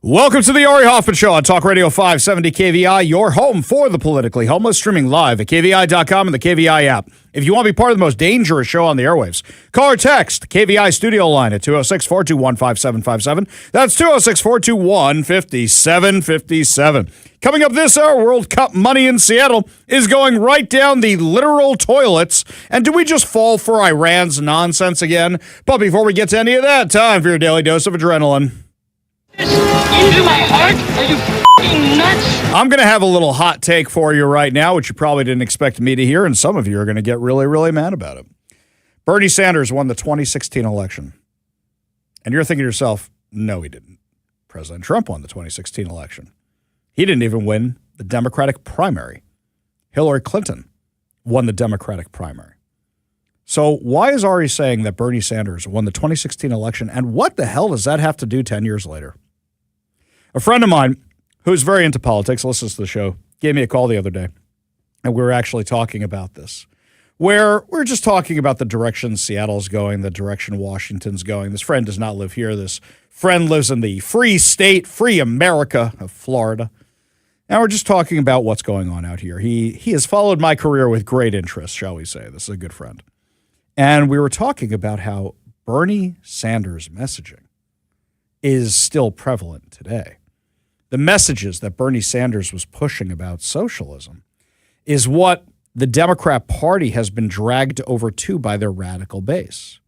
Welcome to the Ari Hoffman Show on Talk Radio 570 KVI, your home for the politically homeless, streaming live at KVI.com and the KVI app. If you want to be part of the most dangerous show on the airwaves, call or text KVI studio line at 206-421-5757. That's 206-421-5757. Coming up this hour, World Cup money in Seattle is going right down the literal toilets. And do we just fall for Iran's nonsense again? But before we get to any of that, time for your daily dose of adrenaline. Into my heart? Are you f***ing nuts? I'm going to have a little hot take for you right now, which you probably didn't expect me to hear, and some of you are going to get really, really mad about it. Bernie Sanders won the 2016 election. And you're thinking to yourself, no, he didn't. President Trump won the 2016 election. He didn't even win the Democratic primary. Hillary Clinton won the Democratic primary. So why is Ari saying that Bernie Sanders won the 2016 election, and what the hell does that have to do 10 years later? A friend of mine who's very into politics, listens to the show, gave me a call the other day, and we were actually talking about this, where we're just talking about the direction Seattle's going, the direction Washington's going. This friend does not live here. This friend lives in the free state, free America of Florida. Now we're just talking about what's going on out here. He has followed my career with great interest, shall we say. This is a good friend. And we were talking about how Bernie Sanders' messaging is still prevalent today. The messages that Bernie Sanders was pushing about socialism is what the Democrat Party has been dragged over to by their radical base.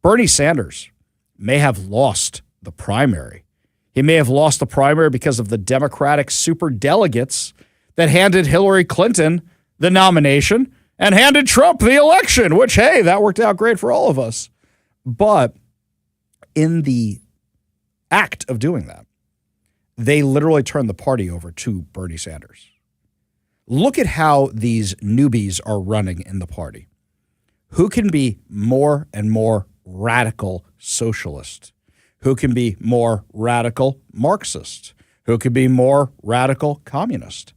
Bernie Sanders may have lost the primary. He may have lost the primary because of the Democratic superdelegates that handed Hillary Clinton the nomination and handed Trump the election, which, hey, that worked out great for all of us. But in the act of doing that, they literally turned the party over to Bernie Sanders. Look at how these newbies are running in the party. Who can be more and more radical socialist? Who can be more radical Marxist? Who can be more radical communist?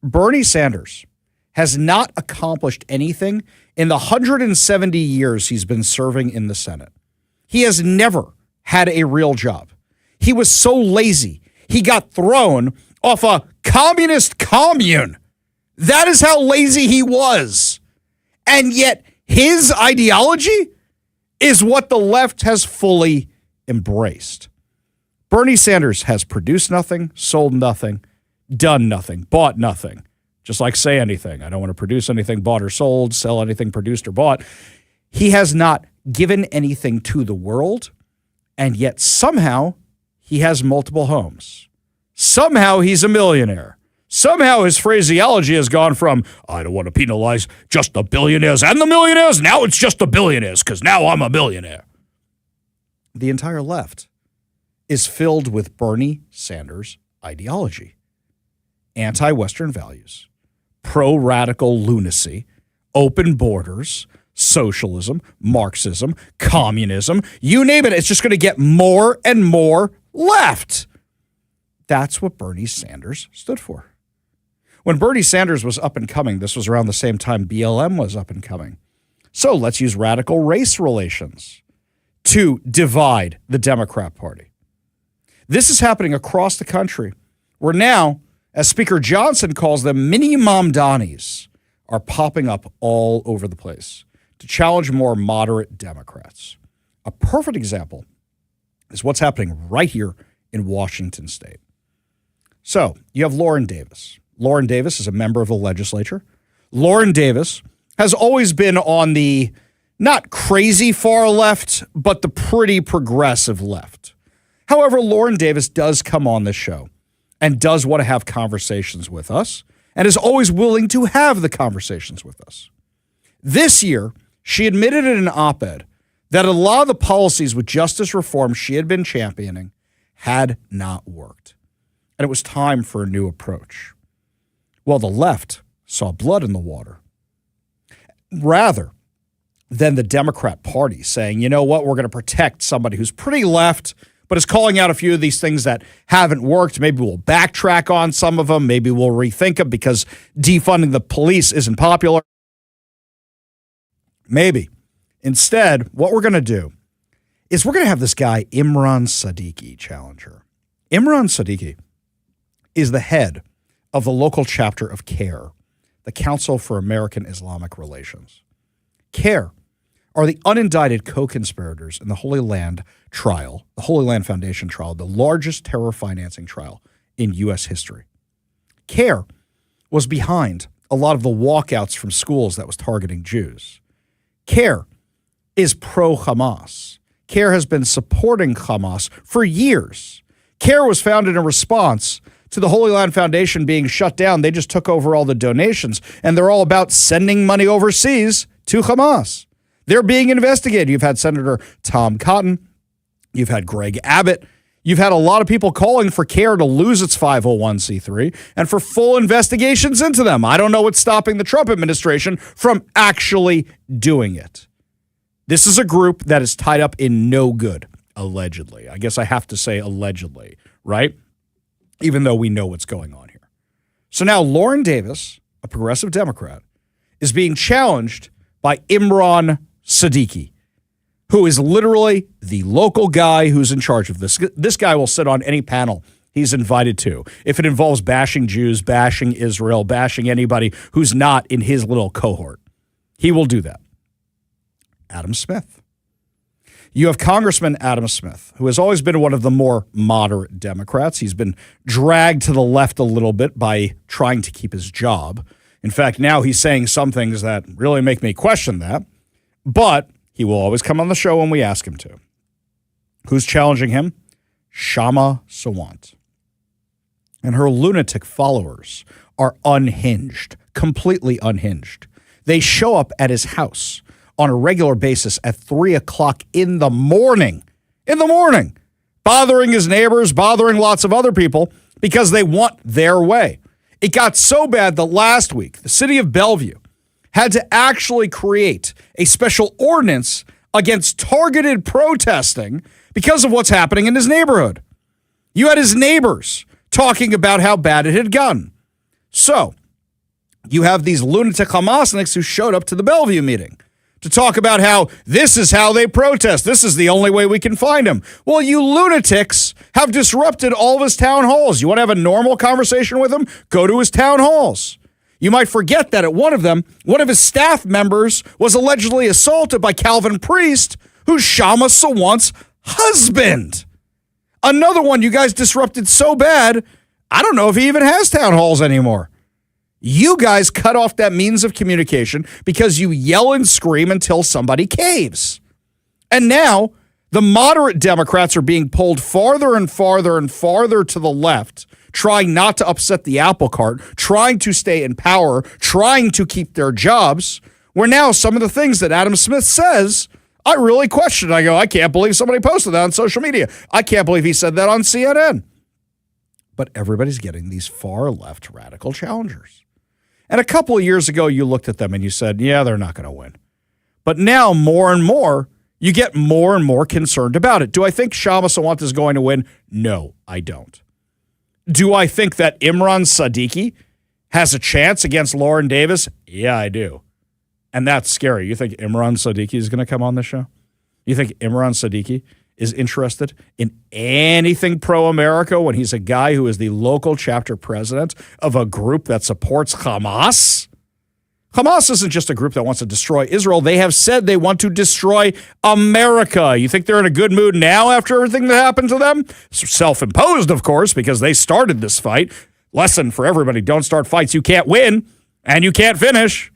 Bernie Sanders has not accomplished anything in the 170 years he's been serving in the Senate. He has never had a real job. He was so lazy, he got thrown off a communist commune. That is how lazy he was. And yet his ideology is what the left has fully embraced. Bernie Sanders has produced nothing, sold nothing, done nothing, bought nothing. Just like say anything. I don't want to produce anything bought or sold, sell anything produced or bought. He has not given anything to the world, and yet somehow he has multiple homes. Somehow he's a millionaire. Somehow his phraseology has gone from, I don't want to penalize just the billionaires and the millionaires. Now it's just the billionaires because now I'm a millionaire. The entire left is filled with Bernie Sanders ideology. Anti-Western values, pro-radical lunacy, open borders, socialism, Marxism, communism, you name it, it's just going to get more and more left. That's what Bernie Sanders stood for. When Bernie Sanders was up and coming, this was around the same time BLM was up and coming. So let's use radical race relations to divide the Democrat Party. This is happening across the country, where now, as Speaker Johnson calls them, Mini-Mamdanis are popping up all over the place to challenge more moderate Democrats. A perfect example is what's happening right here in Washington State. So you have Lauren Davis. Lauren Davis is a member of the legislature. Lauren Davis has always been on the not crazy far left, but the pretty progressive left. However, Lauren Davis does come on this show and does want to have conversations with us, and is always willing to have the conversations with us. This year, she admitted in an op-ed that a lot of the policies with justice reform she had been championing had not worked, and it was time for a new approach. Well, the left saw blood in the water. Rather than the Democrat Party saying, you know what, we're going to protect somebody who's pretty left, but is calling out a few of these things that haven't worked. Maybe we'll backtrack on some of them. Maybe we'll rethink them because defunding the police isn't popular. Maybe. Instead, what we're going to do is we're going to have this guy, Imran Siddiqui, challenge her. Imran Siddiqui is the head of the local chapter of CARE, the Council for American Islamic Relations. CARE are the unindicted co-conspirators in the Holy Land trial, the Holy Land Foundation trial, the largest terror financing trial in U.S. history. CARE was behind a lot of the walkouts from schools that was targeting Jews. CARE is pro-Hamas. CARE has been supporting Hamas for years. CARE was founded in response to the Holy Land Foundation being shut down. They just took over all the donations, and they're all about sending money overseas to Hamas. They're being investigated. You've had Senator Tom Cotton. You've had Greg Abbott. You've had a lot of people calling for CARE to lose its 501c3 and for full investigations into them. I don't know what's stopping the Trump administration from actually doing it. This is a group that is tied up in no good, allegedly. I guess I have to say allegedly, right? Even though we know what's going on here. So now Lauren Davis, a progressive Democrat, is being challenged by Imran Siddiqui, who is literally the local guy who's in charge of this. This guy will sit on any panel he's invited to. If it involves bashing Jews, bashing Israel, bashing anybody who's not in his little cohort, he will do that. Adam Smith. You have Congressman Adam Smith, who has always been one of the more moderate Democrats. He's been dragged to the left a little bit by trying to keep his job. In fact, now he's saying some things that really make me question that. But he will always come on the show when we ask him to. Who's challenging him? Shama Sawant. And her lunatic followers are unhinged, completely unhinged. They show up at his house on a regular basis at 3 o'clock in the morning, bothering his neighbors, bothering lots of other people because they want their way. It got so bad that last week, the city of Bellevue had to actually create a special ordinance against targeted protesting because of what's happening in his neighborhood. You had his neighbors talking about how bad it had gotten. So you have these lunatic Hamasniks who showed up to the Bellevue meeting to talk about how this is how they protest. This is the only way we can find them. Well, you lunatics have disrupted all of his town halls. You want to have a normal conversation with him? Go to his town halls. You might forget that at one of them, one of his staff members was allegedly assaulted by Calvin Priest, who's Shama Sawant's husband. Another one you guys disrupted so bad, I don't know if he even has town halls anymore. You guys cut off that means of communication because you yell and scream until somebody caves. And now the moderate Democrats are being pulled farther and farther and farther to the left, trying not to upset the apple cart, trying to stay in power, trying to keep their jobs, where now some of the things that Adam Smith says, I really question. I go, I can't believe somebody posted that on social media. I can't believe he said that on CNN. But everybody's getting these far left radical challengers. And a couple of years ago, you looked at them and you said, yeah, they're not going to win. But now more and more, you get more and more concerned about it. Do I think Shama Sawant is going to win? No, I don't. Do I think that Imran Siddiqui has a chance against Lauren Davis? Yeah, I do. And that's scary. You think Imran Siddiqui is going to come on the show? You think Imran Siddiqui is interested in anything pro-America when he's a guy who is the local chapter president of a group that supports Hamas? Hamas isn't just a group that wants to destroy Israel. They have said they want to destroy America. You think they're in a good mood now after everything that happened to them? Self-imposed, of course, because they started this fight. Lesson for everybody, don't start fights you can't win and you can't finish.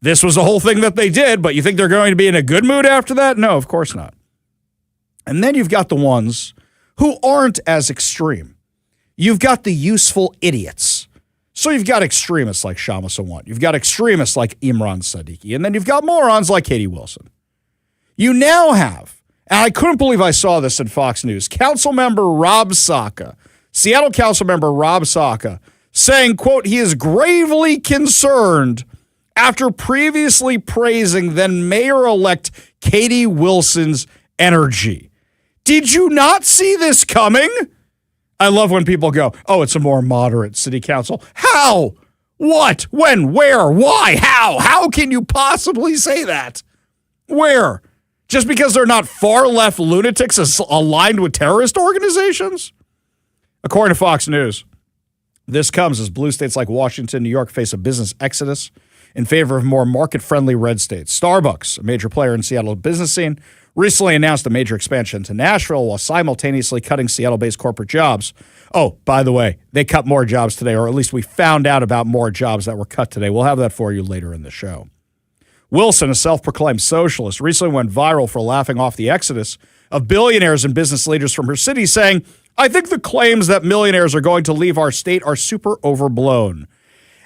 This was the whole thing that they did, but you think they're going to be in a good mood after that? No, of course not. And then you've got the ones who aren't as extreme. You've got the useful idiots. So you've got extremists like Shama Sawant. You've got extremists like Imran Siddiqui. And then you've got morons like Katie Wilson. You now have, and I couldn't believe I saw this in Fox News, Councilmember Rob Saka, Seattle Councilmember Rob Saka, saying, quote, he is gravely concerned after previously praising then Mayor-elect Katie Wilson's energy. Did you not see this coming? I love when people go, oh, it's a more moderate city council. How? What? When? Where? Why? How? How can you possibly say that? Where? Just because they're not far left lunatics aligned with terrorist organizations? According to Fox News, this comes as blue states like Washington and New York face a business exodus in favor of more market-friendly red states. Starbucks, a major player in Seattle's business scene, recently announced a major expansion to Nashville while simultaneously cutting Seattle-based corporate jobs. Oh, by the way, they cut more jobs today, or at least we found out about more jobs that were cut today. We'll have that for you later in the show. Wilson, a self-proclaimed socialist, recently went viral for laughing off the exodus of billionaires and business leaders from her city, saying, "I think the claims that millionaires are going to leave our state are super overblown."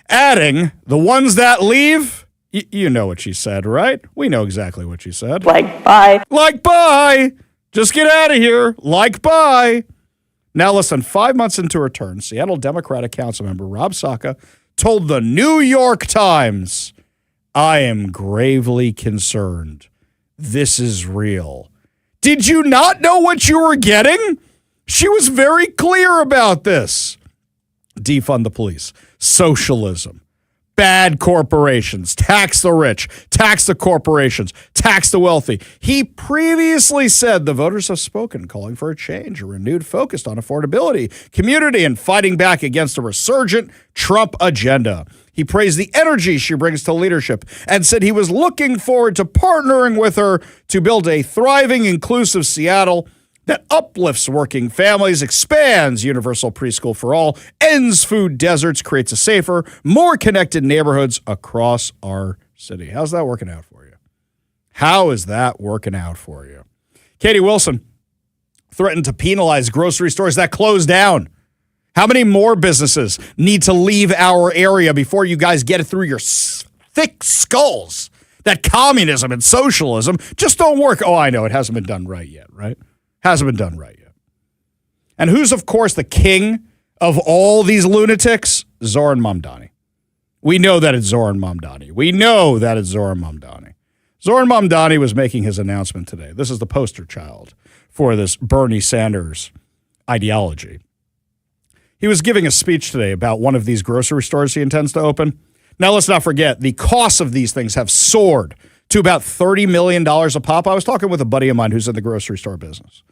Adding, the ones that leave, you know what she said, right? We know exactly what she said. Like, bye. Like, bye. Just get out of here. Like, bye. Now, less than 5 months into her turn, Seattle Democratic Councilmember Rob Saka told the New York Times, "I am gravely concerned. This is real." Did you not know what you were getting? She was very clear about this. Defund the police. Socialism. Bad corporations. Tax the rich. Tax the corporations. Tax the wealthy. He previously said the voters have spoken, calling for a change, a renewed focus on affordability, community, and fighting back against a resurgent Trump agenda. He praised the energy she brings to leadership and said he was looking forward to partnering with her to build a thriving, inclusive Seattle that uplifts working families, expands universal preschool for all, ends food deserts, creates a safer, more connected neighborhoods across our city. How's that working out for you? How is that working out for you? Katie Wilson threatened to penalize grocery stores that close down. How many more businesses need to leave our area before you guys get it through your thick skulls that communism and socialism just don't work? Oh, I know. It hasn't been done right yet, right? Hasn't been done right yet. And who's, of course, the king of all these lunatics? Zoran Mamdani. We know that it's Zoran Mamdani. We know that it's Zoran Mamdani. Zoran Mamdani was making his announcement today. This is the poster child for this Bernie Sanders ideology. He was giving a speech today about one of these grocery stores he intends to open. Now, let's not forget, the costs of these things have soared to about $30 million a pop. I was talking with a buddy of mine who's in the grocery store business.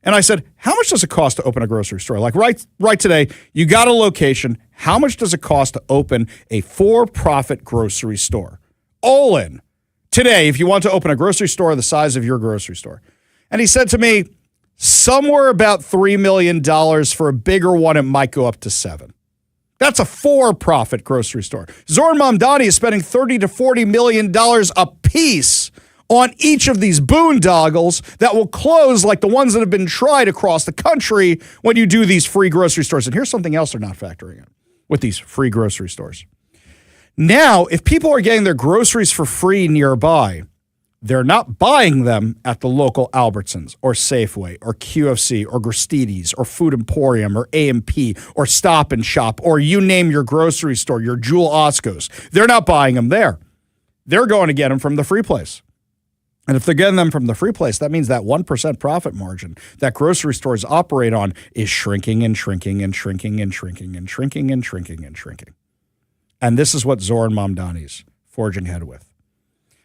And I said, how much does it cost to open a grocery store? Like right today, you got a location. How much does it cost to open a for-profit grocery store? All in. Today, if you want to open a grocery store the size of your grocery store. And he said to me, somewhere about $3 million. For a bigger one, it might go up to $7 million. That's a for-profit grocery store. Zoran Mamdani is spending $30 to $40 million a piece on each of these boondoggles that will close like the ones that have been tried across the country when you do these free grocery stores. And here's something else they're not factoring in with these free grocery stores. Now, if people are getting their groceries for free nearby, they're not buying them at the local Albertsons or Safeway or QFC or Gristedes or Food Emporium or A&P or Stop and Shop or you name your grocery store, your Jewel Oscos. They're not buying them there. They're going to get them from the free place. And if they're getting them from the free place, that means that 1% profit margin that grocery stores operate on is shrinking and shrinking and shrinking and shrinking and shrinking and shrinking and shrinking. And this is what Zoran Mamdani's forging ahead with.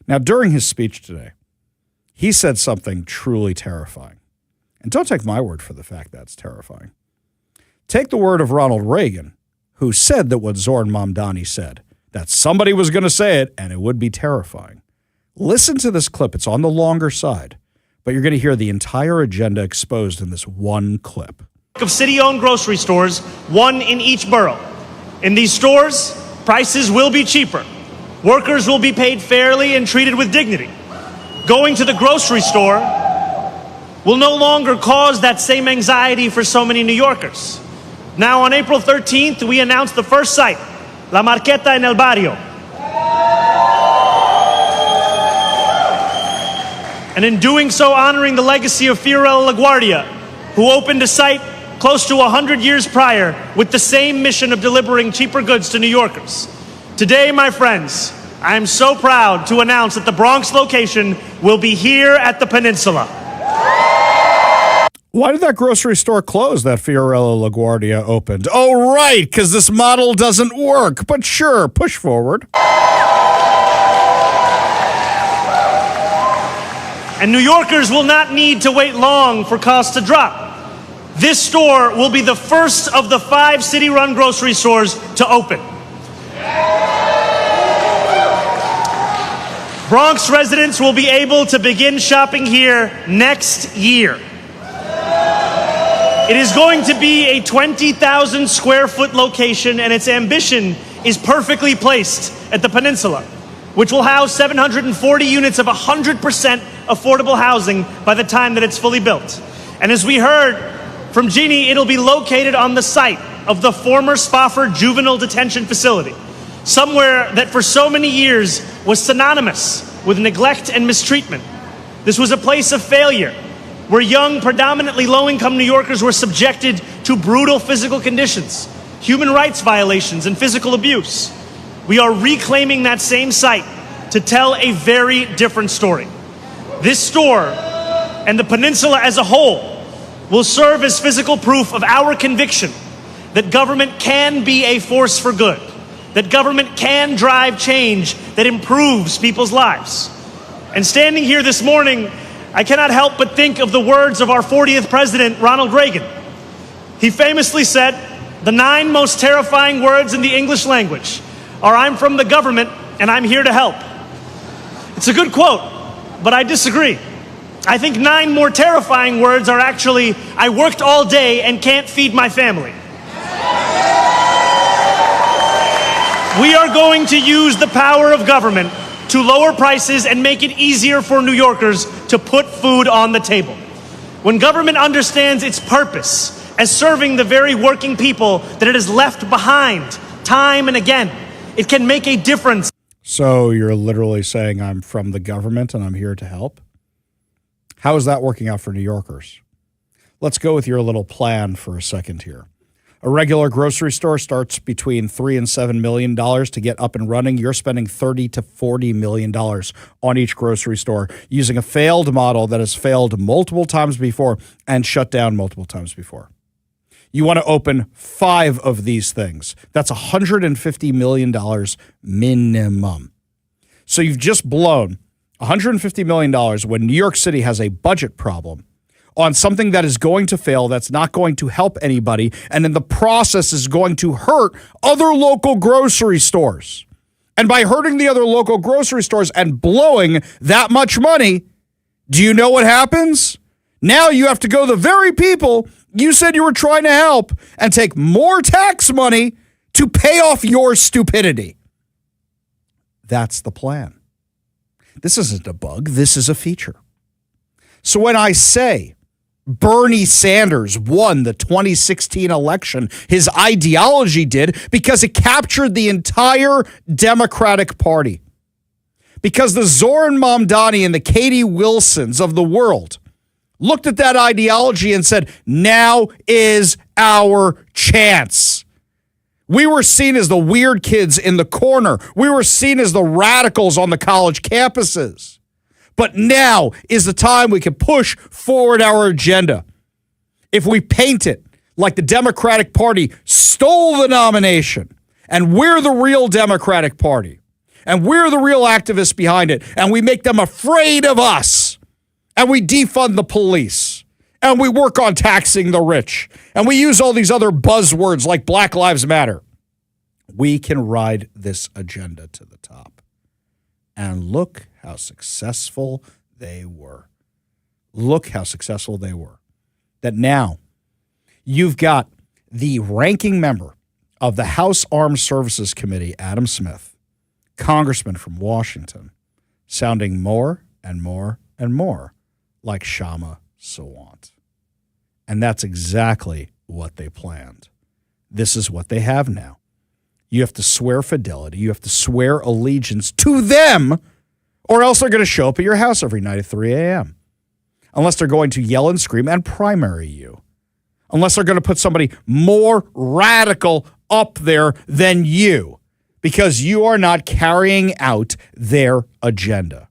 Now, during his speech today, he said something truly terrifying. And don't take my word for the fact that's terrifying. Take the word of Ronald Reagan, who said that what Zoran Mamdani said, that somebody was going to say it and it would be terrifying. Listen to this clip. It's on the longer side, but you're going to hear the entire agenda exposed in this one clip. Of city-owned grocery stores, one in each borough. In these stores, prices will be cheaper. Workers will be paid fairly and treated with dignity. Going to the grocery store will no longer cause that same anxiety for so many New Yorkers. Now, on April 13th, we announced the first site, La Marqueta en el Barrio. And in doing so, honoring the legacy of Fiorella LaGuardia, who opened a site close to 100 years prior with the same mission of delivering cheaper goods to New Yorkers. Today, my friends, I am so proud to announce that the Bronx location will be here at the Peninsula. Why did that grocery store close that Fiorella LaGuardia opened? Oh, right, because this model doesn't work. But sure, push forward. And New Yorkers will not need to wait long for costs to drop. This store will be the first of the 5 city-run grocery stores to open. Bronx residents will be able to begin shopping here next year. It is going to be a 20,000 square foot location, and its ambition is perfectly placed at the peninsula, which will house 740 units of 100% affordable housing by the time that it's fully built. And as we heard from Jeannie, it'll be located on the site of the former Spofford Juvenile Detention Facility, somewhere that for so many years was synonymous with neglect and mistreatment. This was a place of failure, where young, predominantly low-income New Yorkers were subjected to brutal physical conditions, human rights violations, and physical abuse. We are reclaiming that same site to tell a very different story. This store and the peninsula as a whole will serve as physical proof of our conviction that government can be a force for good, that government can drive change that improves people's lives. And standing here this morning, I cannot help but think of the words of our 40th president, Ronald Reagan. He famously said, "The 9 most terrifying words in the English language are, 'I'm from the government and I'm here to help.'" It's a good quote, but I disagree. I think 9 more terrifying words are actually, "I worked all day and can't feed my family." We are going to use the power of government to lower prices and make it easier for New Yorkers to put food on the table. When government understands its purpose as serving the very working people that it has left behind time and again, it can make a difference. So you're literally saying I'm from the government and I'm here to help? How is that working out for New Yorkers? Let's go with your little plan for a second here. A regular grocery store starts between $3 and $7 million to get up and running. You're spending $30 to $40 million on each grocery store using a failed model that has failed multiple times before and shut down multiple times before. You want to open 5 of these things. That's $150 million minimum. So you've just blown $150 million when New York City has a budget problem on something that is going to fail, that's not going to help anybody, and in the process is going to hurt other local grocery stores. And by hurting the other local grocery stores and blowing that much money, do you know what happens? Now you have to go to the very people you said you were trying to help and take more tax money to pay off your stupidity. That's the plan. This isn't a bug. This is a feature. So when I say Bernie Sanders won the 2016 election, his ideology did because it captured the entire Democratic Party. Because the Zoran Mamdani and the Katie Wilsons of the world looked at that ideology and said, now is our chance. We were seen as the weird kids in the corner. We were seen as the radicals on the college campuses. But now is the time we can push forward our agenda. If we paint it like the Democratic Party stole the nomination, and we're the real Democratic Party, and we're the real activists behind it, and we make them afraid of us, and we defund the police, and we work on taxing the rich, and we use all these other buzzwords like Black Lives Matter, we can ride this agenda to the top. And look how successful they were. Look how successful they were. That now you've got the ranking member of the House Armed Services Committee, Adam Smith, congressman from Washington, sounding more and more and more like Shama Sawant. And that's exactly what they planned. This is what they have now. You have to swear fidelity. You have to swear allegiance to them, or else they're going to show up at your house every night at 3 a.m. Unless they're going to yell and scream and primary you. Unless they're going to put somebody more radical up there than you, because you are not carrying out their agenda.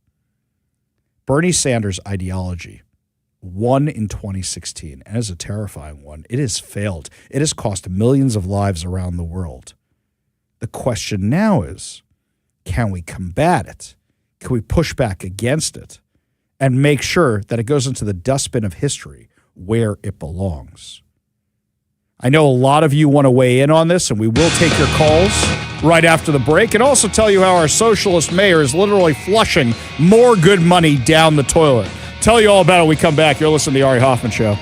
Bernie Sanders' ideology won in 2016, and is a terrifying one. It has failed. It has cost millions of lives around the world. The question now is, can we combat it? Can we push back against it and make sure that it goes into the dustbin of history where it belongs? I know a lot of you want to weigh in on this, and we will take your calls right after the break, and also tell you how our socialist mayor is literally flushing more good money down the toilet. Tell you all about it when we come back. You're listening to the Ari Hoffman Show.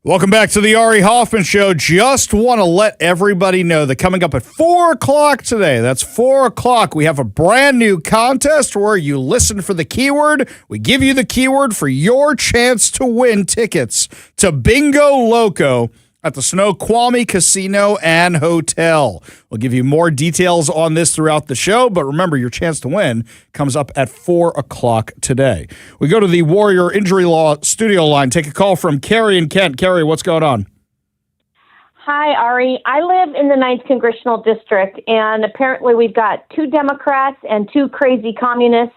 Welcome back to the Ari Hoffman Show. Just want to let everybody know that coming up at 4 o'clock today, that's 4 o'clock, we have a brand new contest where you listen for the keyword. We give you the keyword for your chance to win tickets to Bingo Loco at the Snoqualmie Casino and Hotel. We'll give you more details on this throughout the show, but remember, your chance to win comes up at 4 o'clock today. We go to the Warrior Injury Law studio line. Take a call from Carrie in Kent. Carrie, what's going on? Hi, Ari. I live in the 9th Congressional District, and apparently we've got 2 Democrats and 2 crazy communists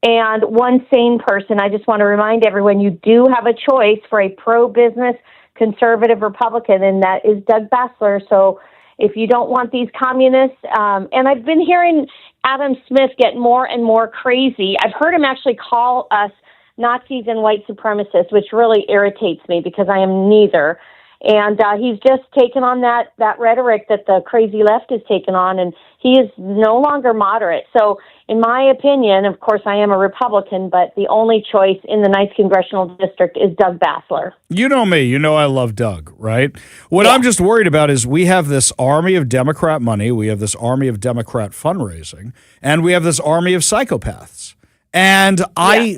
and 1 sane person. I just want to remind everyone you do have a choice for a pro-business conservative Republican, and that is Doug Bassler. So if you don't want these communists, and I've been hearing Adam Smith get more and more crazy. I've heard him actually call us Nazis and white supremacists, which really irritates me because I am neither. And he's just taken on that rhetoric that the crazy left has taken on, and he is no longer moderate. So in my opinion, of course, I am a Republican, but the only choice in the 9th Congressional District is Doug Bassler. You know me. You know I love Doug, right? What I'm just worried about is we have this army of Democrat money, we have this army of Democrat fundraising, and we have this army of psychopaths. And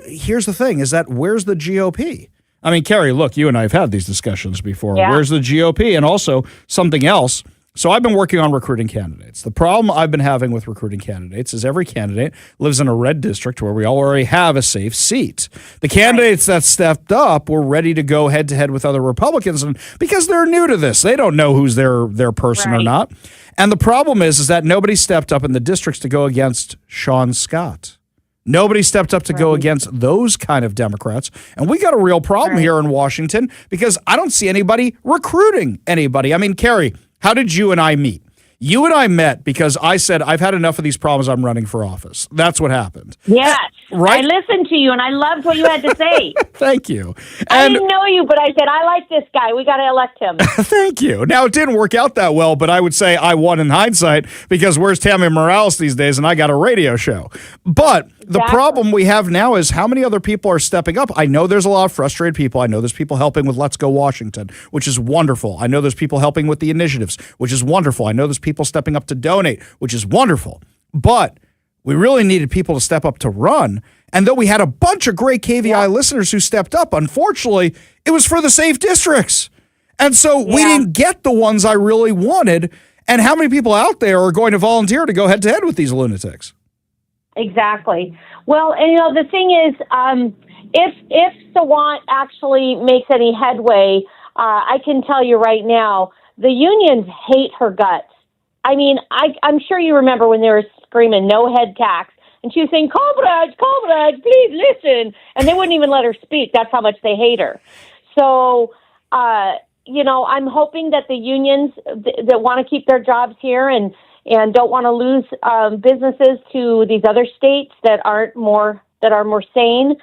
here's the thing, is that where's the GOP? I mean, Carrie, look, you and I have had these discussions before. Yeah. Where's the GOP? And also something else. So I've been working on recruiting candidates. The problem I've been having with recruiting candidates is every candidate lives in a red district where we already have a safe seat. The candidates that stepped up were ready to go head-to-head with other Republicans, and because they're new to this, they don't know who's their person or not. And the problem is that nobody stepped up in the districts to go against Sean Scott. Nobody stepped up to go against those kind of Democrats. And we got a real problem here in Washington because I don't see anybody recruiting anybody. I mean, Carrie, how did you and I meet? You and I met because I said, I've had enough of these problems. I'm running for office. That's what happened. Yes. Right? I listened to you, and I loved what you had to say. Thank you. I didn't know you, but I said, I like this guy. We got to elect him. Thank you. Now, it didn't work out that well, but I would say I won in hindsight because where's Tammy Morales these days? And I got a radio show. But the problem we have now is how many other people are stepping up. I know there's a lot of frustrated people. I know there's people helping with Let's Go Washington, which is wonderful. I know there's people helping with the initiatives, which is wonderful. I know there's people stepping up to donate, which is wonderful. But we really needed people to step up to run. And though we had a bunch of great KVI listeners who stepped up, unfortunately, it was for the safe districts. And so we didn't get the ones I really wanted. And how many people out there are going to volunteer to go head-to-head with these lunatics? Exactly. Well, and the thing is, if Sawant actually makes any headway, I can tell you right now, the unions hate her guts. I mean, I'm sure you remember when they were screaming no head tax, and she was saying, comrades, please listen. And they wouldn't even let her speak. That's how much they hate her. So, I'm hoping that the unions that want to keep their jobs here and don't want to lose businesses to these other states that are more sane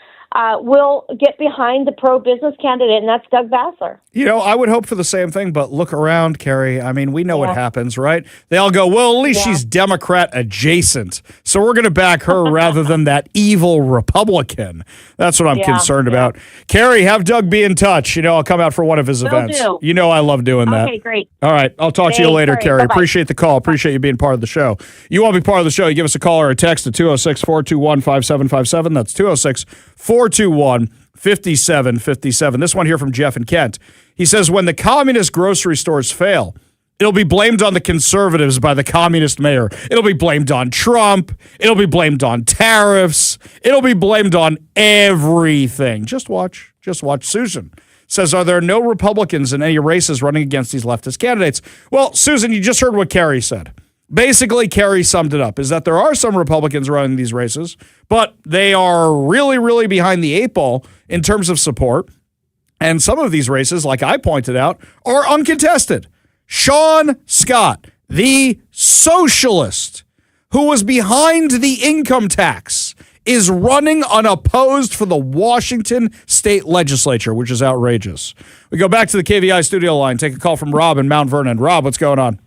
will get behind the pro-business candidate, and that's Doug Bassler. I would hope for the same thing, but look around, Carrie. I mean, we know what happens, right? They all go, well, at least she's Democrat adjacent, so we're going to back her rather than that evil Republican. That's what I'm concerned about. Carrie, have Doug be in touch. I'll come out for one of his events. Do. I love doing that. Okay, great. All right, I'll talk to you later, Carrie. Bye-bye. Appreciate the call. Appreciate you being part of the show. You want to be part of the show, you give us a call or a text at 206-421-5757. That's 206-421-5757. This one here from Jeff in Kent. He says, when the communist grocery stores fail, it'll be blamed on the conservatives by the communist mayor. It'll be blamed on Trump. It'll be blamed on tariffs. It'll be blamed on everything. Just watch. Susan says, are there no Republicans in any races running against these leftist candidates? Well, Susan, you just heard what Carrie said. Basically, Carrie summed it up, is that there are some Republicans running these races, but they are really, really behind the eight ball in terms of support. And some of these races, like I pointed out, are uncontested. Sean Scott, the socialist who was behind the income tax, is running unopposed for the Washington state legislature, which is outrageous. We go back to the KVI studio line, take a call from Rob in Mount Vernon. Rob, what's going on?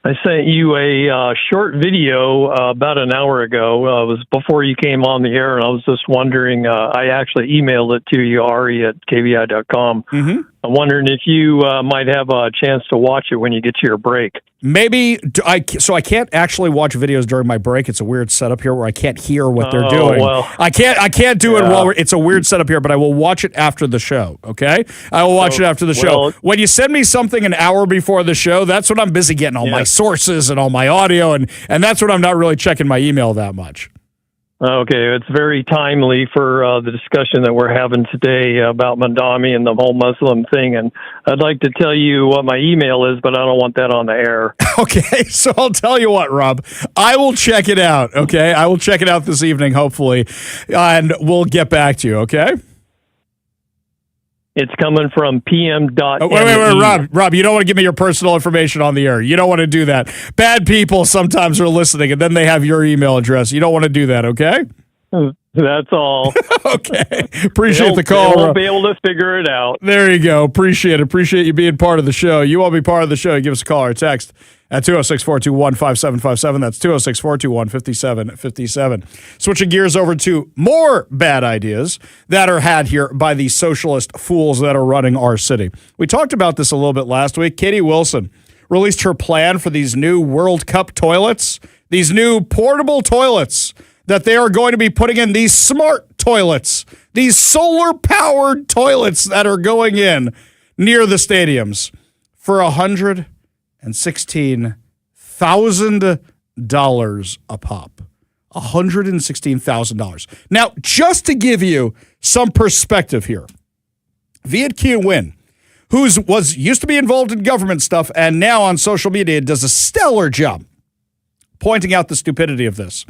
I sent you a short video about an hour ago. It was before you came on the air, and I was just wondering, I actually emailed it to you, Ari, at kvi.com. Mm-hmm. I'm wondering if you might have a chance to watch it when you get to your break. Maybe. So I can't actually watch videos during my break. It's a weird setup here where I can't hear what they're doing. Well, I can't do it while it's a weird setup here, but I will watch it after the show, okay? I will watch it after the show. When you send me something an hour before the show, that's when I'm busy getting all my sources and all my audio, and that's when I'm not really checking my email that much. Okay, it's very timely for the discussion that we're having today about Mamdani and the whole Muslim thing. And I'd like to tell you what my email is, but I don't want that on the air. Okay, so I'll tell you what, Rob. I will check it out, okay? I will check it out this evening, hopefully, and we'll get back to you, okay? It's coming from PM. Wait, Rob, you don't want to give me your personal information on the air. You don't want to do that. Bad people sometimes are listening, and then they have your email address. You don't want to do that, okay? That's all. Okay. Appreciate the call. They won't be able to figure it out. There you go. Appreciate it. Appreciate you being part of the show. You want to be part of the show, give us a call or a text at 206-421-5757. That's 206-421-5757. Switching gears over to more bad ideas that are had here by the socialist fools that are running our city. We talked about this a little bit last week. Katie Wilson released her plan for these new World Cup toilets, these new portable toilets that they are going to be putting in these smart toilets, these solar-powered toilets that are going in near the stadiums for $116,000 a pop. $116,000. Now, just to give you some perspective here, Viet Q Nguyen, who used to be involved in government stuff and now on social media does a stellar job pointing out the stupidity of this.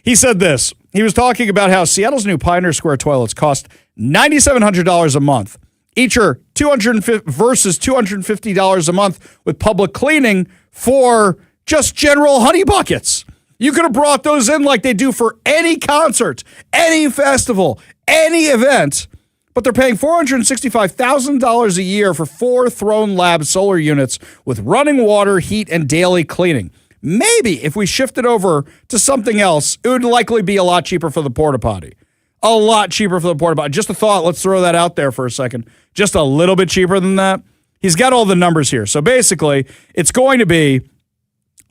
He said this. He was talking about how Seattle's new Pioneer Square toilets cost $9,700 a month. Each are $250 versus $250 a month with public cleaning for just general honey buckets. You could have brought those in like they do for any concert, any festival, any event, but they're paying $465,000 a year for 4 Throne Lab solar units with running water, heat, and daily cleaning. Maybe if we shifted over to something else, it would likely be a lot cheaper for the porta potty. A lot cheaper for the porta potty. Just a thought. Let's throw that out there for a second. Just a little bit cheaper than that. He's got all the numbers here. So basically, it's going to be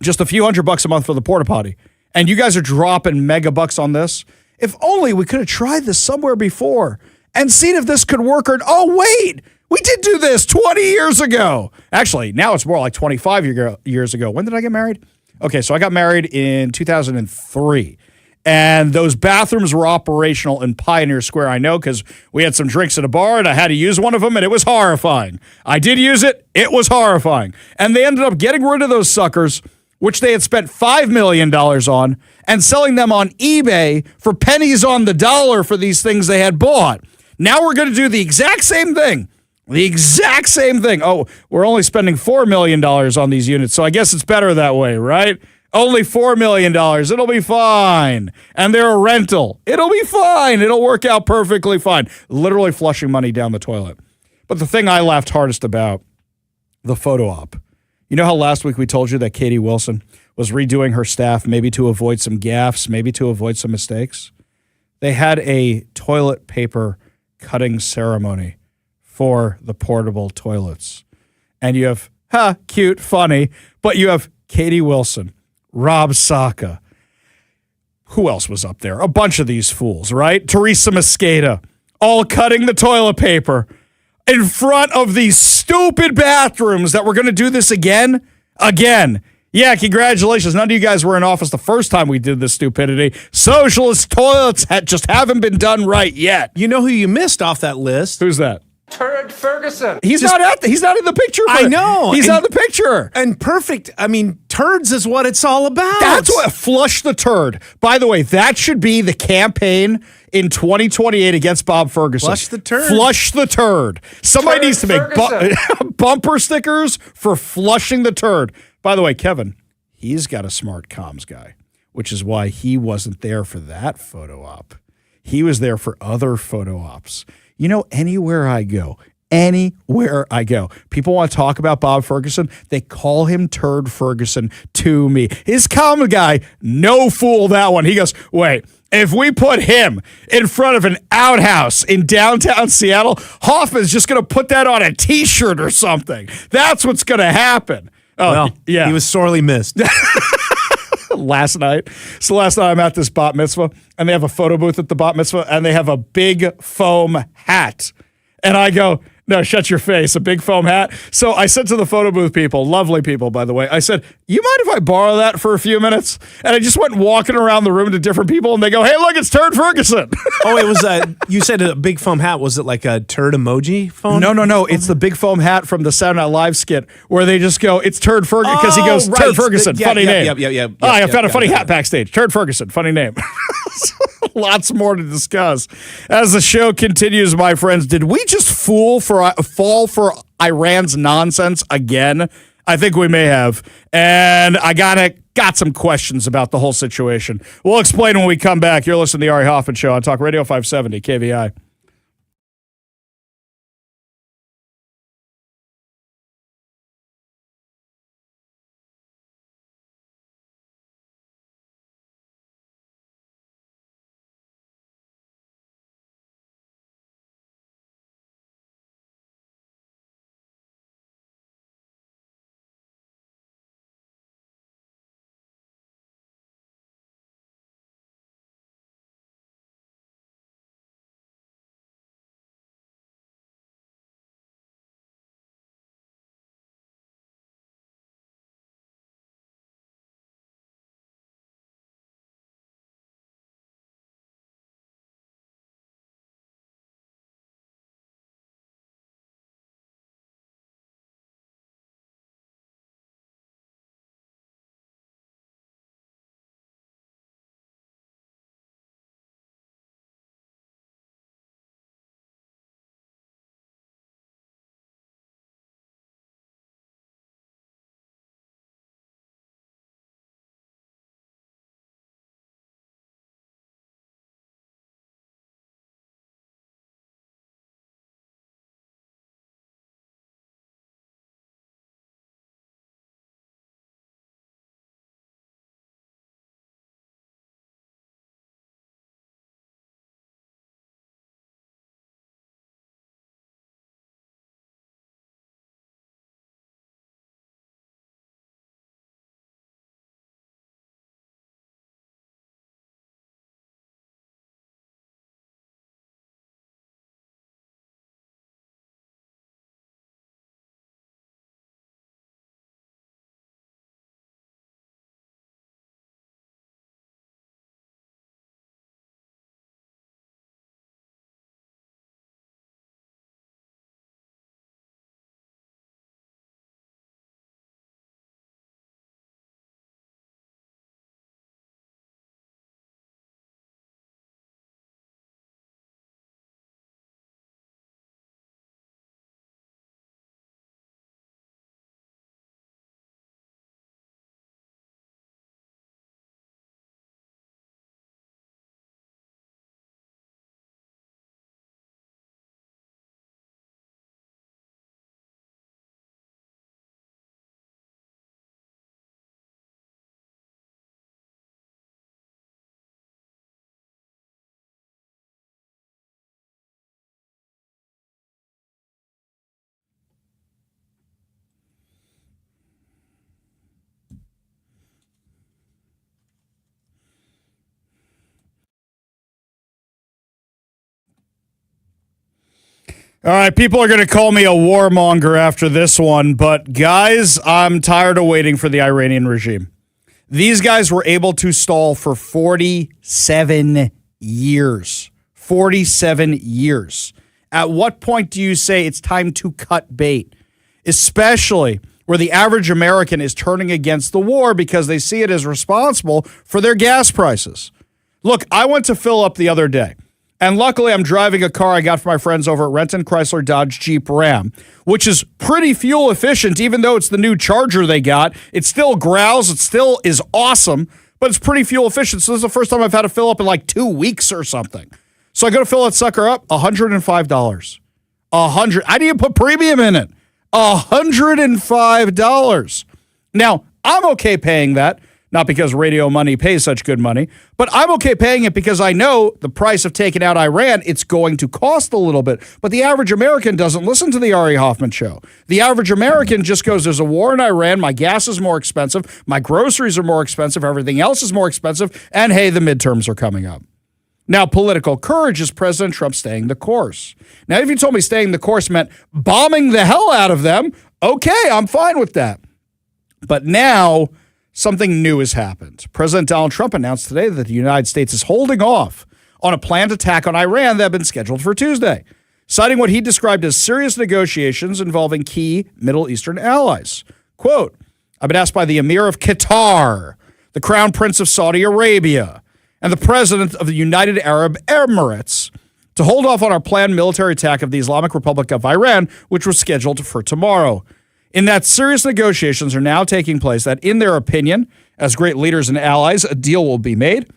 just a few $100 a month for the porta potty. And you guys are dropping mega bucks on this. If only we could have tried this somewhere before and seen if this could work. Or, oh, wait, we did do this 20 years ago. Actually, now it's more like 25 years ago. When did I get married? Okay, so I got married in 2003. And those bathrooms were operational in Pioneer Square. I know because we had some drinks at a bar and I had to use one of them and it was horrifying. I did use it. It was horrifying. And they ended up getting rid of those suckers, which they had spent $5 million on, and selling them on eBay for pennies on the dollar for these things they had bought. Now we're going to do the exact same thing. The exact same thing. Oh, we're only spending $4 million on these units, so I guess it's better that way, right? Only $4 million. It'll be fine. And they're a rental. It'll be fine. It'll work out perfectly fine. Literally flushing money down the toilet. But the thing I laughed hardest about, the photo op. You know how last week we told you that Katie Wilson was redoing her staff, maybe to avoid some gaffes, maybe to avoid some mistakes? They had a toilet paper cutting ceremony for the portable toilets. And you have, cute, funny, but you have Katie Wilson, Rob Saka. Who else was up there? A bunch of these fools, right? Teresa Mosqueda, all cutting the toilet paper in front of these stupid bathrooms that we're going to do this again. Yeah, congratulations. None of you guys were in office the first time we did this stupidity. Socialist toilets just haven't been done right yet. You know who you missed off that list? Who's that? Turd Ferguson. He's not in the picture. I know. He's not in the picture. And perfect. I mean, turds is what it's all about. That's what, flush the turd. By the way, that should be the campaign in 2028 against Bob Ferguson. Flush the turd. Flush the turd. Somebody Turd needs to make bumper stickers for flushing the turd. By the way, Kevin, he's got a smart comms guy, which is why he wasn't there for that photo op. He was there for other photo ops. You know, anywhere I go, people want to talk about Bob Ferguson. They call him Turd Ferguson to me. His comm guy, no fool that one. He goes, wait, if we put him in front of an outhouse in downtown Seattle, Hoffman's just going to put that on a T-shirt or something. That's what's going to happen. Oh, well, yeah. He was sorely missed. Last night I'm at this bat mitzvah, and they have a photo booth at the bat mitzvah, and they have a big foam hat. And I go, no, shut your face, a big foam hat. So I said to the photo booth people, lovely people, by the way, I said, you mind if I borrow that for a few minutes? And I just went walking around the room to different people, and they go, hey, look, it's Turd Ferguson. Oh, it was you said a big foam hat. Was it like a turd emoji phone? No. It's the big foam hat from the Saturday Night Live skit where they just go, it's Turd Ferguson, because he goes, right. Turd Ferguson, funny name. Yeah. I found a funny hat backstage. Turd Ferguson, funny name. Lots more to discuss. As the show continues, my friends, did we just fall for Iran's nonsense again? I think we may have. And I got some questions about the whole situation. We'll explain when we come back. You're listening to the Ari Hoffman Show on Talk Radio 570 KVI. All right, people are going to call me a warmonger after this one, but guys, I'm tired of waiting for the Iranian regime. These guys were able to stall for 47 years. 47 years. At what point do you say it's time to cut bait? Especially where the average American is turning against the war because they see it as responsible for their gas prices. Look, I went to fill up the other day. And luckily, I'm driving a car I got from my friends over at Renton Chrysler Dodge Jeep Ram, which is pretty fuel efficient, even though it's the new Charger they got. It still growls. It still is awesome, but it's pretty fuel efficient. So this is the first time I've had to fill up in like 2 weeks or something. So I go to fill that sucker up, $105. I didn't even put premium in it. $105. Now, I'm okay paying that. Not because radio money pays such good money, but I'm okay paying it because I know the price of taking out Iran, it's going to cost a little bit. But the average American doesn't listen to the Ari Hoffman show. The average American just goes, there's a war in Iran, my gas is more expensive, my groceries are more expensive, everything else is more expensive, and hey, the midterms are coming up. Now, political courage is President Trump staying the course. Now, if you told me staying the course meant bombing the hell out of them, okay, I'm fine with that. But now something new has happened. President Donald Trump announced today that the United States is holding off on a planned attack on Iran that had been scheduled for Tuesday, citing what he described as serious negotiations involving key Middle Eastern allies. Quote, I've been asked by the Emir of Qatar, the Crown Prince of Saudi Arabia, and the President of the United Arab Emirates to hold off on our planned military attack of the Islamic Republic of Iran, which was scheduled for tomorrow. In that serious negotiations are now taking place that, in their opinion, as great leaders and allies, a deal will be made,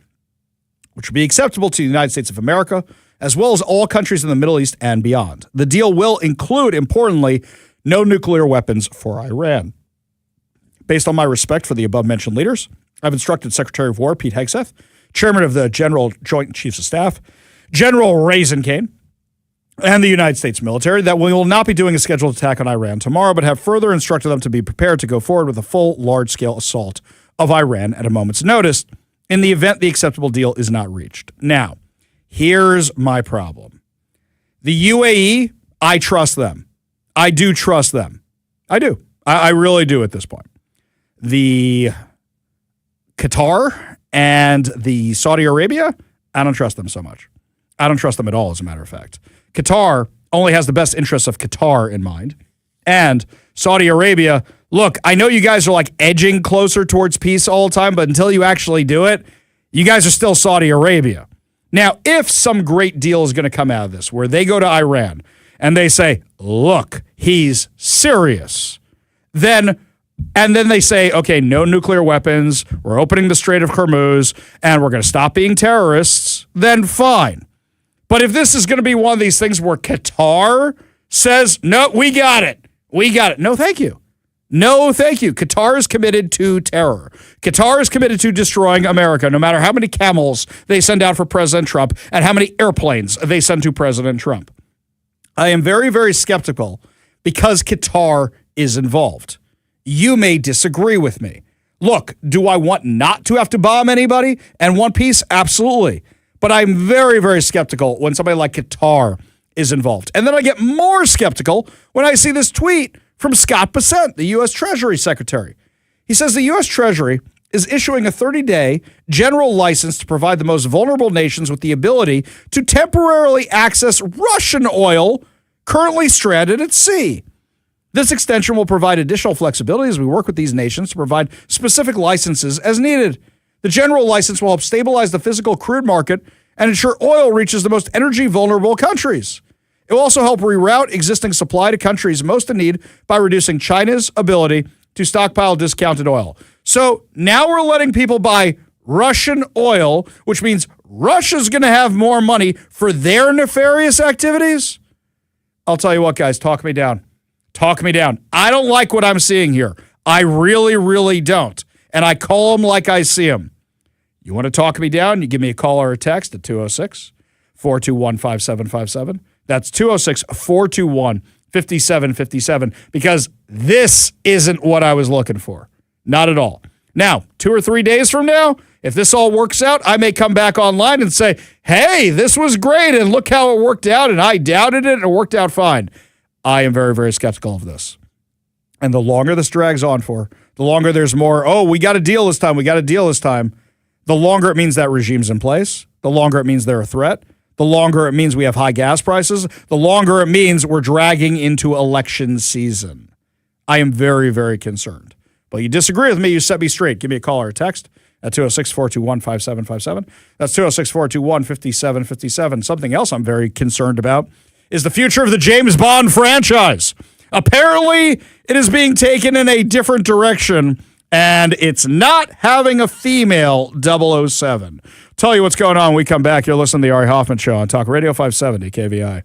which will be acceptable to the United States of America, as well as all countries in the Middle East and beyond. The deal will include, importantly, no nuclear weapons for Iran. Based on my respect for the above-mentioned leaders, I've instructed Secretary of War Pete Hegseth, Chairman of the General Joint Chiefs of Staff, General Raising-Cane, and the United States military that we will not be doing a scheduled attack on Iran tomorrow, but have further instructed them to be prepared to go forward with a full, large-scale assault of Iran at a moment's notice in the event the acceptable deal is not reached. Now, here's my problem. The UAE, I trust them. I do trust them. I do. I really do at this point. The Qatar and the Saudi Arabia, I don't trust them so much. I don't trust them at all, as a matter of fact. Qatar only has the best interests of Qatar in mind. And Saudi Arabia, look, I know you guys are like edging closer towards peace all the time, but until you actually do it, you guys are still Saudi Arabia. Now, if some great deal is going to come out of this, where they go to Iran and they say, look, he's serious, and then they say, okay, no nuclear weapons, we're opening the Strait of Hormuz, and we're going to stop being terrorists, then fine. But if this is going to be one of these things where Qatar says, no, we got it. No, thank you. No, thank you. Qatar is committed to terror. Qatar is committed to destroying America, no matter how many camels they send out for President Trump and how many airplanes they send to President Trump. I am very, very skeptical because Qatar is involved. You may disagree with me. Look, do I want not to have to bomb anybody and want peace? Absolutely. But I'm very, very skeptical when somebody like Qatar is involved. And then I get more skeptical when I see this tweet from Scott Bessent, the U.S. Treasury Secretary. He says the U.S. Treasury is issuing a 30-day general license to provide the most vulnerable nations with the ability to temporarily access Russian oil currently stranded at sea. This extension will provide additional flexibility as we work with these nations to provide specific licenses as needed. The general license will help stabilize the physical crude market and ensure oil reaches the most energy vulnerable countries. It will also help reroute existing supply to countries most in need by reducing China's ability to stockpile discounted oil. So now we're letting people buy Russian oil, which means Russia's going to have more money for their nefarious activities. I'll tell you what, guys, talk me down. Talk me down. I don't like what I'm seeing here. I really, really don't. And I call them like I see them. You want to talk me down? You give me a call or a text at 206-421-5757. That's 206-421-5757, because this isn't what I was looking for. Not at all. Now, 2 or 3 days from now, If this all works out, I may come back online and say, hey, this was great, and look how it worked out, and I doubted it, and it worked out fine. I am very, very skeptical of this. And the longer this drags on for, the longer there's more, we got a deal this time, the longer it means that regime's in place, the longer it means they're a threat, the longer it means we have high gas prices, the longer it means we're dragging into election season. I am very, very concerned. But you disagree with me, you set me straight. Give me a call or a text at 206-421-5757. That's 206-421-5757. Something else I'm very concerned about is the future of the James Bond franchise. Apparently, it is being taken in a different direction, and it's not having a female 007. Tell you what's going on when we come back. You're listening to the Ari Hoffman Show on Talk Radio 570 KVI.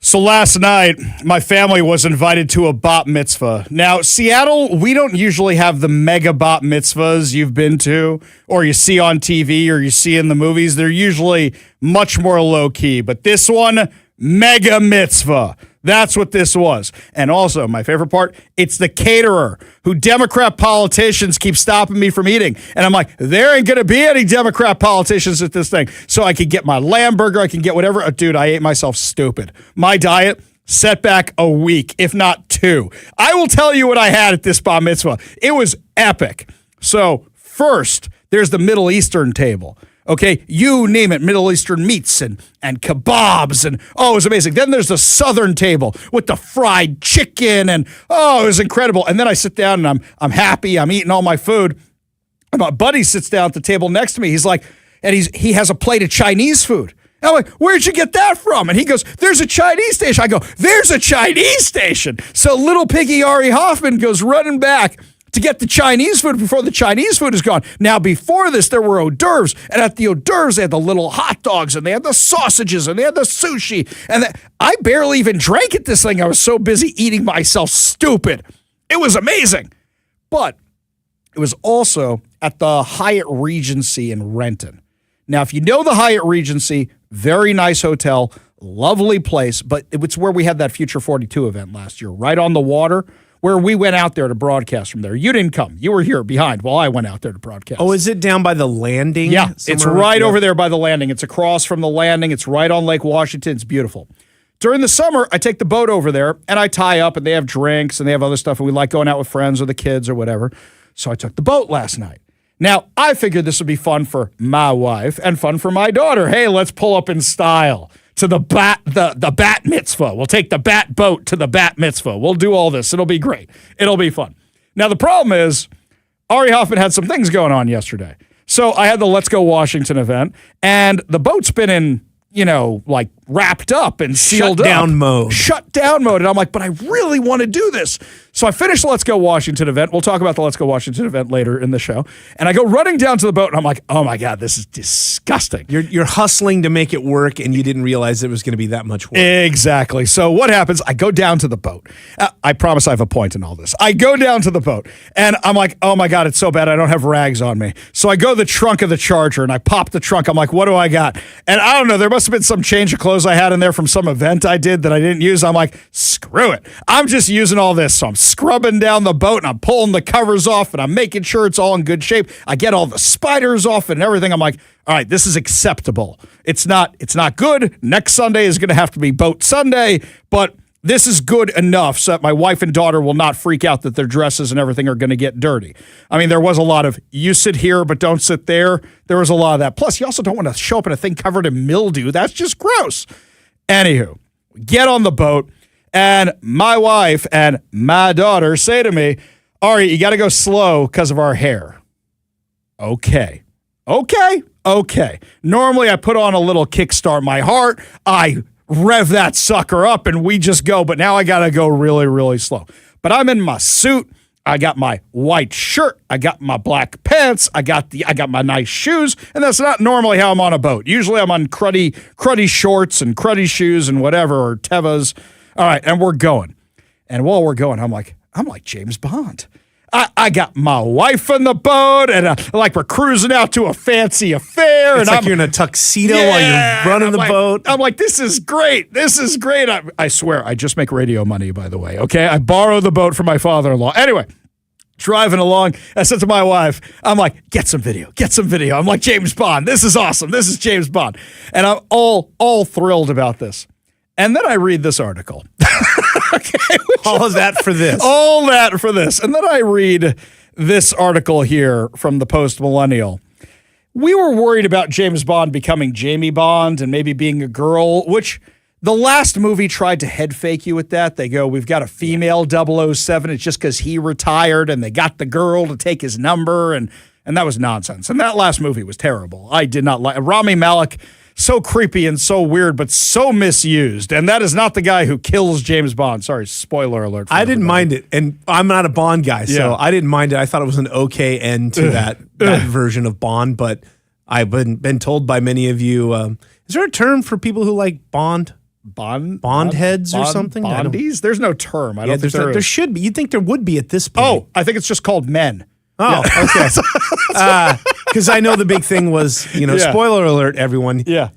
So last night, my family was invited to a bat mitzvah. Now, Seattle, we don't usually have the mega bat mitzvahs you've been to or you see on TV or you see in the movies. They're usually much more low-key. But this one, mega mitzvah. That's what this was. And also, my favorite part, it's the caterer who Democrat politicians keep stopping me from eating. And I'm like, there ain't going to be any Democrat politicians at this thing. So I could get my lamb burger, I can get whatever. Dude, I ate myself stupid. My diet set back a week, if not 2. I will tell you what I had at this bar mitzvah. It was epic. So first, there's the Middle Eastern table. Okay, you name it, Middle Eastern meats and kebabs, and it was amazing. Then there's the Southern table with the fried chicken, and it was incredible. And then I sit down and I'm happy, I'm eating all my food. And my buddy sits down at the table next to me. He's like, and he has a plate of Chinese food. And I'm like, where'd you get that from? And he goes, there's a Chinese station. I go, there's a Chinese station. So little piggy Ari Hoffman goes running back to get the Chinese food before the Chinese food is gone. Now, before this, there were hors d'oeuvres, and at the hors d'oeuvres, they had the little hot dogs, and they had the sausages, and they had the sushi, and I barely even drank at this thing. I was so busy eating myself stupid. It was amazing. But it was also at the Hyatt Regency in Renton. Now, if you know the Hyatt Regency, very nice hotel, lovely place, but it's where we had that Future 42 event last year, right on the water. where we went out there to broadcast from there. You didn't come. You were here behind while I went out there to broadcast. Oh, is it down by the landing? Yeah, it's somewhere? right over there by the landing. It's across from the landing. It's right on Lake Washington. It's beautiful. During the summer, I take the boat over there and I tie up and they have drinks and they have other stuff and we like going out with friends or the kids or whatever. So I took the boat last night. Now, I figured this would be fun for my wife and fun for my daughter. Hey, let's pull up in style to the bat mitzvah. We'll take the bat boat to the bat mitzvah. We'll do all this. It'll be great. It'll be fun. Now, the problem is Ari Hoffman had some things going on yesterday. So I had the Let's Go Washington event and the boat's been in, like wrapped up and sealed up. Shut down mode. And I'm like, but I really want to do this. So I finished the Let's Go Washington event. We'll talk about the Let's Go Washington event later in the show. And I go running down to the boat and I'm like, oh my God, this is disgusting. You're hustling to make it work and you didn't realize it was going to be that much work. Exactly. So what happens? I go down to the boat. I promise I have a point in all this. I go down to the boat and I'm like, oh my God, it's so bad. I don't have rags on me. So I go to the trunk of the Charger and I pop the trunk. I'm like, what do I got? And I don't know. There must have been some change of clothes I had in there from some event I did that I didn't use. I'm like, screw it. I'm just using all this. So I'm scrubbing down the boat and I'm pulling the covers off and I'm making sure it's all in good shape. I get all the spiders off and everything. I'm like, all right, this is acceptable. It's not good. Next Sunday is going to have to be Boat Sunday, but this is good enough so that my wife and daughter will not freak out that their dresses and everything are going to get dirty. I mean, there was a lot of, you sit here, but don't sit there. There was a lot of that. Plus, you also don't want to show up in a thing covered in mildew. That's just gross. Anywho, get on the boat, and my wife and my daughter say to me, Ari, you got to go slow because of our hair. Okay. Normally, I put on a little kickstart my heart. I rev that sucker up and we just go, but now I got to go really, really slow. But I'm in my suit. I got my white shirt. I got my black pants. I got my nice shoes. And that's not normally how I'm on a boat. Usually I'm on cruddy shorts and cruddy shoes and whatever, or Tevas. All right. And we're going. And while we're going, I'm like James Bond. I got my wife on the boat, and like we're cruising out to a fancy affair. It's and like you're in a tuxedo while you're running the boat. I'm like, this is great. This is great. I swear, I just make radio money, by the way, okay? I borrow the boat from my father-in-law. Anyway, driving along, I said to my wife, I'm like, get some video. I'm like, James Bond. This is awesome. This is James Bond. And I'm all thrilled about this. And then I read this article. Okay. All of that for this. All that for this. And then I read this article here from the Post Millennial. We were worried about James Bond becoming Jamie Bond and maybe being a girl, which the last movie tried to head fake you with that. They go, we've got a female 007. It's just because he retired and they got the girl to take his number. And that was nonsense. And that last movie was terrible. I did not like Rami Malek. So creepy and so weird, but so misused. And that is not the guy who kills James Bond. Sorry, spoiler alert. I didn't mind it. And I'm not a Bond guy, so I didn't mind it. I thought it was an okay end to that version of Bond, but I've been told by many of you, is there a term for people who like Bond? Bond heads or something? Bondies? There's no term. I don't think there is. There should be. You'd think there would be at this point. Oh, I think it's just called men. Oh, okay. Because I know the big thing was, spoiler alert, everyone. Yeah.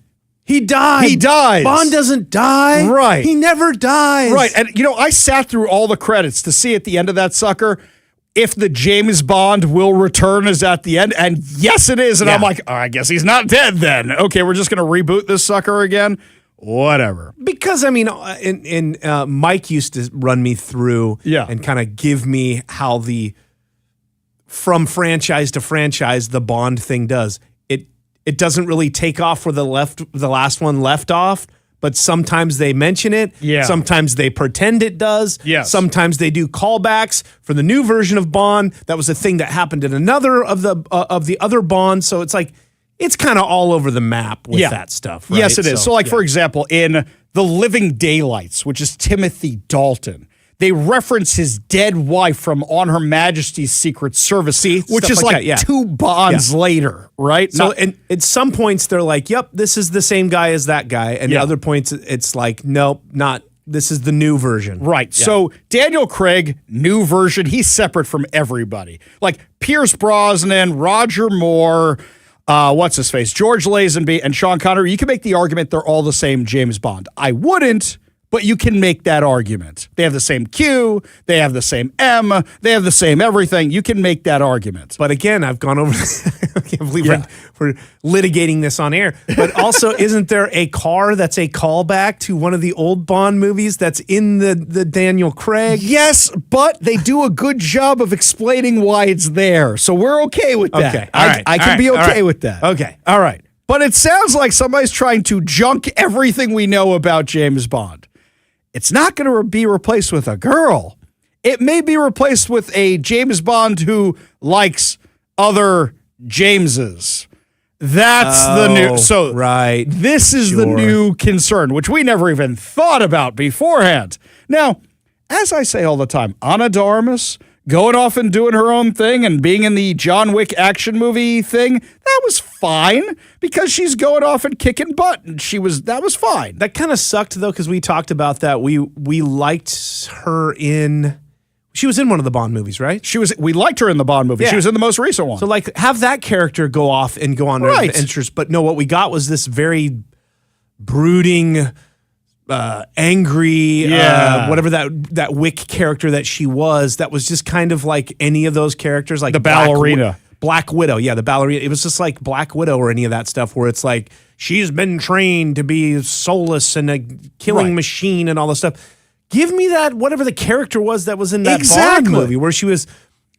He died. He dies. Bond doesn't die. Right. He never dies. Right. And, I sat through all the credits to see at the end of that sucker if the James Bond will return is at the end. And yes, it is. And I'm like, I guess he's not dead then. Okay, we're just going to reboot this sucker again. Whatever. Because, I mean, Mike used to run me through and kind of give me how from franchise to franchise, the Bond thing does. It doesn't really take off where the last one left off, but sometimes they mention it. Yeah. Sometimes they pretend it does. Yes. Sometimes they do callbacks for the new version of Bond. That was a thing that happened in another of the other Bonds. So it's like, it's kind of all over the map with that stuff. Right? Yes, it is. So for example, in The Living Daylights, which is Timothy Dalton, they reference his dead wife from On Her Majesty's Secret Service, which is like two Bonds later, right? So and at some points they're like, yep, this is the same guy as that guy. And at other points it's like, nope, not. This is the new version. Right. Yeah. So Daniel Craig, new version, he's separate from everybody. Like Pierce Brosnan, Roger Moore, what's his face? George Lazenby and Sean Connery. You can make the argument they're all the same James Bond. I wouldn't, But you can make that argument. They have the same Q, they have the same M, they have the same everything. You can make that argument. But again, I've gone over. I can't believe we're litigating this on air. But also, isn't there a car that's a callback to one of the old Bond movies that's in the Daniel Craig? Yes, but they do a good job of explaining why it's there. So we're okay with that. Okay. All right. I can be okay with that. Okay. All right. But it sounds like somebody's trying to junk everything we know about James Bond. It's not going to be replaced with a girl. It may be replaced with a James Bond who likes other Jameses. That's the new. So right. This is the new concern, which we never even thought about beforehand. Now, as I say all the time, Ana de Armas going off and doing her own thing and being in the John Wick action movie thing, that was fine because she's going off and kicking butt, and that was fine. That kind of sucked though, because we talked about that. We liked her in. She was in one of the Bond movies, right? We liked her in the Bond movie. Yeah. She was in the most recent one. So like, have that character go off and go on adventures. But no, what we got was this very brooding, angry, whatever that Wick character that she was. That was just kind of like any of those characters, like the ballerina. Black Widow, yeah, the ballerina. It was just like Black Widow or any of that stuff where it's like she's been trained to be soulless and a killing machine and all this stuff. Give me that, whatever the character was that was in that Bond movie where she was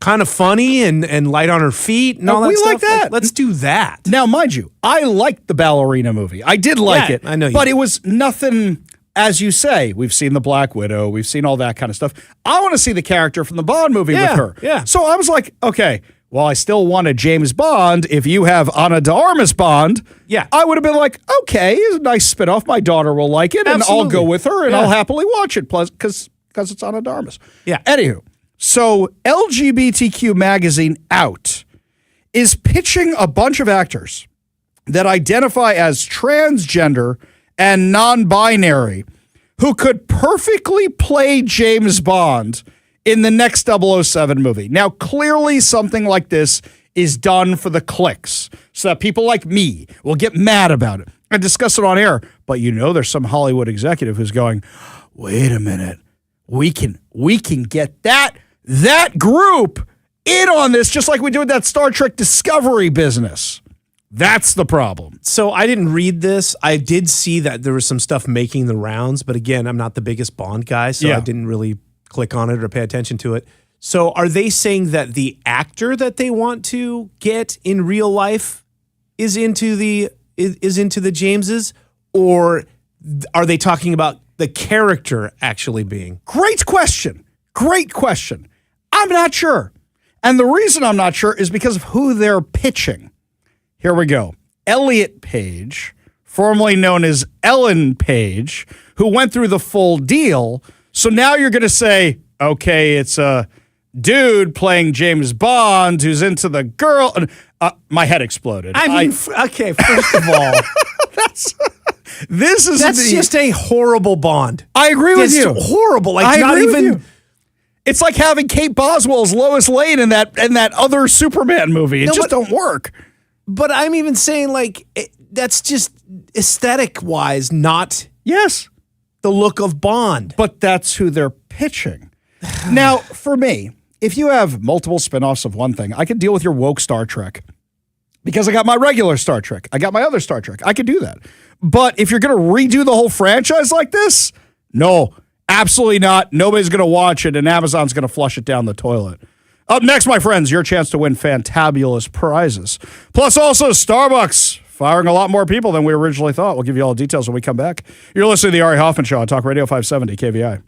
kind of funny and light on her feet and all that stuff. We like that. Like, let's do that. Now, mind you, I liked the ballerina movie. I did like it. I know you but did. It was nothing, as you say. We've seen the Black Widow. We've seen all that kind of stuff. I want to see the character from the Bond movie with her. Yeah. So I was like, okay, well, I still want a James Bond. If you have Ana de Armas Bond, I would have been like, okay, it's a nice spinoff. My daughter will like it, and I'll go with her, and I'll happily watch it, because it's Ana de Armas. Yeah. Anywho, so LGBTQ Magazine Out is pitching a bunch of actors that identify as transgender and non-binary who could perfectly play James Bond in the next 007 movie. Now, clearly something like this is done for the clicks so that people like me will get mad about it and discuss it on air. But there's some Hollywood executive who's going, wait a minute, we can get that group in on this just like we do with that Star Trek Discovery business. That's the problem. So I didn't read this. I did see that there was some stuff making the rounds, but again, I'm not the biggest Bond guy, so I didn't really click on it or pay attention to it. So are they saying that the actor that they want to get in real life is into the Jameses, or are they talking about the character actually being? Great question. I'm not sure. And the reason I'm not sure is because of who they're pitching. Here we go. Elliot Page, formerly known as Ellen Page, who went through the full deal. So now you're going to say, okay, it's a dude playing James Bond who's into the girl. My head exploded. Okay, first of all, that's just a horrible Bond. I agree with you. Horrible. Like, I not agree even. with you. It's like having Kate Boswell's Lois Lane in that other Superman movie. It just don't work. But I'm even saying, like, that's just aesthetic-wise, not the look of Bond. But that's who they're pitching. Now, for me, if you have multiple spinoffs of one thing, I could deal with your woke Star Trek. Because I got my regular Star Trek. I got my other Star Trek. I could do that. But if you're going to redo the whole franchise like this, no, absolutely not. Nobody's going to watch it, and Amazon's going to flush it down the toilet. Up next, my friends, your chance to win fantabulous prizes. Plus also Starbucks firing a lot more people than we originally thought. We'll give you all the details when we come back. You're listening to The Ari Hoffman Show on Talk Radio 570 KVI.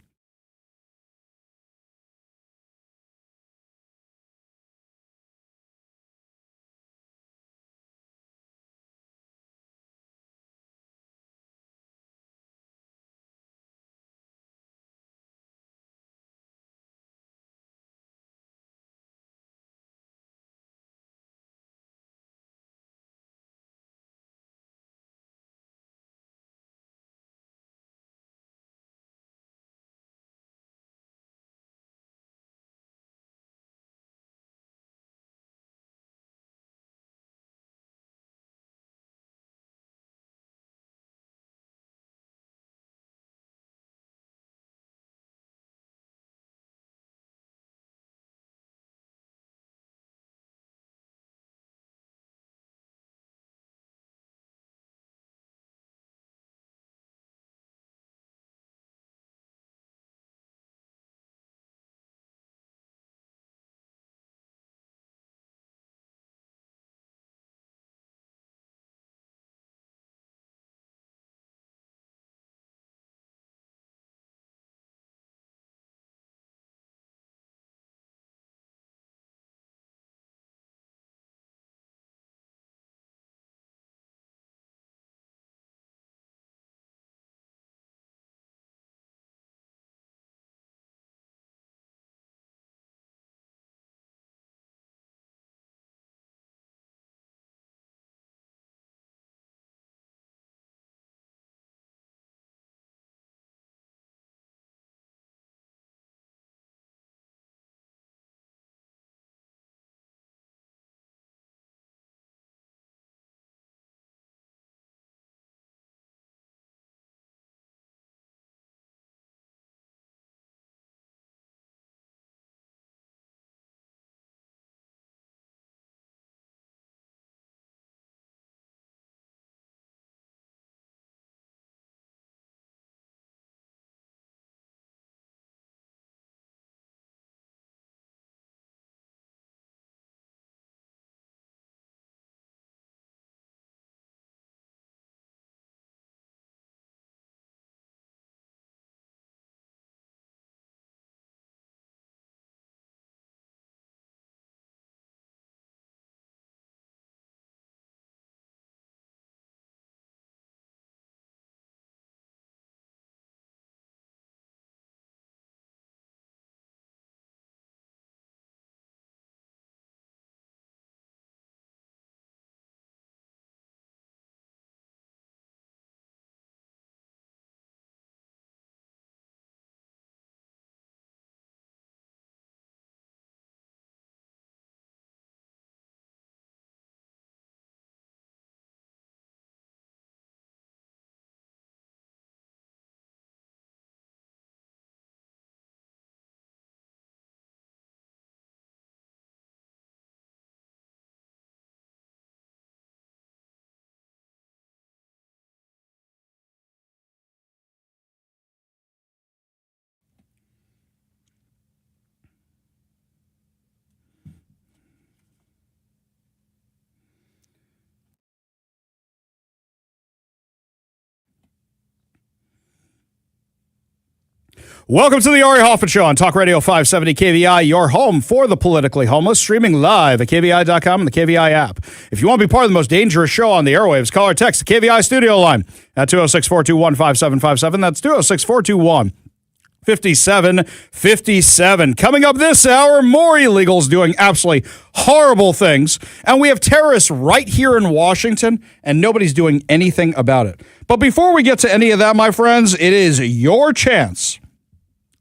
Welcome to the Ari Hoffman Show on Talk Radio 570 KVI, your home for the politically homeless, streaming live at KVI.com and the KVI app. If you want to be part of the most dangerous show on the airwaves, call or text the KVI studio line at 206-421-5757. That's 206-421-5757. Coming up this hour, more illegals doing absolutely horrible things. And we have terrorists right here in Washington, and nobody's doing anything about it. But before we get to any of that, my friends, it is your chance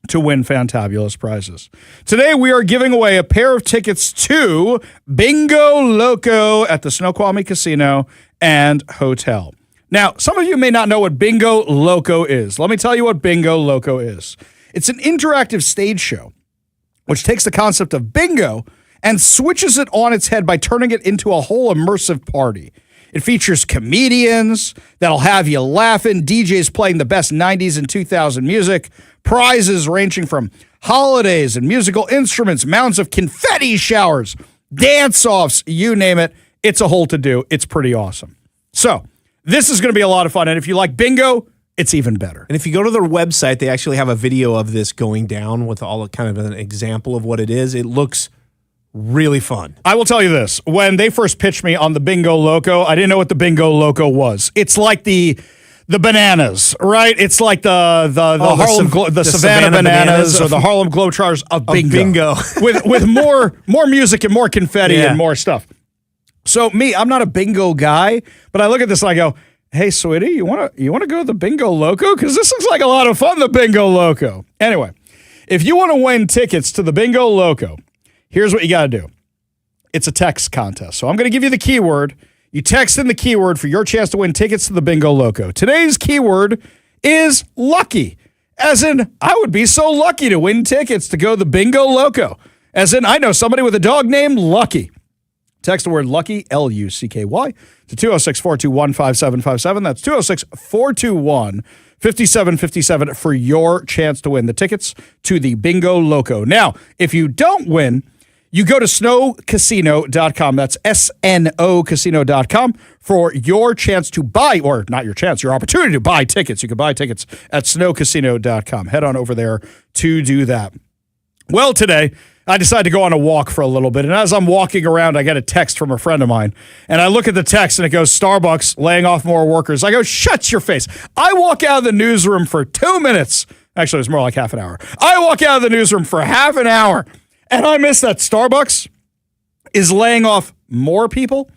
to win fantabulous prizes. Today, we are giving away a pair of tickets to Bingo Loco at the Snoqualmie Casino and Hotel. Now, some of you may not know what Bingo Loco is. Let me tell you what Bingo Loco is. It's an interactive stage show which takes the concept of bingo and switches it on its head by turning it into a whole immersive party. It features comedians that'll have you laughing, DJs playing the best 90s and 2000 music, prizes ranging from holidays and musical instruments, mounds of confetti showers, dance-offs, you name it. It's a whole to-do. It's pretty awesome. So, this is going to be a lot of fun, and if you like bingo, it's even better. And if you go to their website, they actually have a video of this going down with all kind of an example of what it is. It looks really fun. I will tell you this. When they first pitched me on the Bingo Loco, I didn't know what the Bingo Loco was. It's like the bananas, right? It's like the Savannah Bananas or the Harlem Globetrotters of bingo. with more music and more confetti and more stuff. So I'm not a bingo guy, but I look at this and I go, "Hey, sweetie, you want to go to the Bingo Loco? Because this looks like a lot of fun, the Bingo Loco." Anyway, if you want to win tickets to the Bingo Loco, here's what you got to do. It's a text contest. So I'm going to give you the keyword. You text in the keyword for your chance to win tickets to the Bingo Loco. Today's keyword is lucky. As in, I would be so lucky to win tickets to go to the Bingo Loco. As in, I know somebody with a dog named Lucky. Text the word lucky, Lucky, to 206-421-5757. That's 206-421-5757 for your chance to win the tickets to the Bingo Loco. Now, if you don't win, you go to snowcasino.com. That's SNO casino.com for your chance to buy, or not your chance, your opportunity to buy tickets. You can buy tickets at snowcasino.com. Head on over there to do that. Well, today, I decided to go on a walk for a little bit, and as I'm walking around, I get a text from a friend of mine, and I look at the text, and it goes, "Starbucks laying off more workers." I go, "Shut your face." I walk out of the newsroom for 2 minutes. Actually, it was more like half an hour. I walk out of the newsroom for half an hour, and I miss that Starbucks is laying off more people.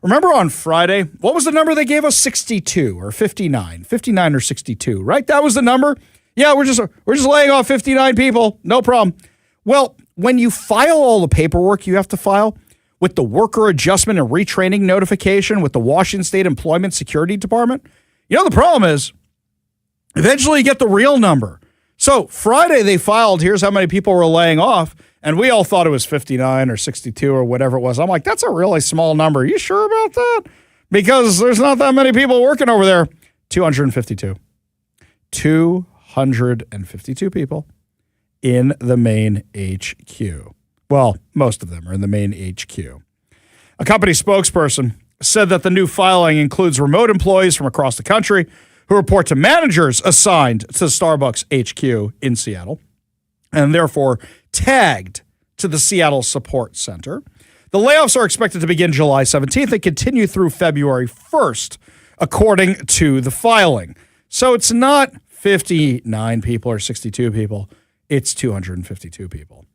Remember on Friday, what was the number they gave us? 62 or 59. 59 or 62, right? That was the number? Yeah, we're just laying off 59 people. No problem. Well, when you file all the paperwork you have to file with the worker adjustment and retraining notification with the Washington State Employment Security Department, the problem is eventually you get the real number. So Friday they filed, here's how many people were laying off, and we all thought it was 59 or 62 or whatever it was. I'm like, that's a really small number. Are you sure about that? Because there's not that many people working over there. 252. 252 people in the main HQ. Well, most of them are in the main HQ. A company spokesperson said that the new filing includes remote employees from across the country who report to managers assigned to Starbucks HQ in Seattle and therefore tagged to the Seattle Support Center. The layoffs are expected to begin July 17th and continue through February 1st, according to the filing. So it's not 59 people or 62 people. It's 252 people.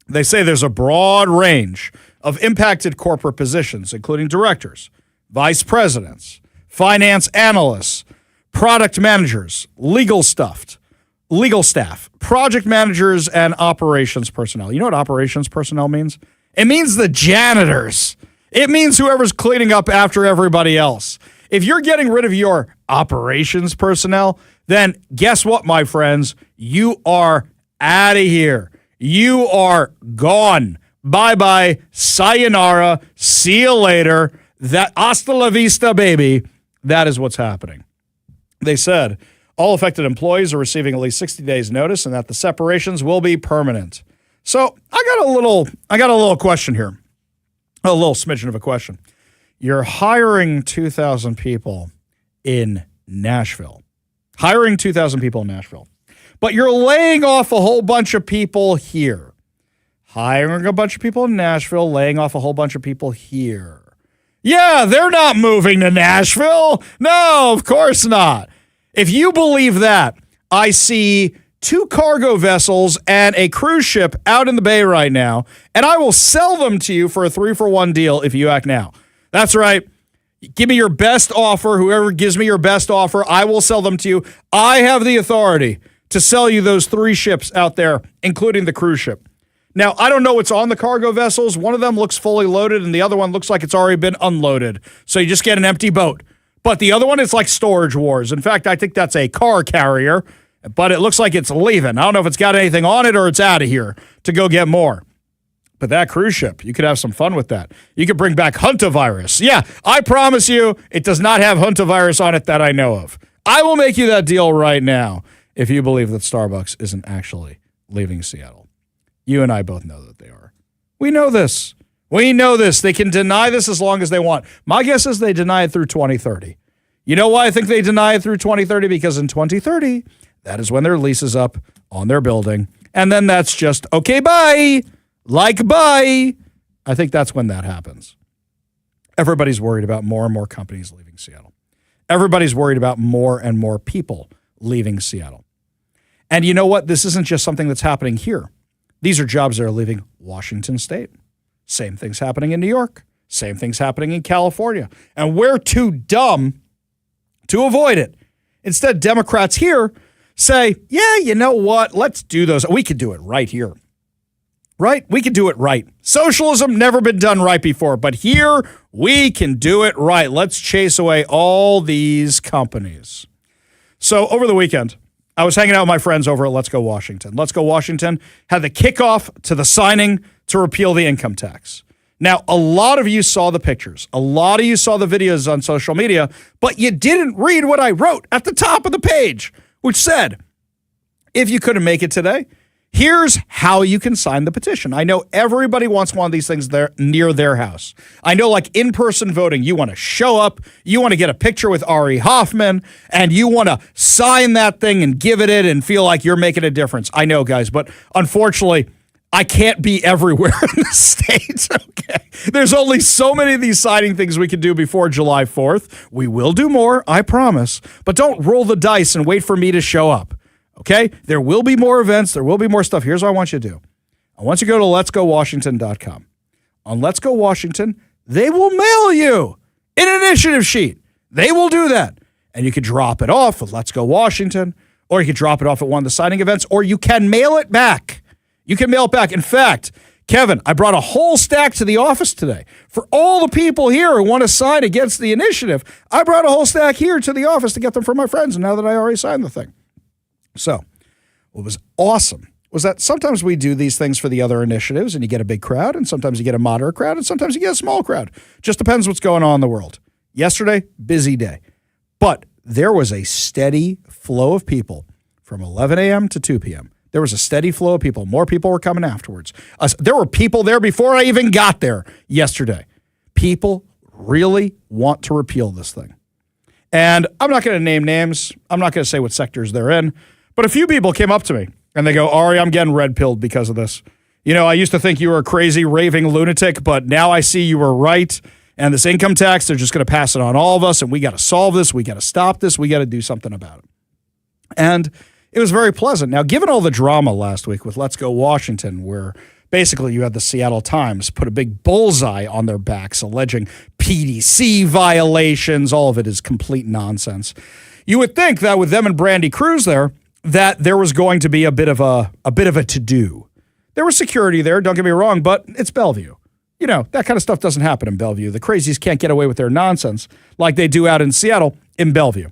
They say there's a broad range of impacted corporate positions, including directors, vice presidents, finance analysts, product managers, legal staff, project managers, and operations personnel. You know what operations personnel means? It means the janitors. It means whoever's cleaning up after everybody else. If you're getting rid of your operations personnel, then guess what, my friends? You are out of here. You are gone. Bye-bye. Sayonara. See you later. That hasta la vista, baby. That is what's happening. They said all affected employees are receiving at least 60 days notice and that the separations will be permanent. So I got a little question here. A little smidgen of a question. You're hiring 2,000 people in Nashville. but you're laying off a whole bunch of people here. Hiring a bunch of people in Nashville, laying off a whole bunch of people here. Yeah, they're not moving to Nashville. No, of course not. If you believe that, I see 2 cargo vessels and a cruise ship out in the bay right now, and I will sell them to you for a 3-for-1 deal if you act now. That's right. Give me your best offer. Whoever gives me your best offer, I will sell them to you. I have the authority to sell you those 3 ships out there, including the cruise ship. Now, I don't know what's on the cargo vessels. One of them looks fully loaded, and the other one looks like it's already been unloaded. So you just get an empty boat. But the other one is like Storage Wars. In fact, I think that's a car carrier, but it looks like it's leaving. I don't know if it's got anything on it or it's out of here to go get more. But that cruise ship, you could have some fun with that. You could bring back Huntavirus. Yeah, I promise you, it does not have Huntavirus on it that I know of. I will make you that deal right now if you believe that Starbucks isn't actually leaving Seattle. You and I both know that they are. We know this. We know this. They can deny this as long as they want. My guess is they deny it through 2030. You know why I think they deny it through 2030? Because in 2030, that is when their lease is up on their building. And then that's just, okay, bye. Like, bye. I think that's when that happens. Everybody's worried about more and more companies leaving Seattle. Everybody's worried about more and more people leaving Seattle. And you know what? This isn't just something that's happening here. These are jobs that are leaving Washington State. Same thing's happening in New York. Same thing's happening in California. And we're too dumb to avoid it. Instead, Democrats here say, yeah, you know what? Let's do those. We could do it right here. Right? We could do it right. Socialism never been done right before, but here we can do it right. Let's chase away all these companies. So over the weekend, I was hanging out with my friends over at Let's Go Washington. Let's Go Washington had the kickoff to the signing to repeal the income tax. Now, a lot of you saw the pictures. A lot of you saw the videos on social media, but you didn't read what I wrote at the top of the page, which said, if you couldn't make it today, here's how you can sign the petition. I know everybody wants one of these things there near their house. I know, like in-person voting, you want to show up, you want to get a picture with Ari Hoffman, and you want to sign that thing and give it and feel like you're making a difference. I know, guys, but unfortunately, I can't be everywhere in the States, okay? There's only so many of these signing things we can do before July 4th. We will do more, I promise, but don't roll the dice and wait for me to show up. Okay? There will be more events. There will be more stuff. Here's what I want you to do. I want you to go to letsgowashington.com. On Let's Go Washington, they will mail you an initiative sheet. They will do that. And you can drop it off with Let's Go Washington, or you can drop it off at one of the signing events, or you can mail it back. You can mail it back. In fact, Kevin, I brought a whole stack to the office today. For all the people here who want to sign against the initiative, I brought a whole stack here to the office to get them for my friends, and now that I already signed the thing. So what was awesome was that sometimes we do these things for the other initiatives and you get a big crowd, and sometimes you get a moderate crowd, and sometimes you get a small crowd. Just depends what's going on in the world. Yesterday, busy day. But there was a steady flow of people from 11 a.m. to 2 p.m. There was a steady flow of people. More people were coming afterwards. There were people there before I even got there yesterday. People really want to repeal this thing. And I'm not going to name names. I'm not going to say what sectors they're in. But a few people came up to me and they go, Ari, I'm getting red-pilled because of this. You know, I used to think you were a crazy, raving lunatic, but now I see you were right. And this income tax, they're just going to pass it on all of us, and we got to solve this. We got to stop this. We got to do something about it. And it was very pleasant. Now, given all the drama last week with Let's Go Washington, where basically you had the Seattle Times put a big bullseye on their backs alleging PDC violations, all of it is complete nonsense. You would think that with them and Brandy Cruz there, that there was going to be a bit of a to-do. There was security there, don't get me wrong, but it's Bellevue. You know, that kind of stuff doesn't happen in Bellevue. The crazies can't get away with their nonsense like they do out in Seattle in Bellevue.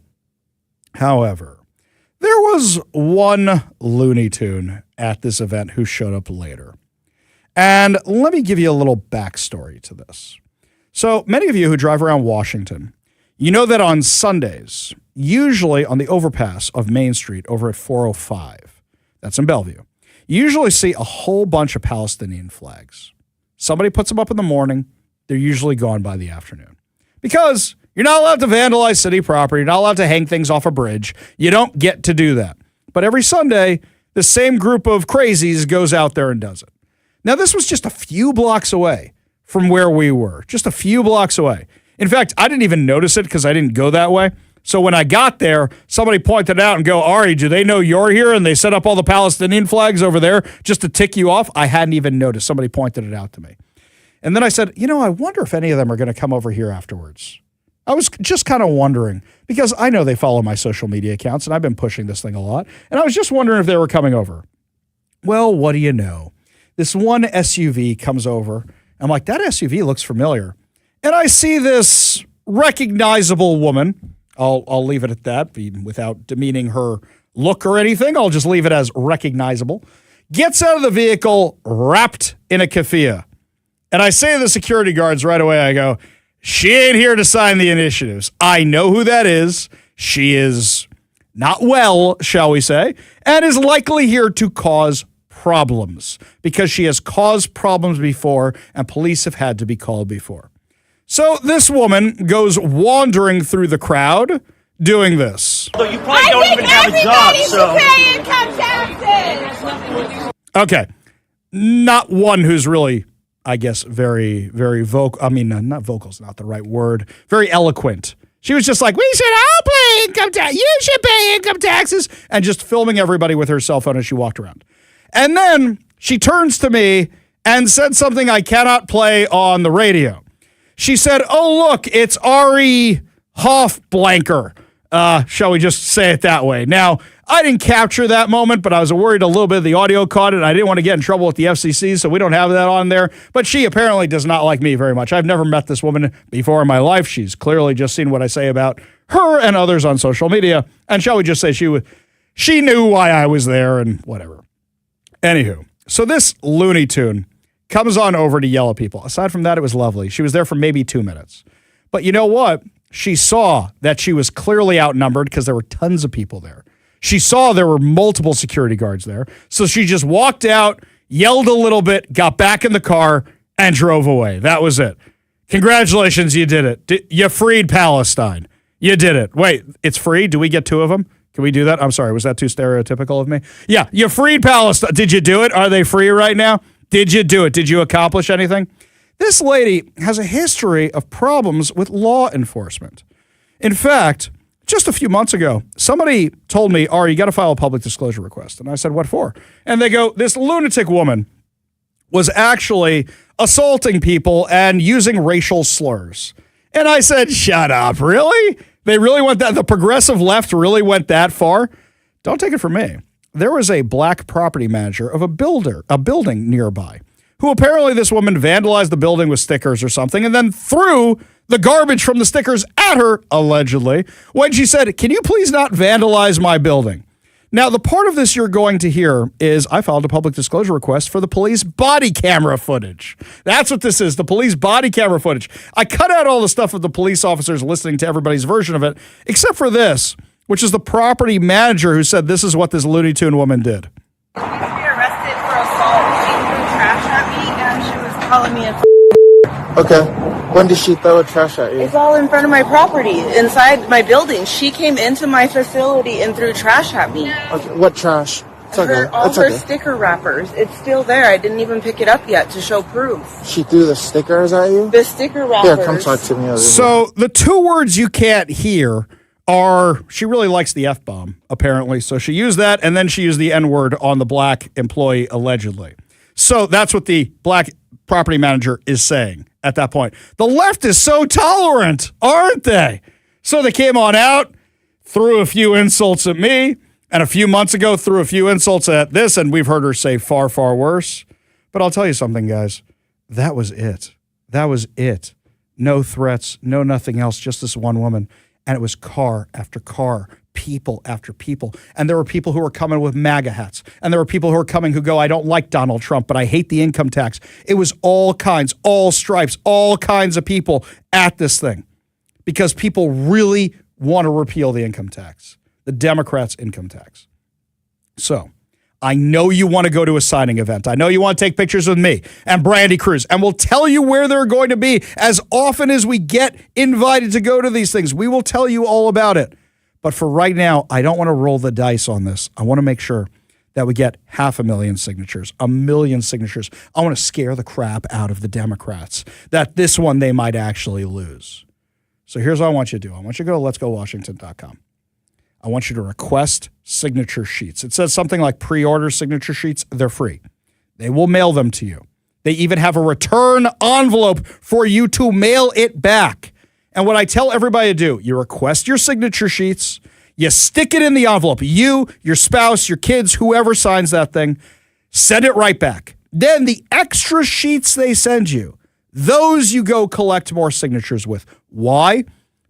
However, there was one Looney Tune at this event who showed up later. And let me give you a little backstory to this. So many of you who drive around Washington, you know that on Sundays, usually on the overpass of Main Street over at 405, that's in Bellevue, you usually see a whole bunch of Palestinian flags. Somebody puts them up in the morning. They're usually gone by the afternoon. Because you're not allowed to vandalize city property. You're not allowed to hang things off a bridge. You don't get to do that. But every Sunday, the same group of crazies goes out there and does it. Now, this was just a few blocks away from where we were, just a few blocks away. In fact, I didn't even notice it because I didn't go that way. So when I got there, somebody pointed out and go, Ari, do they know you're here? And they set up all the Palestinian flags over there just to tick you off. I hadn't even noticed. Somebody pointed it out to me. And then I said, I wonder if any of them are going to come over here afterwards. I was just kind of wondering because I know they follow my social media accounts and I've been pushing this thing a lot. And I was just wondering if they were coming over. Well, what do you know? This one SUV comes over. I'm like, that SUV looks familiar. And I see this recognizable woman. I'll leave it at that without demeaning her look or anything. I'll just leave it as recognizable. Gets out of the vehicle wrapped in a keffiyeh. And I say to the security guards right away, I go, she ain't here to sign the initiatives. I know who that is. She is not well, shall we say, and is likely here to cause problems because she has caused problems before and police have had to be called before. So this woman goes wandering through the crowd doing this. Although you probably don't even have a job, so. Pay income taxes. Okay. Not one who's really, I guess, very, very vocal. I mean, not vocal is not the right word. Very eloquent. She was just like, we should all pay income tax. You should pay income taxes. And just filming everybody with her cell phone as she walked around. And then she turns to me and said something I cannot play on the radio. She said, oh, look, it's Ari Hofblanker. Shall we just say it that way? Now, I didn't capture that moment, but I was worried a little bit of the audio caught it. And I didn't want to get in trouble with the FCC, so we don't have that on there. But she apparently does not like me very much. I've never met this woman before in my life. She's clearly just seen what I say about her and others on social media. And shall we just say she knew why I was there and whatever. Anywho, so this Looney Tune comes on over to yell at people. Aside from that, it was lovely. She was there for maybe 2 minutes. But you know what? She saw that she was clearly outnumbered because there were tons of people there. She saw there were multiple security guards there. So she just walked out, yelled a little bit, got back in the car, and drove away. That was it. Congratulations, you did it. You freed Palestine. You did it. Wait, it's free? Do we get 2 of them? Can we do that? I'm sorry. Was that too stereotypical of me? Yeah, you freed Palestine. Did you do it? Are they free right now? Did you do it? Did you accomplish anything? This lady has a history of problems with law enforcement. In fact, just a few months ago, somebody told me, Ari, you got to file a public disclosure request. And I said, what for? And they go, this lunatic woman was actually assaulting people and using racial slurs. And I said, shut up. Really? They really went that? The progressive left really went that far? Don't take it from me. There was a black property manager of a building nearby, who apparently this woman vandalized the building with stickers or something and then threw the garbage from the stickers at her, allegedly, when she said, can you please not vandalize my building? Now, the part of this you're going to hear is I filed a public disclosure request for the police body camera footage. That's what this is, the police body camera footage. I cut out all the stuff of the police officers listening to everybody's version of it, except for this, which is the property manager who said this is what this Looney Tune woman did. She needs to be arrested for assault. She threw trash at me and she was calling me a Okay. When did she throw trash at you? It's all in front of my property, inside my building. She came into my facility and threw trash at me. Okay. What trash? It's okay. All It's her okay. sticker wrappers. It's still there. I didn't even pick it up yet to show proof. She threw the stickers at you? The sticker wrappers. Here, come talk to me. So the 2 words you can't hear are, she really likes the F-bomb, apparently. So she used that, and then she used the N-word on the black employee, allegedly. So that's what the black property manager is saying at that point. The left is so tolerant, aren't they? So they came on out, threw a few insults at me, and a few months ago threw a few insults at this, and we've heard her say far, far worse. But I'll tell you something, guys. That was it. That was it. No threats, no nothing else, just this one woman. And it was car after car, people after people. And there were people who were coming with MAGA hats. And there were people who were coming who go, I don't like Donald Trump, but I hate the income tax. It was all kinds, all stripes, all kinds of people at this thing. Because people really want to repeal the income tax, the Democrats' income tax. So I know you want to go to a signing event. I know you want to take pictures with me and Brandy Cruz, and we'll tell you where they're going to be as often as we get invited to go to these things. We will tell you all about it. But for right now, I don't want to roll the dice on this. I want to make sure that we get 500,000 signatures, 1 million signatures. I want to scare the crap out of the Democrats that this one they might actually lose. So here's what I want you to do. I want you to go to letsgowashington.com. I want you to request signature sheets. It says something like pre-order signature sheets. They're free. They will mail them to you. They even have a return envelope for you to mail it back. And what I tell everybody to do, you request your signature sheets, you stick it in the envelope. You, your spouse, your kids, whoever signs that thing, send it right back. Then the extra sheets they send you, those you go collect more signatures with. Why?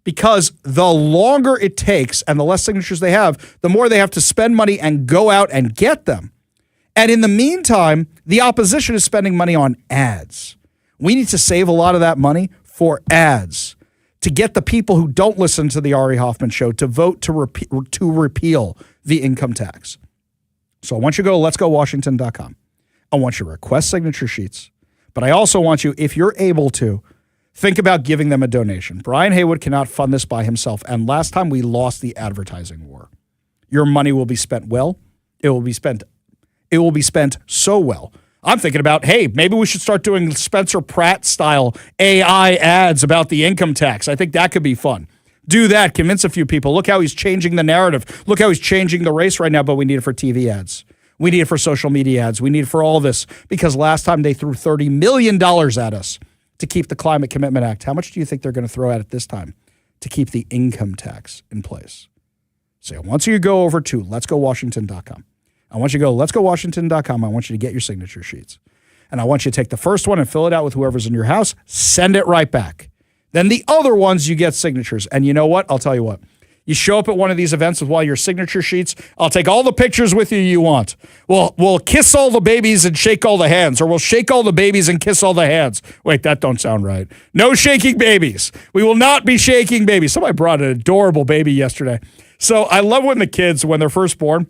Because the longer it takes and the less signatures they have, the more they have to spend money and go out and get them. And in the meantime, the opposition is spending money on ads. We need to save a lot of that money for ads to get the people who don't listen to the Ari Hoffman show to vote to repeal the income tax. So I want you to go to letsgowashington.com. I want you to request signature sheets, but I also want you, if you're able to, think about giving them a donation. Brian Haywood cannot fund this by himself, and last time we lost the advertising war. Your money will be spent well. It will be spent so well. I'm thinking about, hey, maybe we should start doing Spencer Pratt-style AI ads about the income tax. I think that could be fun. Do that. Convince a few people. Look how he's changing the narrative. Look how he's changing the race right now, but we need it for TV ads. We need it for social media ads. We need it for all this because last time they threw $30 million at us to keep the Climate Commitment Act. How much do you think they're going to throw at it this time to keep the income tax in place? So once you go over to letsgowashington.com, I want you to go to letsgowashington.com. I want you to get your signature sheets. And I want you to take the first one and fill it out with whoever's in your house. Send it right back. Then the other ones, you get signatures. And you know what? I'll tell you what. You show up at one of these events with one of your signature sheets. I'll take all the pictures with you want. We'll kiss all the babies and shake all the hands. Or we'll shake all the babies and kiss all the hands. Wait, that don't sound right. No shaking babies. We will not be shaking babies. Somebody brought an adorable baby yesterday. So I love when the kids, when they're first born,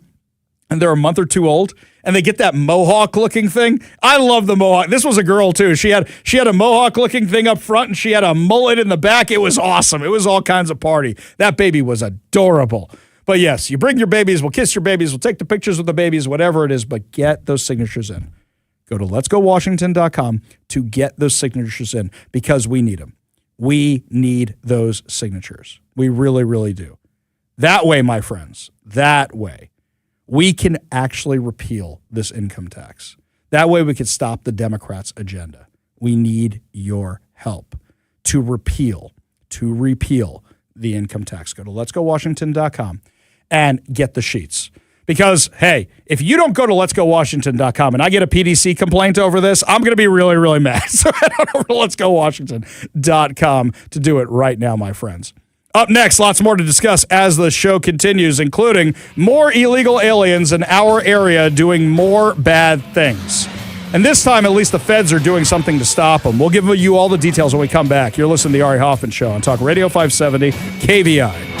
and they're a month or two old, and they get that mohawk-looking thing. I love the mohawk. This was a girl, too. She had a mohawk-looking thing up front, and she had a mullet in the back. It was awesome. It was all kinds of party. That baby was adorable. But, yes, you bring your babies. We'll kiss your babies. We'll take the pictures with the babies, whatever it is, but get those signatures in. Go to letsgowashington.com to get those signatures in because we need them. We need those signatures. We really, really do. That way, my friends, that way, we can actually repeal this income tax. That way we can stop the Democrats' agenda. We need your help to repeal the income tax. Go to letsgowashington.com and get the sheets. Because, hey, if you don't go to letsgowashington.com and I get a PDC complaint over this, I'm going to be really, really mad. So head on over to letsgowashington.com to do it right now, my friends. Up next, lots more to discuss as the show continues, including more illegal aliens in our area doing more bad things. And this time, at least the feds are doing something to stop them. We'll give you all the details when we come back. You're listening to the Ari Hoffman Show on Talk Radio 570 KVI.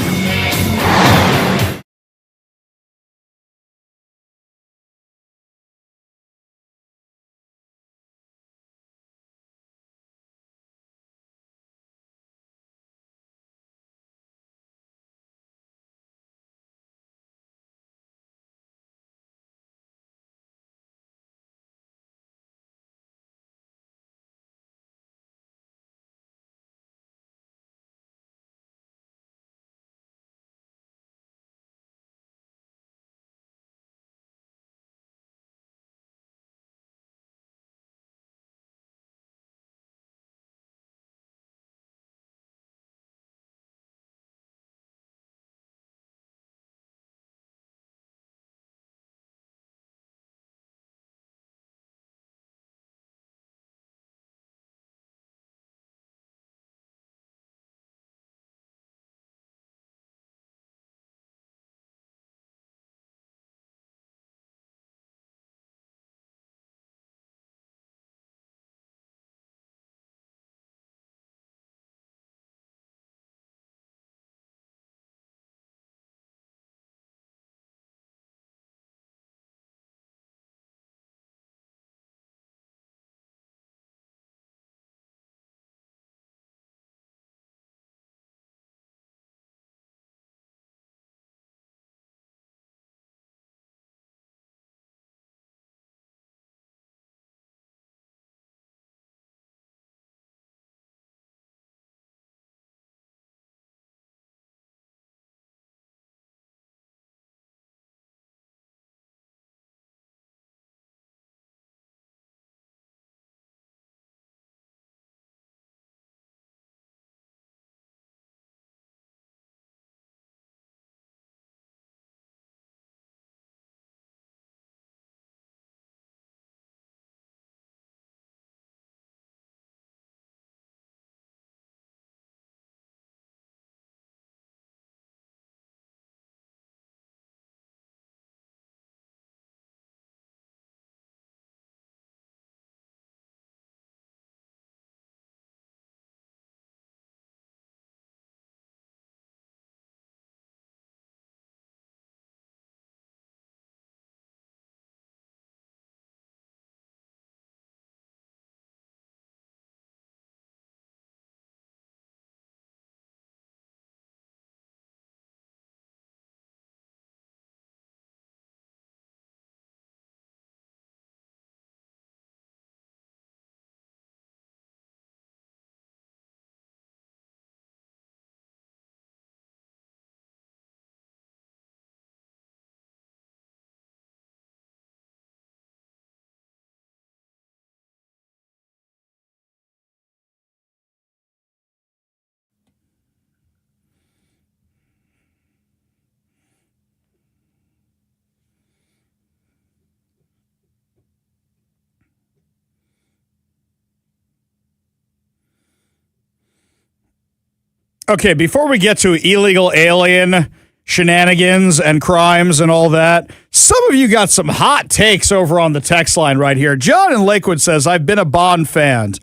Okay, before we get to illegal alien shenanigans and crimes and all that, some of you got some hot takes over on the text line right here. John in Lakewood says, I've been a Bond fan.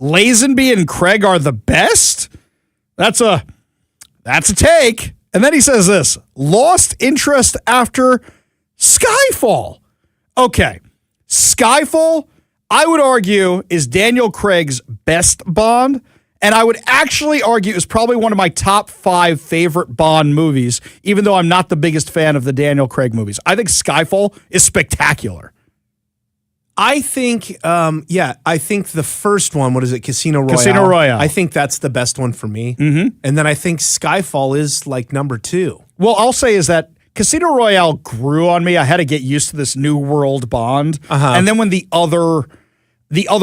Lazenby and Craig are the best? That's a take. And then he says this, lost interest after Skyfall. Okay, Skyfall, I would argue, is Daniel Craig's best Bond. And I would actually argue is probably one of my top 5 favorite Bond movies, even though I'm not the biggest fan of the Daniel Craig movies. I think Skyfall is spectacular. I think, I think the first one, what is it, Casino Royale? Casino Royale. I think that's the best one for me. Mm-hmm. And then I think Skyfall is like number 2. Well, I'll say is that Casino Royale grew on me. I had to get used to this new world Bond. And then when the other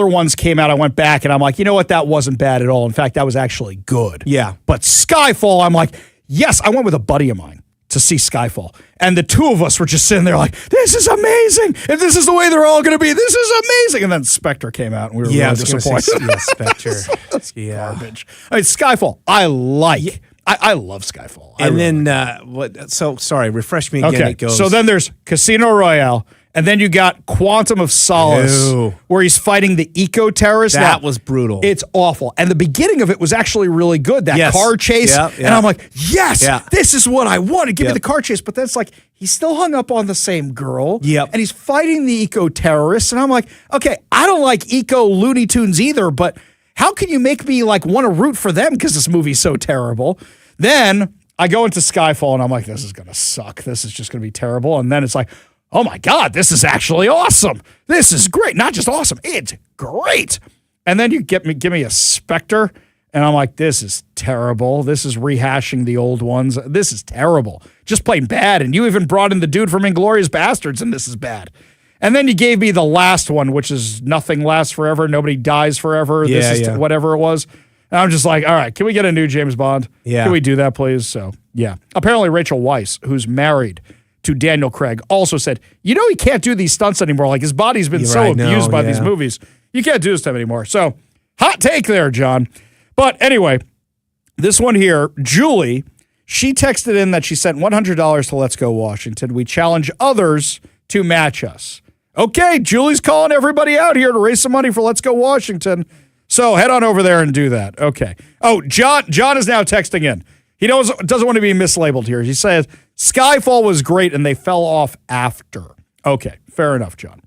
ones came out, I went back and I'm like, you know what? That wasn't bad at all. In fact, that was actually good. Yeah. But Skyfall, I'm like, yes, I went with a buddy of mine to see Skyfall. And the two of us were just sitting there like, this is amazing. If this is the way they're all going to be, this is amazing. And then Spectre came out and we were really disappointed. Spectre. That's garbage. I mean, Skyfall, I like. Yeah. I love Skyfall. And then, so sorry, refresh me again. Okay. It goes. So then there's Casino Royale. And then you got Quantum of Solace, where he's fighting the eco-terrorists. That was brutal. It's awful. And the beginning of it was actually really good, that car chase. Yeah. And I'm like, yes, this is what I wanted. Give me the car chase. But then it's like, he's still hung up on the same girl. And he's fighting the eco-terrorists. And I'm like, okay, I don't like eco-Looney Tunes either, but how can you make me like want to root for them because this movie's so terrible? Then I go into Skyfall and I'm like, this is going to suck. This is just going to be terrible. And then it's like, oh my God, this is actually awesome. This is great. Not just awesome, it's great. And then you give me a Spectre, and I'm like, this is terrible. This is rehashing the old ones. This is terrible. Just plain bad. And you even brought in the dude from Inglourious Bastards, and this is bad. And then you gave me the last one, which is Nothing Lasts Forever, Nobody Dies Forever. This is whatever it was. And I'm just like, all right, can we get a new James Bond? Yeah. Can we do that, please? So, yeah. Apparently, Rachel Weisz, who's married to Daniel Craig, also said, you know, he can't do these stunts anymore. Like, his body's been abused by these movies. You can't do this to him anymore. So, hot take there, John. But anyway, this one here, Julie, she texted in that she sent $100 to Let's Go Washington. We challenge others to match us. Okay, Julie's calling everybody out here to raise some money for Let's Go Washington. So, head on over there and do that. Okay. Oh, John is now texting in. He doesn't want to be mislabeled here. He says, Skyfall was great and they fell off after. Okay, fair enough, John.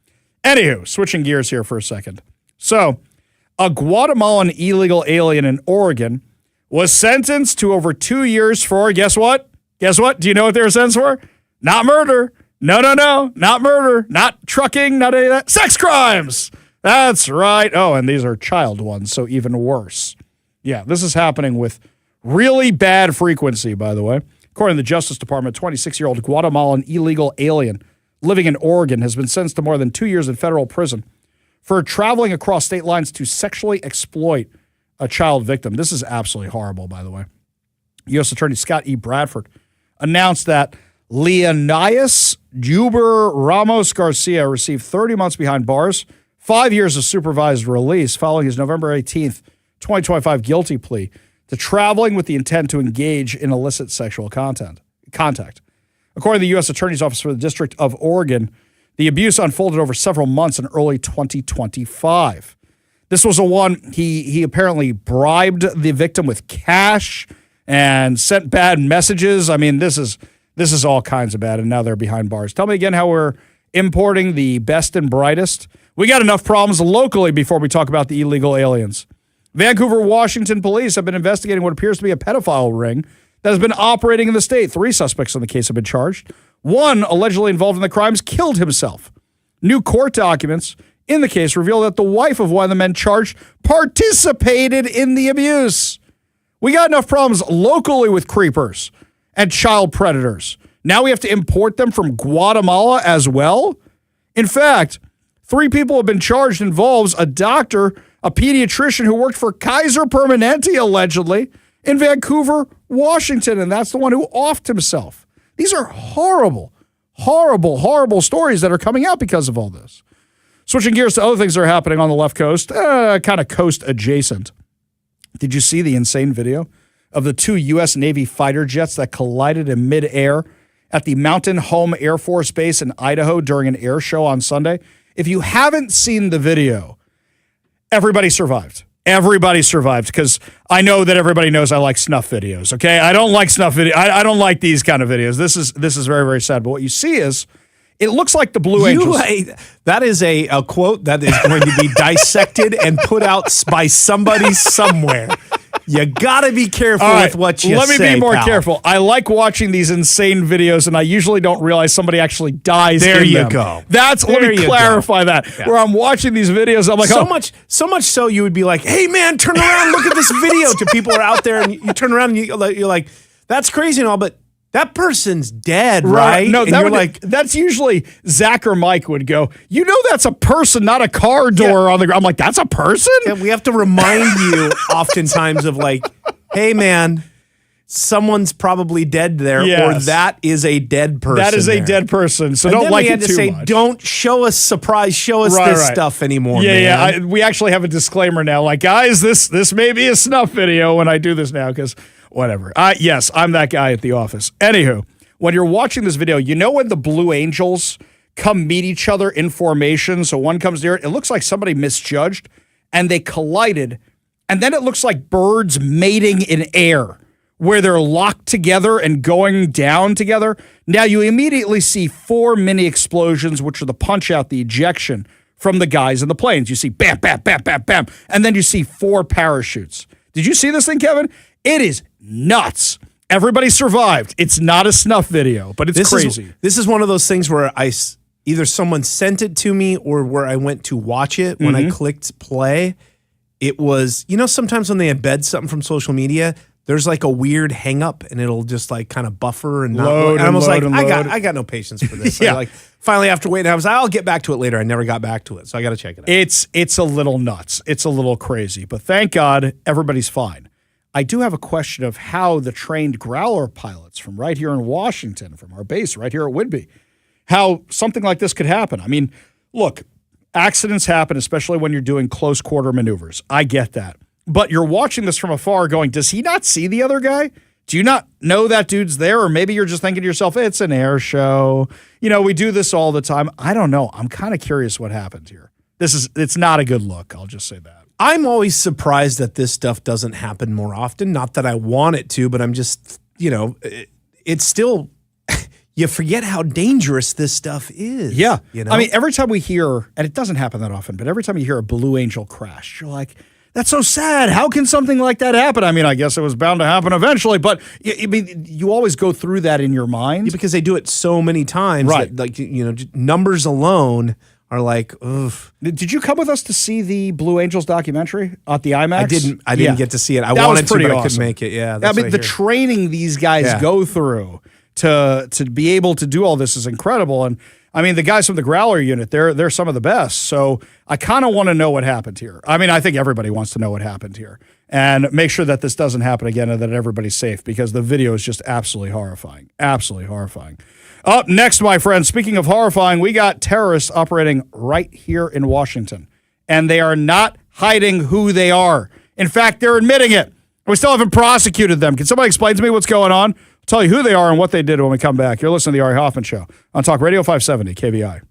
Anywho, switching gears here for a second. So, a Guatemalan illegal alien in Oregon was sentenced to over 2 years for, guess what? Guess what? Do you know what they were sentenced for? Not murder. No, not murder. Not trucking, not any of that. Sex crimes. That's right. Oh, and these are child ones, so even worse. Yeah, this is happening with really bad frequency, by the way. According to the Justice Department, a 26-year-old Guatemalan illegal alien living in Oregon has been sentenced to more than 2 years in federal prison for traveling across state lines to sexually exploit a child victim. This is absolutely horrible, by the way. U.S. Attorney Scott E. Bradford announced that Leonidas Juber Ramos Garcia received 30 months behind bars, 5 years of supervised release following his November 18th, 2025 guilty plea to traveling with the intent to engage in illicit sexual contact. According to the U.S. Attorney's Office for the District of Oregon, the abuse unfolded over several months in early 2025. This was he apparently bribed the victim with cash and sent bad messages. I mean, this is all kinds of bad, and now they're behind bars. Tell me again how we're importing the best and brightest. We got enough problems locally before we talk about the illegal aliens. Vancouver, Washington police have been investigating what appears to be a pedophile ring that has been operating in the state. 3 suspects in the case have been charged. One, allegedly involved in the crimes, killed himself. New court documents in the case reveal that the wife of one of the men charged participated in the abuse. We got enough problems locally with creepers and child predators. Now we have to import them from Guatemala as well? In fact, 3 people have been charged. Involves a doctor, a pediatrician who worked for Kaiser Permanente, allegedly, in Vancouver, Washington, and that's the one who offed himself. These are horrible, horrible, horrible stories that are coming out because of all this. Switching gears to other things that are happening on the left coast, kind of coast adjacent. Did you see the insane video of the 2 U.S. Navy fighter jets that collided in midair at the Mountain Home Air Force Base in Idaho during an air show on Sunday. If you haven't seen the video, everybody survived. Everybody survived, because I know that everybody knows I like snuff videos, okay? I don't like snuff video. I don't like these kind of videos. This is very, very sad. But what you see is, it looks like the Blue Angels. That is a quote that is going to be dissected and put out by somebody somewhere. You gotta be careful with what you say. Let me be more careful. I like watching these insane videos, and I usually don't realize somebody actually dies. There in you them. go. Let me clarify that. Yeah. Where I'm watching these videos, I'm like, so much so you would be like, "Hey man, turn around, look at this video." To people who are out there, and you turn around and you're like, "That's crazy and all," but that person's dead, right? No, that's usually Zach or Mike would go, you know, that's a person, not a car door on the ground. I'm like, that's a person? And we have to remind you oftentimes of like, hey, man, someone's probably dead there, or that is a dead person. That is a dead person, so don't like it too much. Don't show us surprise, show us this stuff anymore, man. Yeah, we actually have a disclaimer now, like, guys, this may be a snuff video when I do this now, because whatever. Yes, I'm that guy at the office. Anywho, when you're watching this video, you know when the Blue Angels come meet each other in formation, so one comes near it looks like somebody misjudged, and they collided, and then it looks like birds mating in air, where they're locked together and going down together. Now you immediately see 4 mini explosions, which are the punch out, the ejection from the guys in the planes. You see bam, bam, bam, bam, bam, and then you see 4 parachutes. Did you see this thing, Kevin? It is nuts. Everybody survived. It's not a snuff video, but it's crazy. This is one of those things where either someone sent it to me or where I went to watch it. When I clicked play, it was, you know, sometimes when they embed something from social media, there's like a weird hang up and it'll just like kind of buffer and load. And I was like, I got no patience for this. Yeah. Like finally after waiting, I was like, I'll get back to it later. I never got back to it. So I got to check it out. It's a little nuts. It's a little crazy, but thank God everybody's fine. I do have a question of how the trained Growler pilots from right here in Washington, from our base right here at Whidbey, how something like this could happen. I mean, look, accidents happen, especially when you're doing close quarter maneuvers. I get that. But you're watching this from afar going, does he not see the other guy? Do you not know that dude's there? Or maybe you're just thinking to yourself, it's an air show. You know, we do this all the time. I don't know. I'm kind of curious what happened here. It's not a good look. I'll just say that. I'm always surprised that this stuff doesn't happen more often. Not that I want it to, but I'm just, you know, it's still, you forget how dangerous this stuff is. Yeah. You know? I mean, every time we hear, and it doesn't happen that often, but every time you hear a Blue Angel crash, you're like, that's so sad. How can something like that happen? I mean, I guess it was bound to happen eventually, but I mean, you always go through that in your mind. Yeah, because they do it so many times. Right. That, like, you know, numbers alone are like, ugh. Did you come with us to see the Blue Angels documentary at the IMAX? I didn't get to see it. I that wanted to, but awesome. I couldn't make it. Yeah. I mean, the training these guys go through to be able to do all this is incredible. And I mean, the guys from the Growler unit, they're some of the best. So I kind of want to know what happened here. I mean, I think everybody wants to know what happened here and make sure that this doesn't happen again and that everybody's safe, because the video is just absolutely horrifying. Absolutely horrifying. Up next, my friends, speaking of horrifying, we got terrorists operating right here in Washington, and they are not hiding who they are. In fact, they're admitting it. We still haven't prosecuted them. Can somebody explain to me what's going on? I'll tell you who they are and what they did when we come back. You're listening to The Ari Hoffman Show on Talk Radio 570 KVI.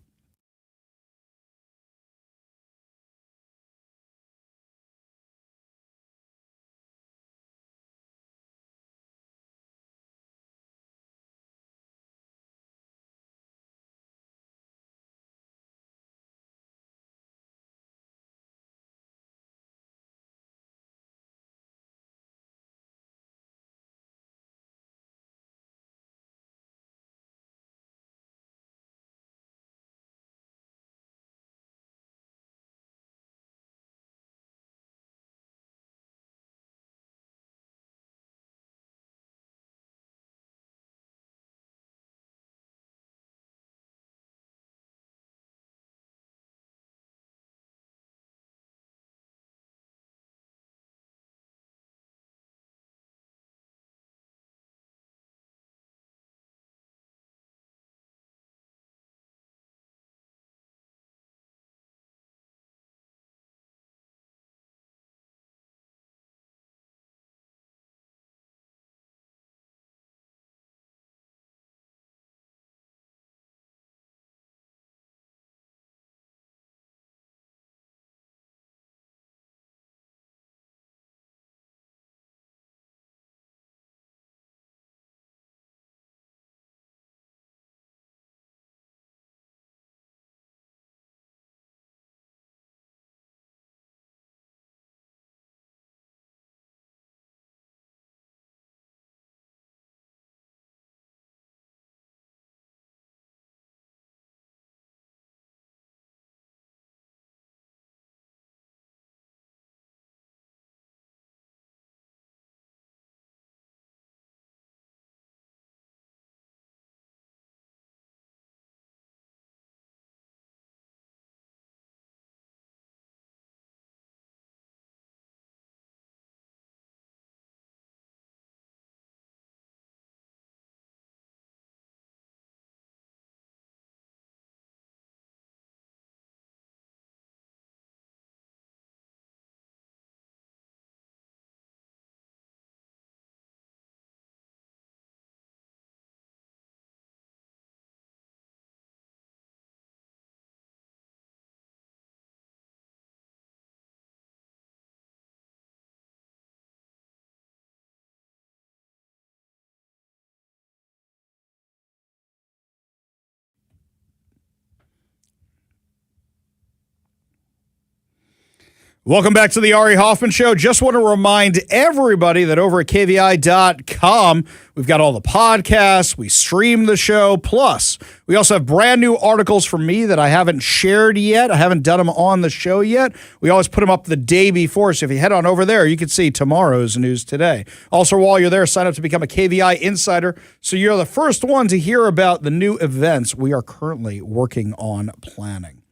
Welcome back to the Ari Hoffman Show. Just want to remind everybody that over at KVI.com, we've got all the podcasts, we stream the show, plus we also have brand new articles from me that I haven't shared yet. I haven't done them on the show yet. We always put them up the day before, so if you head on over there, you can see tomorrow's news today. Also, while you're there, sign up to become a KVI Insider, so you're the first one to hear about the new events we are currently working on planning.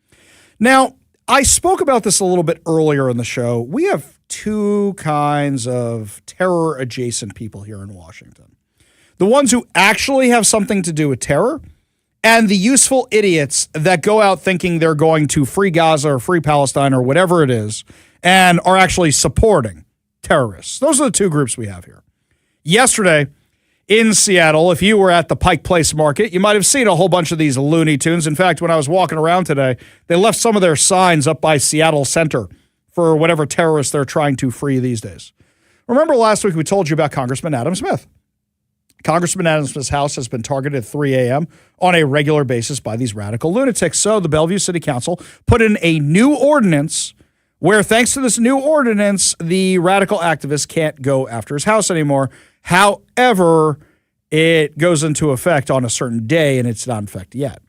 Now, I spoke about this a little bit earlier in the show. We have two kinds of terror-adjacent people here in Washington. The ones who actually have something to do with terror, and the useful idiots that go out thinking they're going to free Gaza or free Palestine or whatever it is, and are actually supporting terrorists. Those are the two groups we have here. Yesterday, in Seattle, if you were at the Pike Place Market, you might have seen a whole bunch of these Looney Tunes. In fact, when I was walking around today, they left some of their signs up by Seattle Center for whatever terrorists they're trying to free these days. Remember last week we told you about Congressman Adam Smith. Congressman Adam Smith's house has been targeted at 3 a.m. on a regular basis by these radical lunatics. So the Bellevue City Council put in a new ordinance where, thanks to this new ordinance, the radical activists can't go after his house anymore. However, it goes into effect on a certain day, and it's not in effect yet.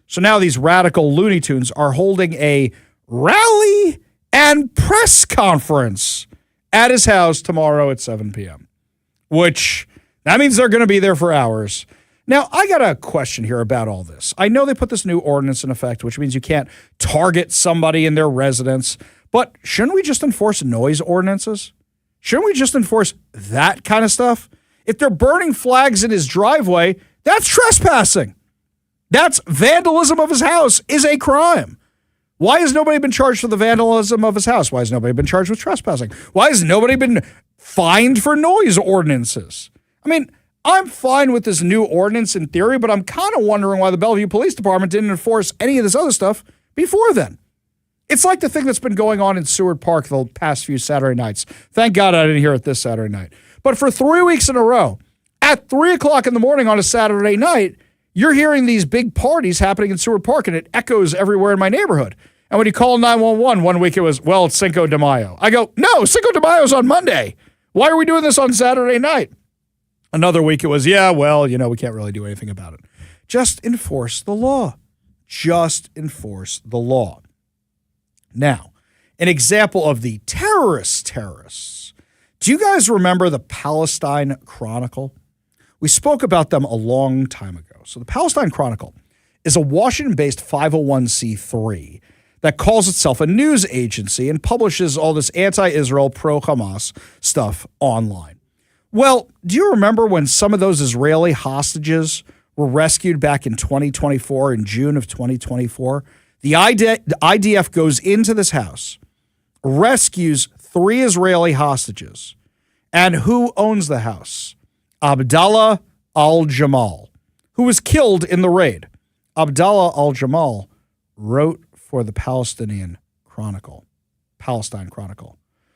So now these radical Looney Tunes are holding a rally and press conference at his house tomorrow at 7 p.m., which that means they're going to be there for hours. Now, I got a question here about all this. I know they put this new ordinance in effect, which means you can't target somebody in their residence, but shouldn't we just enforce noise ordinances? Shouldn't we just enforce that kind of stuff? If they're burning flags in his driveway, that's trespassing. That's vandalism of his house is a crime. Why has nobody been charged for the vandalism of his house? Why has nobody been charged with trespassing? Why has nobody been fined for noise ordinances? I mean, I'm fine with this new ordinance in theory, but I'm kind of wondering why the Bellevue Police Department didn't enforce any of this other stuff before then. It's like the thing that's been going on in Seward Park the past few Saturday nights. Thank God I didn't hear it this Saturday night. But for 3 weeks in a row, at 3 o'clock in the morning on a Saturday night, you're hearing these big parties happening in Seward Park, and it echoes everywhere in my neighborhood. And when you call 911, one week it was, well, it's Cinco de Mayo. I go, no, Cinco de Mayo's on Monday. Why are we doing this on Saturday night? Another week it was, yeah, well, we can't really do anything about it. Just enforce the law. Just enforce the law. Now, an example of the terrorists. Do you guys remember the Palestine Chronicle? We spoke about them a long time ago. So the Palestine Chronicle is a Washington-based 501c3 that calls itself a news agency and publishes all this anti-Israel, pro-Hamas stuff online. Well, do you remember when some of those Israeli hostages were rescued back in 2024, in June of 2024? The IDF goes into this house, rescues 3 Israeli hostages. And who owns the house? Abdallah al-Jamal, who was killed in the raid. Abdallah al-Jamal wrote for the Palestine Chronicle.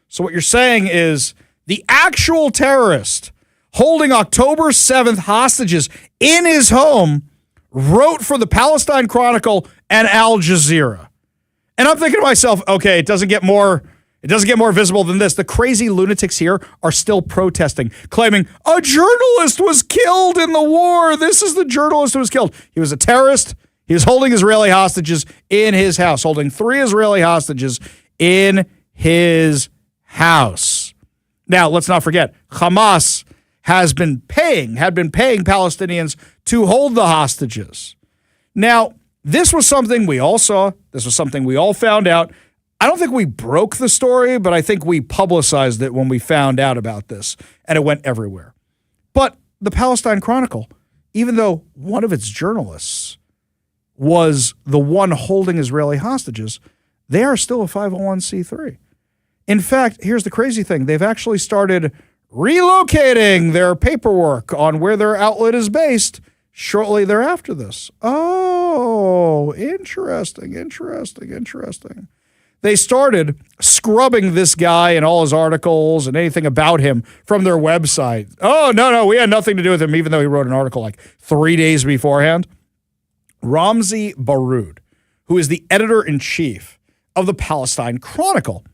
So what you're saying is the actual terrorist holding October 7th hostages in his home wrote for the Palestine Chronicle and Al Jazeera. And I'm thinking to myself, okay, it doesn't get more visible than this. The crazy lunatics here are still protesting, claiming a journalist was killed in the war. This is the journalist who was killed. He was a terrorist. He was holding Israeli hostages in his house, holding 3 Israeli hostages in his house. Now, let's not forget, Hamas had been paying Palestinians to hold the hostages. Now, this was something we all saw. This was something we all found out. I don't think we broke the story, but I think we publicized it when we found out about this, and it went everywhere. But the Palestine Chronicle, even though one of its journalists was the one holding Israeli hostages, they are still a 501c3. In fact, here's the crazy thing. They've actually started relocating their paperwork on where their outlet is based shortly thereafter this. Oh, interesting. They started scrubbing this guy and all his articles and anything about him from their website. Oh, no, we had nothing to do with him, even though he wrote an article like 3 days beforehand. Ramzi Baroud, who is the editor-in-chief of the Palestine Chronicle,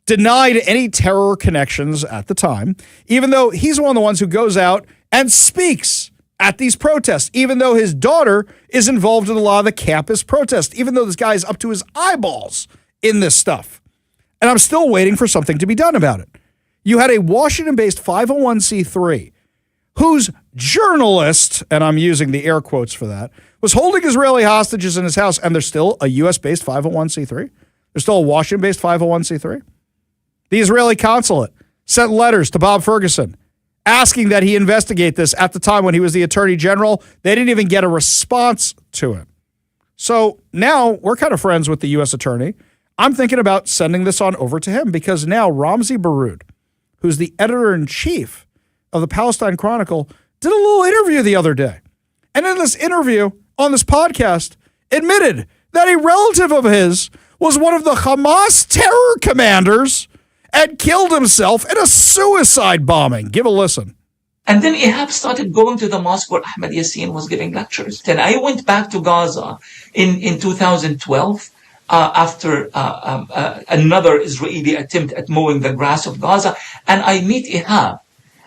denied any terror connections at the time, even though he's one of the ones who goes out and speaks at these protests, even though his daughter is involved in a lot of the campus protests, even though this guy is up to his eyeballs in this stuff. And I'm still waiting for something to be done about it. You had a Washington-based 501c3 whose journalist, and I'm using the air quotes for that, was holding Israeli hostages in his house, and they're still a U.S.-based 501c3? There's still a Washington-based 501c3? The Israeli consulate sent letters to Bob Ferguson asking that he investigate this at the time when he was the attorney general. They didn't even get a response to it. So now we're kind of friends with the U.S. attorney. I'm thinking about sending this on over to him because now Ramzi Baroud, who's the editor-in-chief of the Palestine Chronicle, did a little interview the other day. And in this interview on this podcast, admitted that a relative of his was one of the Hamas terror commanders and killed himself in a suicide bombing. Give a listen. And then Ihab started going to the mosque where Ahmed Yassin was giving lectures. Then I went back to Gaza in 2012 after another Israeli attempt at mowing the grass of Gaza. And I meet Ihab.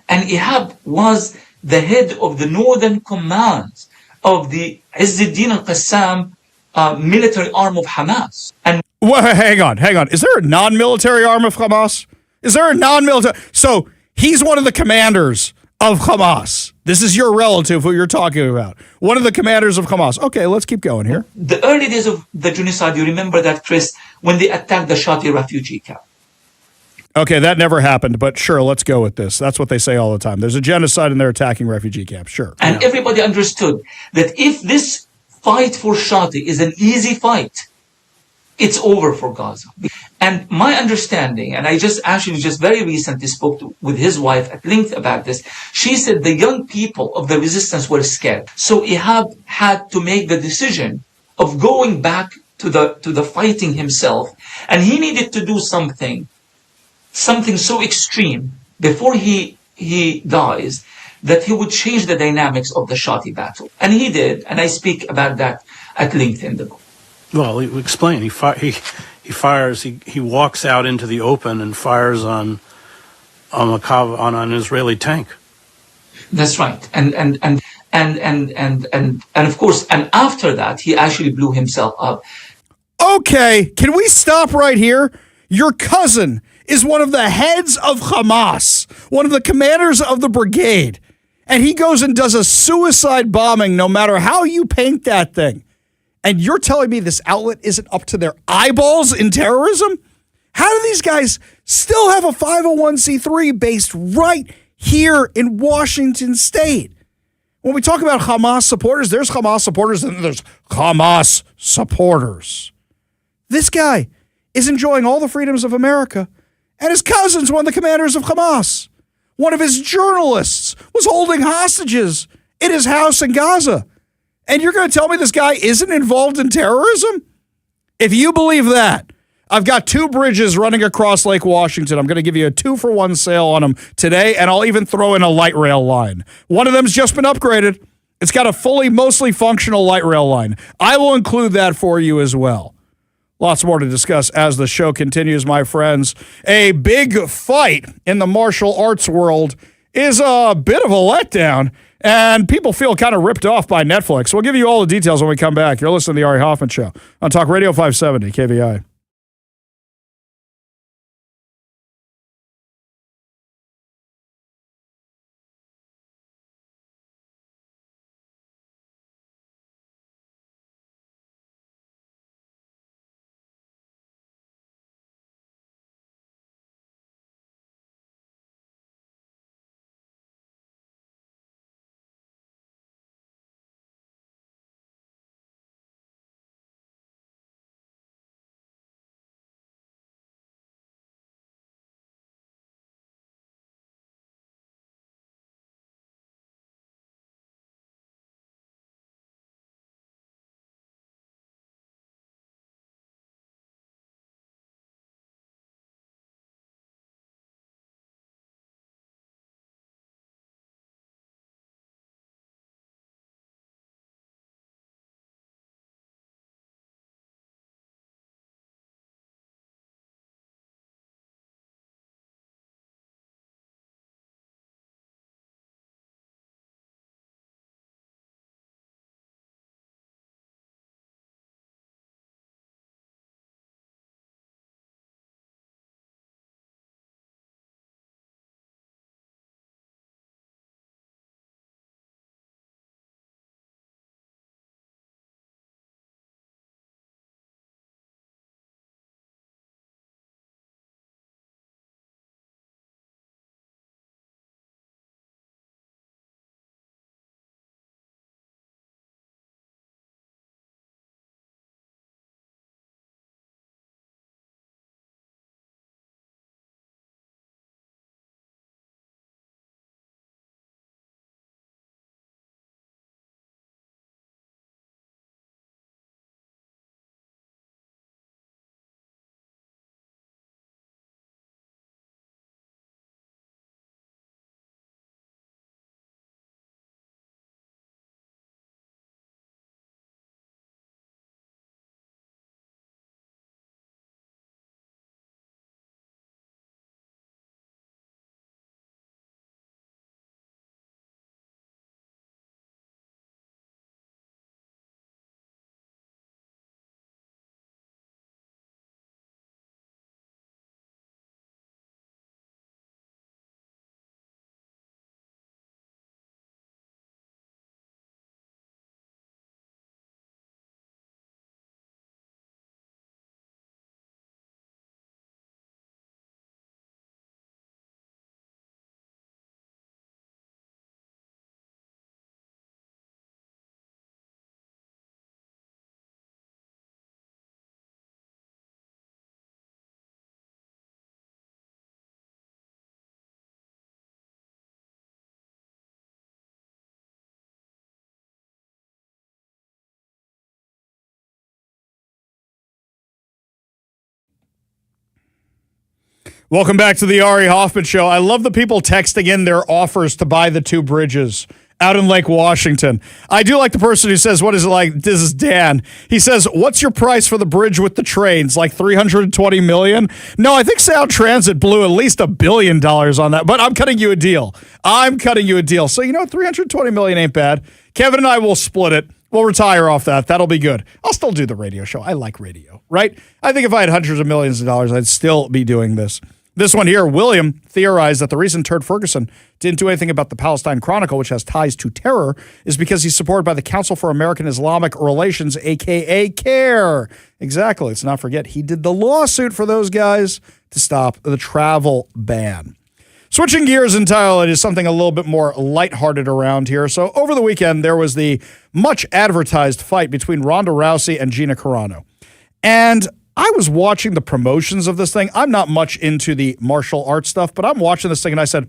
And Ihab was the head of the northern command of the Izzuddin al-Qassam military arm of Hamas. And well, hang on. Is there a non-military arm of Hamas? Is there a non-military? So he's one of the commanders of Hamas. This is your relative who you're talking about. One of the commanders of Hamas. Okay, let's keep going here. The early days of the genocide, you remember that, Chris, when they attacked the Shati refugee camp. Okay, that never happened, but sure, let's go with this. That's what they say all the time. There's a genocide and they're attacking refugee camps. Sure. And everybody understood that if this fight for Shati is an easy fight, it's over for Gaza. And my understanding, and I just very recently spoke with his wife at length about this, she said the young people of the resistance were scared. So Ihab had to make the decision of going back to the fighting himself, and he needed to do something so extreme before he dies that he would change the dynamics of the Shati battle. And he did, and I speak about that at length in the book. Well, explain. He fires. He walks out into the open and fires on an Israeli tank. That's right. And of course, and after that, he actually blew himself up. Okay, can we stop right here? Your cousin is one of the heads of Hamas, one of the commanders of the brigade, and he goes and does a suicide bombing no matter how you paint that thing. And you're telling me this outlet isn't up to their eyeballs in terrorism? How do these guys still have a 501c3 based right here in Washington State? When we talk about Hamas supporters, there's Hamas supporters and there's Hamas supporters. This guy is enjoying all the freedoms of America, and his cousin's one of the commanders of Hamas. One of his journalists was holding hostages in his house in Gaza. And you're going to tell me this guy isn't involved in terrorism? If you believe that, I've got 2 bridges running across Lake Washington. I'm going to give you a 2-for-1 sale on them today, and I'll even throw in a light rail line. One of them's just been upgraded. It's got a mostly functional light rail line. I will include that for you as well. Lots more to discuss as the show continues, my friends. A big fight in the martial arts world is a bit of a letdown, and people feel kind of ripped off by Netflix. We'll give you all the details when we come back. You're listening to The Ari Hoffman Show on Talk Radio 570 KVI. Welcome back to the Ari Hoffman Show. I love the people texting in their offers to buy the 2 bridges out in Lake Washington. I do like the person who says, what is it like? This is Dan. He says, what's your price for the bridge with the trains? Like $320 million? No, I think Sound Transit blew at least $1 billion on that, but I'm cutting you a deal. So, you know, $320 million ain't bad. Kevin and I will split it. We'll retire off that. That'll be good. I'll still do the radio show. I like radio, right? I think if I had hundreds of millions of dollars, I'd still be doing this. This one here, William theorized that the reason Turd Ferguson didn't do anything about the Palestine Chronicle, which has ties to terror, is because he's supported by the Council for American Islamic Relations, a.k.a. CARE. Exactly. Let's not forget, he did the lawsuit for those guys to stop the travel ban. Switching gears entirely to something a little bit more lighthearted around here. So over the weekend, there was the much advertised fight between Ronda Rousey and Gina Carano. And I was watching the promotions of this thing. I'm not much into the martial arts stuff, but I'm watching this thing and I said,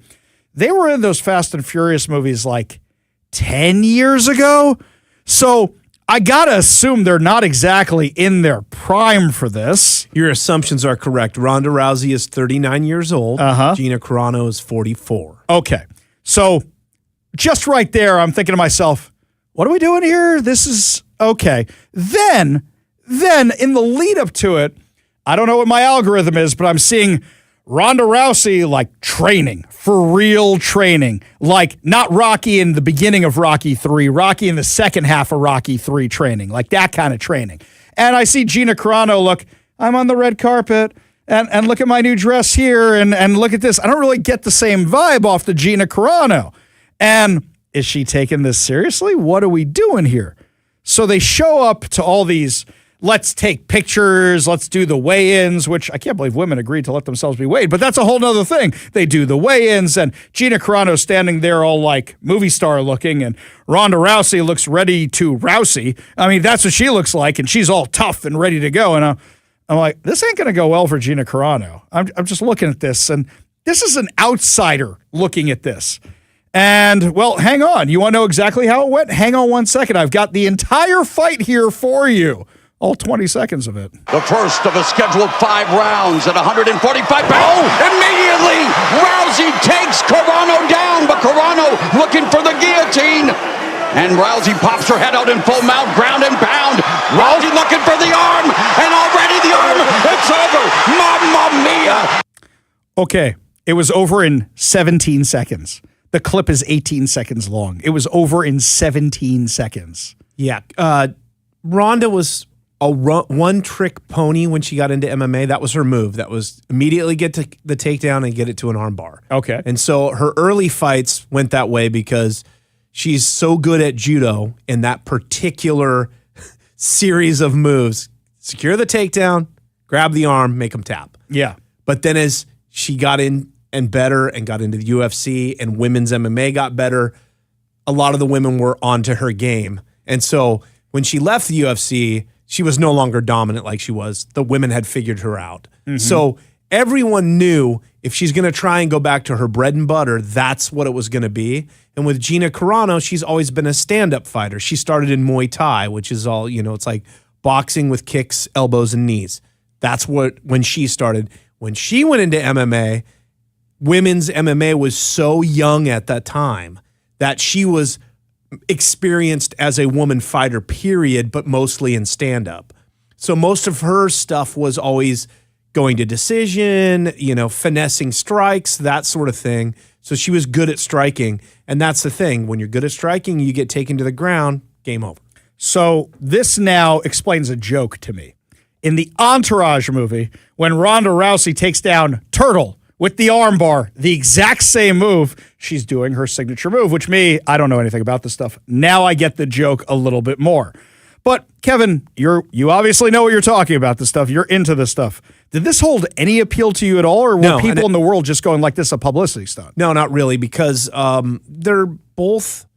they were in those Fast and Furious movies like 10 years ago. So I got to assume they're not exactly in their prime for this. Your assumptions are correct. Ronda Rousey is 39 years old. Gina Carano is 44. Okay. So just right there, I'm thinking to myself, what are we doing here? This is okay. Then in the lead up to it, I don't know what my algorithm is, but I'm seeing Ronda Rousey like training, for real training, like not Rocky in the beginning of Rocky 3, Rocky in the second half of Rocky 3 training, like that kind of training. And I see Gina Carano, look, I'm on the red carpet and look at my new dress here and look at this. I don't really get the same vibe off the Gina Carano. And is she taking this seriously? What are we doing here? So they show up to all these, let's take pictures, let's do the weigh-ins, which I can't believe women agreed to let themselves be weighed, but that's a whole nother thing. They do the weigh-ins, and Gina Carano standing there all like movie star looking, and Ronda Rousey looks ready to Rousey. I mean, that's what she looks like, and she's all tough and ready to go. And I'm like, this ain't going to go well for Gina Carano. I'm just looking at this, and this is an outsider looking at this. And, well, hang on. You want to know exactly how it went? Hang on 1 second. I've got the entire fight here for you. All 20 seconds of it. The first of a scheduled 5 rounds at 145 pounds. Oh, immediately Rousey takes Carano down, but Carano looking for the guillotine. And Rousey pops her head out in full mount, ground and pound. Rousey looking for the arm, and already the arm, it's over. Mamma mia. Okay, it was over in 17 seconds. The clip is 18 seconds long. It was over in 17 seconds. Yeah, Ronda was a one-trick pony when she got into MMA. That was her move. That was immediately get to the takedown and get it to an armbar. Okay. And so her early fights went that way because she's so good at judo in that particular series of moves. Secure the takedown, grab the arm, make them tap. Yeah. But then as she got in and better and got into the UFC and women's MMA got better, a lot of the women were onto her game. And so when she left the UFC, she was no longer dominant like she was. The women had figured her out. Mm-hmm. So everyone knew if she's going to try and go back to her bread and butter, that's what it was going to be. And with Gina Carano, she's always been a stand-up fighter. She started in Muay Thai, which is all, it's like boxing with kicks, elbows, and knees. That's when she started. When she went into MMA, women's MMA was so young at that time that she was experienced as a woman fighter, period, but mostly in stand-up. So most of her stuff was always going to decision, finessing strikes, that sort of thing. So she was good at striking. And that's the thing. When you're good at striking, you get taken to the ground, game over. So this now explains a joke to me. In the Entourage movie, when Ronda Rousey takes down Turtle with the armbar, the exact same move, she's doing her signature move, which I don't know anything about this stuff. Now I get the joke a little bit more. But Kevin, you obviously know what you're talking about, this stuff. You're into this stuff. Did this hold any appeal to you at all, or were people in the world just going like this a publicity stunt? No, not really, because they're both,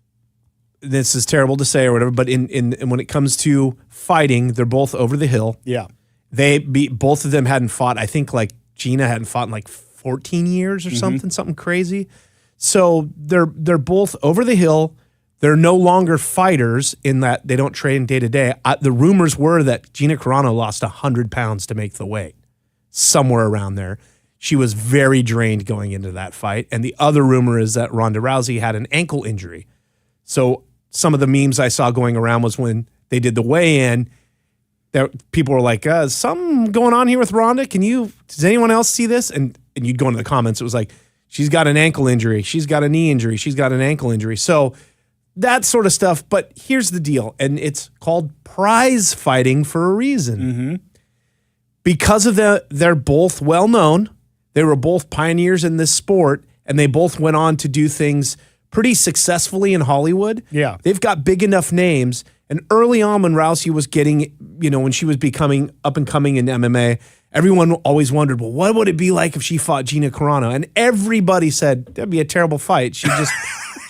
this is terrible to say or whatever, but in when it comes to fighting, they're both over the hill. Yeah. Both of them hadn't fought, I think like Gina hadn't fought in like 14 years or something crazy. So they're both over the hill. They're no longer fighters in that they don't train day to day. The rumors were that Gina Carano lost 100 pounds to make the weight, somewhere around there. she was very drained going into that fight. And the other rumor is that Ronda Rousey had an ankle injury. So some of the memes I saw going around was when they did the weigh-in, people were like, something going on here with Ronda. Does anyone else see this? And you'd go into the comments. It was like, she's got an ankle injury. She's got a knee injury. She's got an ankle injury. So that sort of stuff. But here's the deal. And it's called prize fighting for a reason. Mm-hmm. Because of they're both well-known. They were both pioneers in this sport. And they both went on to do things pretty successfully in Hollywood. Yeah. They've got big enough names. And early on when Rousey was getting, when she was becoming up and coming in MMA, everyone always wondered, well, what would it be like if she fought Gina Carano? And everybody said, that'd be a terrible fight.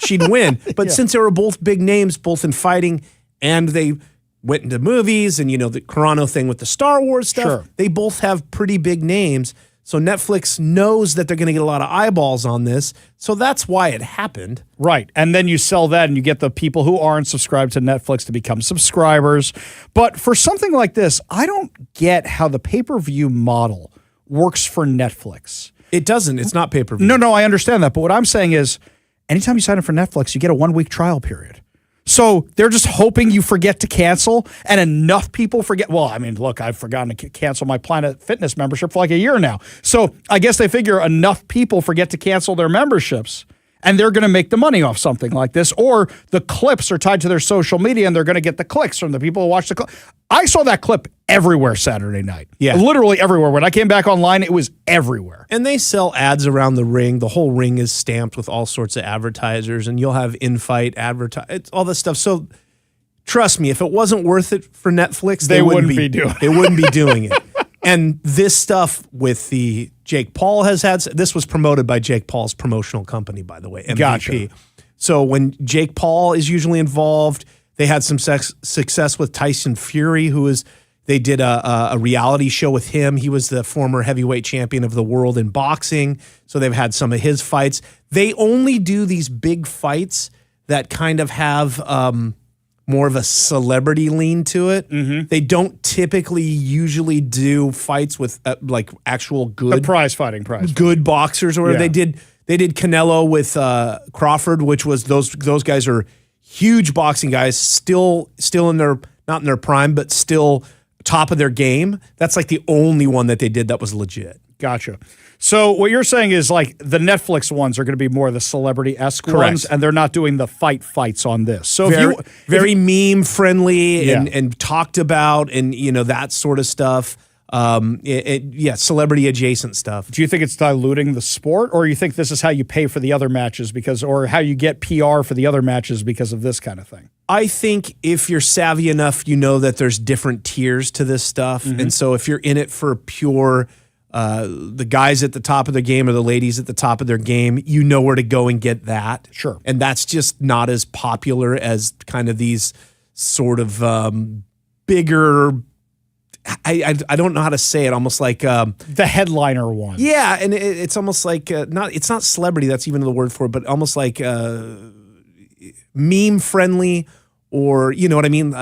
She'd win. But since they were both big names, both in fighting, and they went into movies and, the Carano thing with the Star Wars stuff, they both have pretty big names. So Netflix knows that they're going to get a lot of eyeballs on this. So that's why it happened. Right. And then you sell that and you get the people who aren't subscribed to Netflix to become subscribers. But for something like this, I don't get how the pay-per-view model works for Netflix. It doesn't. It's not pay-per-view. No, I understand that. But what I'm saying is anytime you sign up for Netflix, you get a 1-week trial period. So they're just hoping you forget to cancel, and enough people forget. Well, I mean, look, I've forgotten to cancel my Planet Fitness membership for like a year now. So I guess they figure enough people forget to cancel their memberships, and they're going to make the money off something like this. Or the clips are tied to their social media, and they're going to get the clicks from the people who watch the clip. I saw that clip everywhere Saturday night. Yeah. Literally everywhere. When I came back online, it was everywhere. And they sell ads around the ring. The whole ring is stamped with all sorts of advertisers, and you'll have in-fight all this stuff. So trust me, if it wasn't worth it for Netflix, they wouldn't be doing it. They wouldn't be doing it. And this stuff with the Jake Paul this was promoted by Jake Paul's promotional company, by the way, MVP. Gotcha. So when Jake Paul is usually involved, they had some success with Tyson Fury, they did a reality show with him. He was the former heavyweight champion of the world in boxing. So they've had some of his fights. They only do these big fights that kind of have more of a celebrity lean to it. Mm-hmm. They don't usually do fights with like actual good prize fighting. Good boxers. Or they did Canelo with Crawford, which was those guys are huge boxing guys, still in their, not in their prime, but still top of their game. That's like the only one that they did that was legit. Gotcha. So what you're saying is like the Netflix ones are going to be more the celebrity-esque ones, and they're not doing the fights on this. So very meme friendly and talked about and that sort of stuff. Celebrity adjacent stuff. Do you think it's diluting the sport, or you think this is how you pay for the other matches or how you get PR for the other matches because of this kind of thing? I think if you're savvy enough, you know that there's different tiers to this stuff. Mm-hmm. And so if you're in it for pure, the guys at the top of their game or the ladies at the top of their game, you know where to go and get that. Sure. And that's just not as popular as kind of these sort of bigger, I don't know how to say it, almost like the headliner one. Yeah, and it's almost like it's not celebrity, that's even the word for it, but almost like meme friendly, or you know what I mean,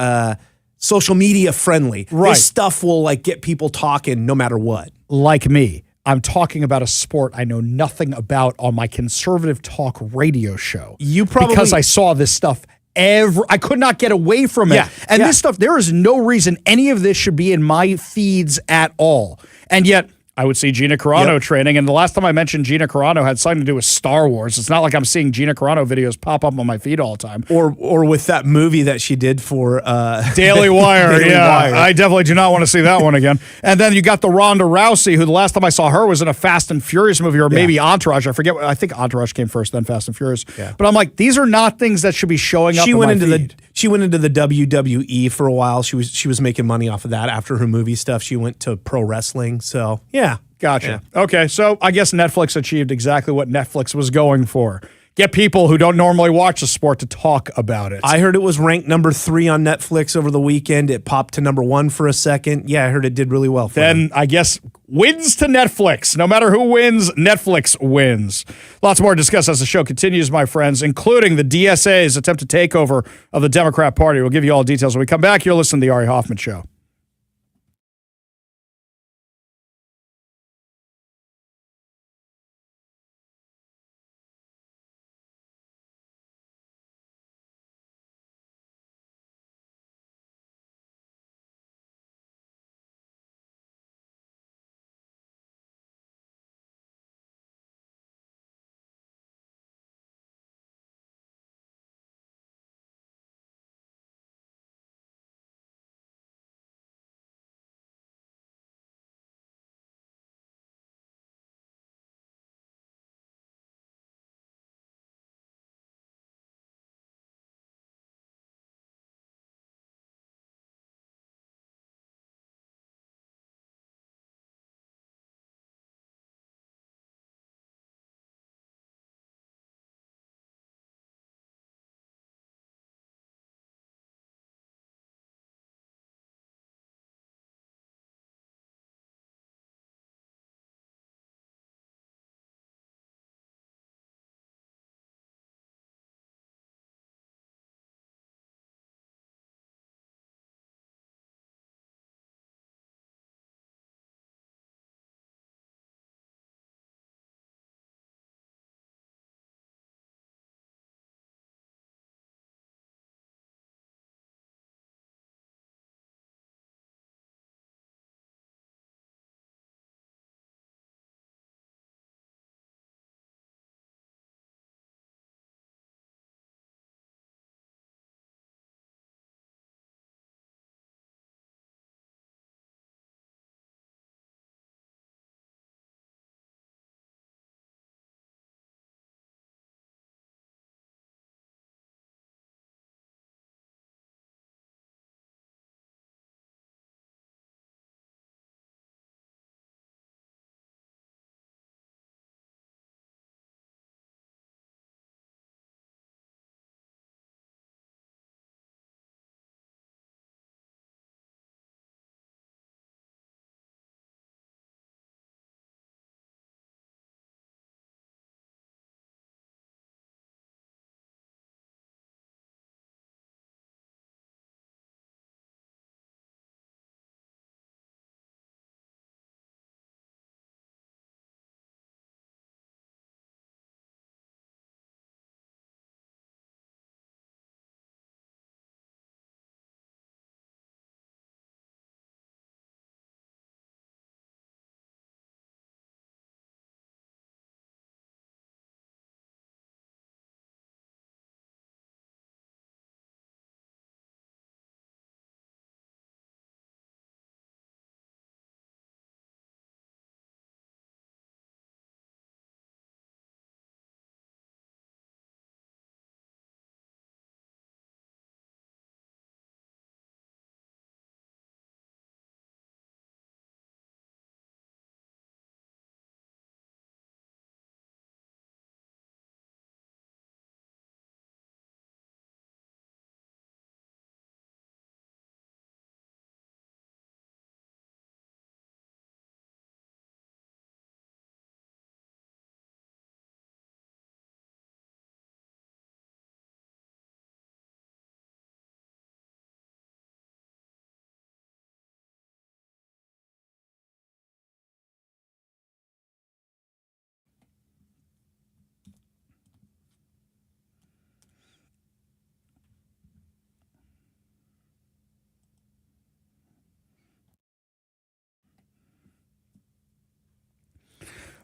social media friendly. Right. This stuff will like get people talking no matter what. Like me, I'm talking about a sport I know nothing about on my conservative talk radio show. Because I saw this stuff. I could not get away from it. This stuff, there is no reason any of this should be in my feeds at all. And yet, I would see Gina Carano training, and the last time I mentioned Gina Carano had something to do with Star Wars. It's not like I'm seeing Gina Carano videos pop up on my feed all the time. Or with that movie that she did for Daily Wire. Daily Wire. I definitely do not want to see that one again. And then you got the Ronda Rousey, who the last time I saw her was in a Fast and Furious movie, or maybe Entourage. I forget. I think Entourage came first, then Fast and Furious. Yeah. But I'm like, these are not things that should be showing up. She went into the WWE for a while. She was making money off of that after her movie stuff. She went to pro wrestling. So yeah. Gotcha. Yeah. Okay, so I guess Netflix achieved exactly what Netflix was going for. Get people who don't normally watch the sport to talk about it. I heard it was ranked number 3 on Netflix over the weekend. It popped to number 1 for a second. Yeah, I heard it did really well for them. I guess wins to Netflix. No matter who wins, Netflix wins. Lots more to discuss as the show continues, my friends, including the DSA's attempted takeover of the Democrat Party. We'll give you all details when we come back. You're listening to The Ari Hoffman Show.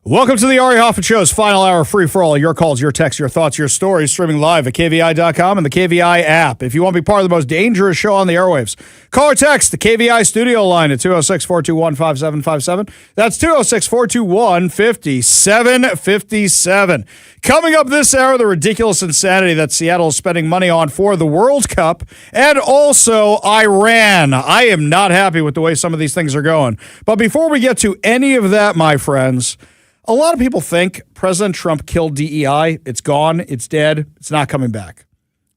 Welcome to the Ari Hoffman Show's final hour free for all. Your calls, your texts, your thoughts, your stories, streaming live at KVI.com and the KVI app. If you want to be part of the most dangerous show on the airwaves, call or text the KVI studio line at 206-421-5757. That's 206-421-5757. Coming up this hour, the ridiculous insanity that Seattle is spending money on for the World Cup and also Iran. I am not happy with the way some of these things are going. But before we get to any of that, my friends, a lot of people think President Trump killed DEI. It's gone. It's dead. It's not coming back.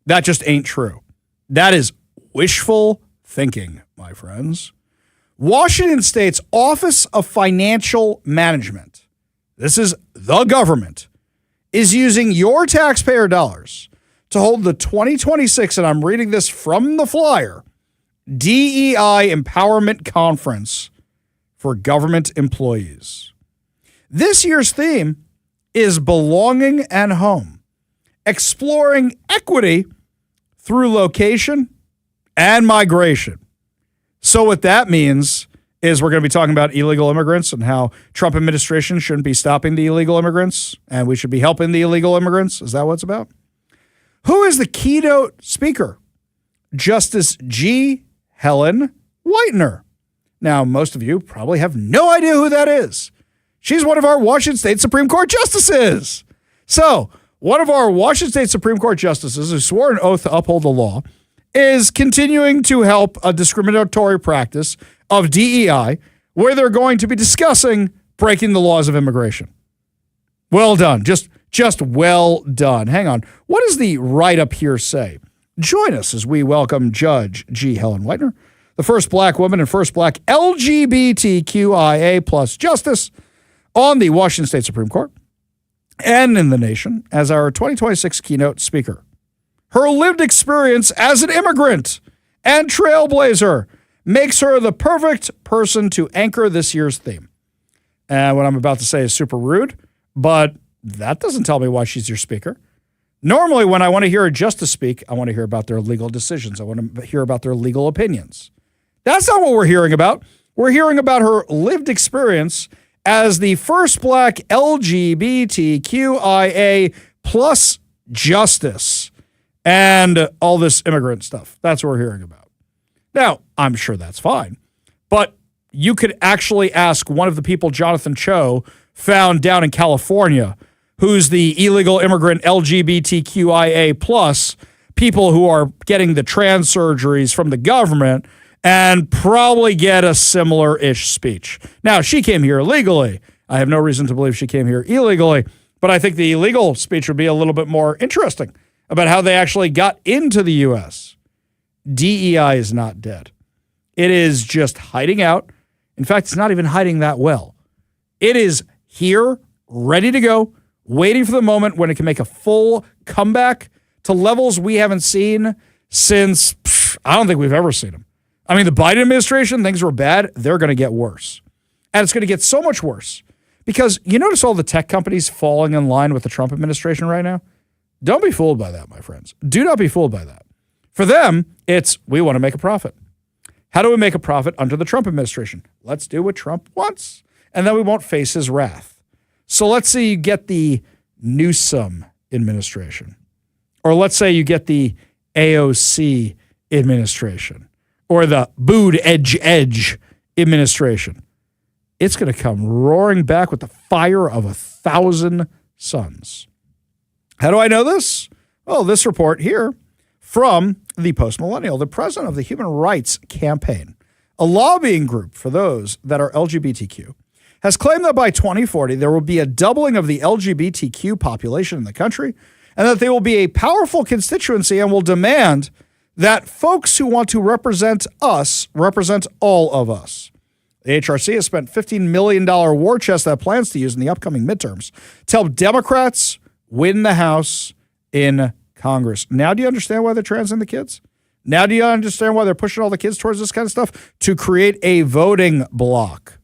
That just ain't true. That is wishful thinking, my friends. Washington State's Office of Financial Management, this is the government, is using your taxpayer dollars to hold the 2026, and I'm reading this from the flyer, DEI Empowerment Conference for government employees. This year's theme is belonging and home, exploring equity through location and migration. So what that means is we're going to be talking about illegal immigrants and how Trump administration shouldn't be stopping the illegal immigrants and we should be helping the illegal immigrants. Is that what it's about? Who is the keynote speaker? Justice G. Helen Whitener. Now, most of you probably have no idea who that is. She's one of our Washington State Supreme Court justices. So, one of our Washington State Supreme Court justices who swore an oath to uphold the law is continuing to help a discriminatory practice of DEI where they're going to be discussing breaking the laws of immigration. Well done. Just well done. Hang on. What does the write-up here say? Join us as we welcome Judge G. Helen Whitener, the first black woman and first black LGBTQIA plus justice on the Washington State Supreme Court and in the nation as our 2026 keynote speaker. Her lived experience as an immigrant and trailblazer makes her the perfect person to anchor this year's theme. And what I'm about to say is super rude, but that doesn't tell me why she's your speaker. Normally, when I want to hear a justice speak, I want to hear about their legal decisions. I want to hear about their legal opinions. That's not what we're hearing about. We're hearing about her lived experience as the first black LGBTQIA plus justice and all this immigrant stuff. That's what we're hearing about. Now, I'm sure that's fine, but you could actually ask one of the people Jonathan Cho found down in California, who's the illegal immigrant LGBTQIA plus people who are getting the trans surgeries from the government, and probably get a similar-ish speech. Now, she came here illegally. I have no reason to believe she came here illegally, but I think the illegal speech would be a little bit more interesting about how they actually got into the U.S. DEI is not dead. It is just hiding out. In fact, it's not even hiding that well. It is here, ready to go, waiting for the moment when it can make a full comeback to levels we haven't seen since, I don't think we've ever seen them. I mean, the Biden administration, things were bad. They're going to get worse. And it's going to get so much worse because you notice all the tech companies falling in line with the Trump administration right now? Don't be fooled by that, my friends. Do not be fooled by that. For them, it's we want to make a profit. How do we make a profit under the Trump administration? Let's do what Trump wants, and then we won't face his wrath. So let's say you get the Newsom administration, or let's say you get the AOC administration, or the Booed Edge administration. It's going to come roaring back with the fire of 1,000 suns. How do I know this? Well, this report here from the Post-Millennial, the president of the Human Rights Campaign, a lobbying group for those that are LGBTQ, has claimed that by 2040, there will be a doubling of the LGBTQ population in the country and that they will be a powerful constituency and will demand that folks who want to represent us represent all of us. The HRC has spent $15 million war chest that it plans to use in the upcoming midterms to help Democrats win the House in Congress. Now do you understand why they're transing the kids? Now do you understand why they're pushing all the kids towards this kind of stuff? To create a voting bloc.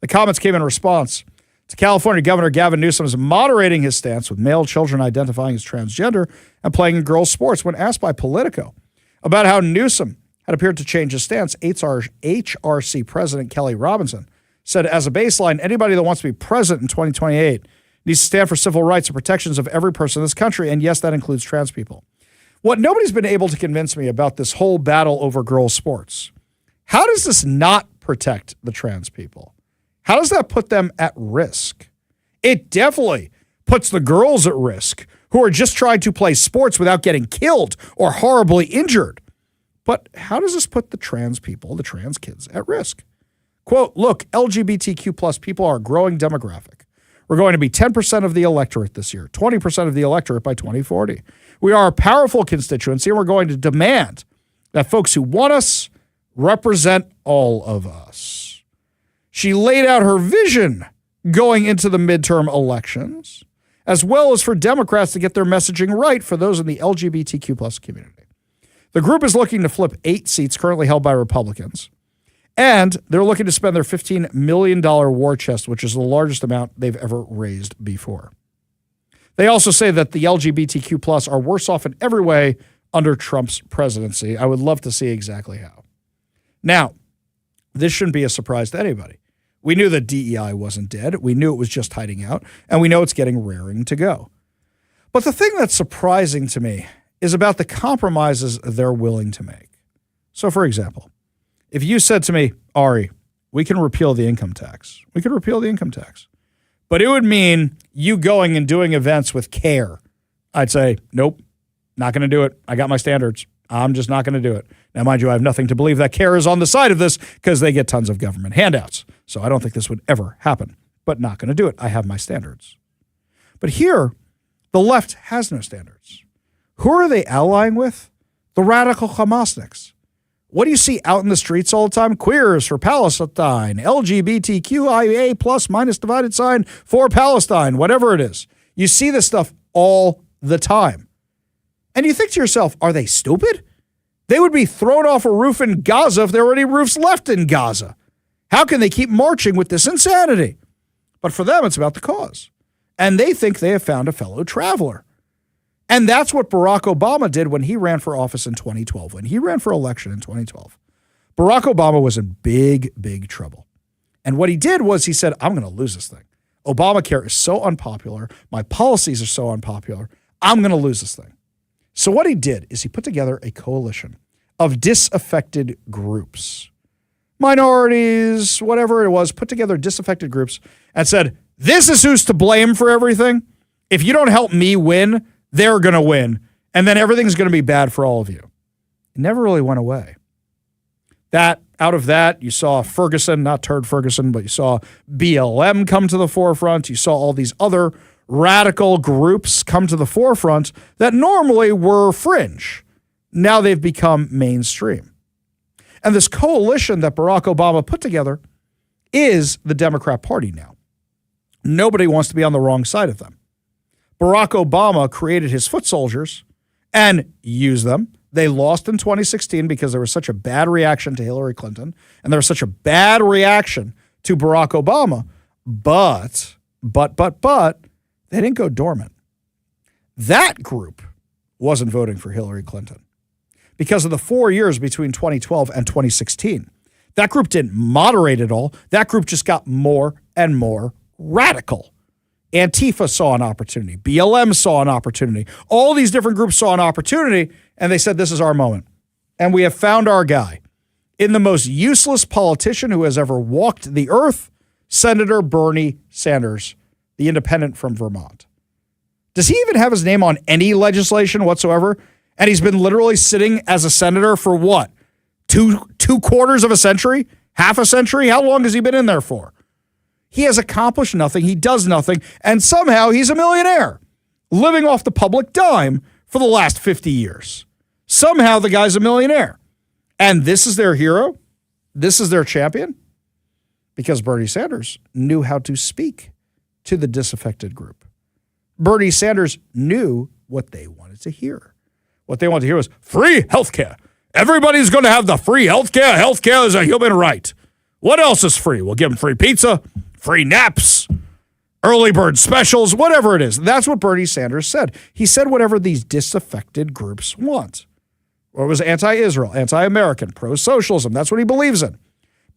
The comments came in response to California Governor Gavin Newsom's moderating his stance with male children identifying as transgender and playing in girls' sports when asked by Politico about how Newsom had appeared to change his stance. HRC President Kelly Robinson said, as a baseline, anybody that wants to be president in 2028 needs to stand for civil rights and protections of every person in this country. And yes, that includes trans people. What nobody's been able to convince me about this whole battle over girls' sports, how does this not protect the trans people? How does that put them at risk? It definitely puts the girls at risk who are just trying to play sports without getting killed or horribly injured. But how does this put the trans people, the trans kids, at risk? Quote, look, LGBTQ plus people are a growing demographic. We're going to be 10% of the electorate this year, 20% of the electorate by 2040. We are a powerful constituency, and we're going to demand that folks who want us represent all of us. She laid out her vision going into the midterm elections, as well as for Democrats to get their messaging right for those in the LGBTQ plus community. The group is looking to flip 8 seats currently held by Republicans, and they're looking to spend their $15 million war chest, which is the largest amount they've ever raised before. They also say that the LGBTQ plus are worse off in every way under Trump's presidency. I would love to see exactly how. Now, this shouldn't be a surprise to anybody. We knew that DEI wasn't dead. We knew it was just hiding out, and we know it's getting raring to go. But the thing that's surprising to me is about the compromises they're willing to make. So, for example, if you said to me, Ari, we can repeal the income tax. We could repeal the income tax. But it would mean you going and doing events with CARE. I'd say, nope, not going to do it. I got my standards. I'm just not going to do it. Now, mind you, I have nothing to believe that CARE is on the side of this because they get tons of government handouts. So I don't think this would ever happen, but not going to do it. I have my standards. But here, the left has no standards. Who are they allying with? The radical Hamasniks. What do you see out in the streets all the time? Queers for Palestine, LGBTQIA plus minus divided sign for Palestine, whatever it is. You see this stuff all the time. And you think to yourself, are they stupid? They would be thrown off a roof in Gaza if there were any roofs left in Gaza. How can they keep marching with this insanity? But for them, it's about the cause. And they think they have found a fellow traveler. And that's what Barack Obama did when he ran for office in 2012, when he ran for election in 2012. Barack Obama was in big, big trouble. And what he did was he said, I'm going to lose this thing. Obamacare is so unpopular. My policies are so unpopular. I'm going to lose this thing. So what he did is he put together a coalition of disaffected groups, minorities, whatever it was, put together disaffected groups and said, this is who's to blame for everything. If you don't help me win, they're going to win. And then everything's going to be bad for all of you. It never really went away. Out of that, you saw Ferguson, not Turd Ferguson, but you saw BLM come to the forefront. You saw all these other radical groups come to the forefront that normally were fringe. Now they've become mainstream. And this coalition that Barack Obama put together is the Democrat Party now. Nobody wants to be on the wrong side of them. Barack Obama created his foot soldiers and used them. They lost in 2016 because there was such a bad reaction to Hillary Clinton and there was such a bad reaction to Barack Obama. But they didn't go dormant. That group wasn't voting for Hillary Clinton because of the 4 years between 2012 and 2016. That group didn't moderate at all. That group just got more and more radical. Antifa saw an opportunity. BLM saw an opportunity. All these different groups saw an opportunity, and they said, this is our moment. And we have found our guy. In the most useless politician who has ever walked the earth, Senator Bernie Sanders, the independent from Vermont. Does he even have his name on any legislation whatsoever? And he's been literally sitting as a senator for what? Two quarters of a century? Half a century? How long has he been in there for? He has accomplished nothing. He does nothing. And somehow he's a millionaire living off the public dime for the last 50 years. Somehow the guy's a millionaire. And this is their hero. This is their champion. Because Bernie Sanders knew how to speak to the disaffected group. Bernie Sanders knew what they wanted to hear. What they wanted to hear was free healthcare. Everybody's going to have the free healthcare. Healthcare is a human right. What else is free? We'll give them free pizza, free naps, early bird specials, whatever it is. That's what Bernie Sanders said. He said whatever these disaffected groups want. Or it was anti-Israel, anti-American, pro-socialism. That's what he believes in.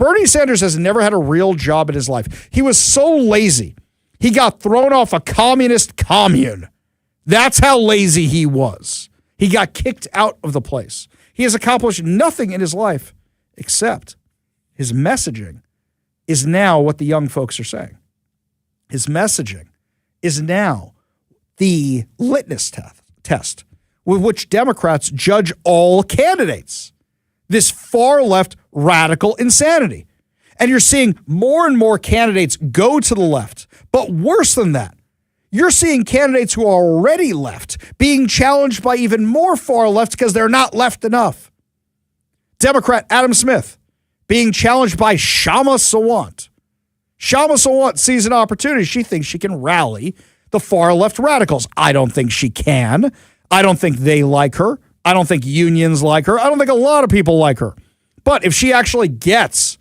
Bernie Sanders has never had a real job in his life. He was so lazy. He got thrown off a communist commune. That's how lazy he was. He got kicked out of the place. He has accomplished nothing in his life except his messaging is now what the young folks are saying. His messaging is now the litmus test with which Democrats judge all candidates. This far left radical insanity. And you're seeing more and more candidates go to the left. But worse than that, you're seeing candidates who are already left being challenged by even more far left because they're not left enough. Democrat Adam Smith being challenged by Shama Sawant. Shama Sawant sees an opportunity. She thinks she can rally the far left radicals. I don't think she can. I don't think they like her. I don't think unions like her. I don't think a lot of people like her. But if she actually gets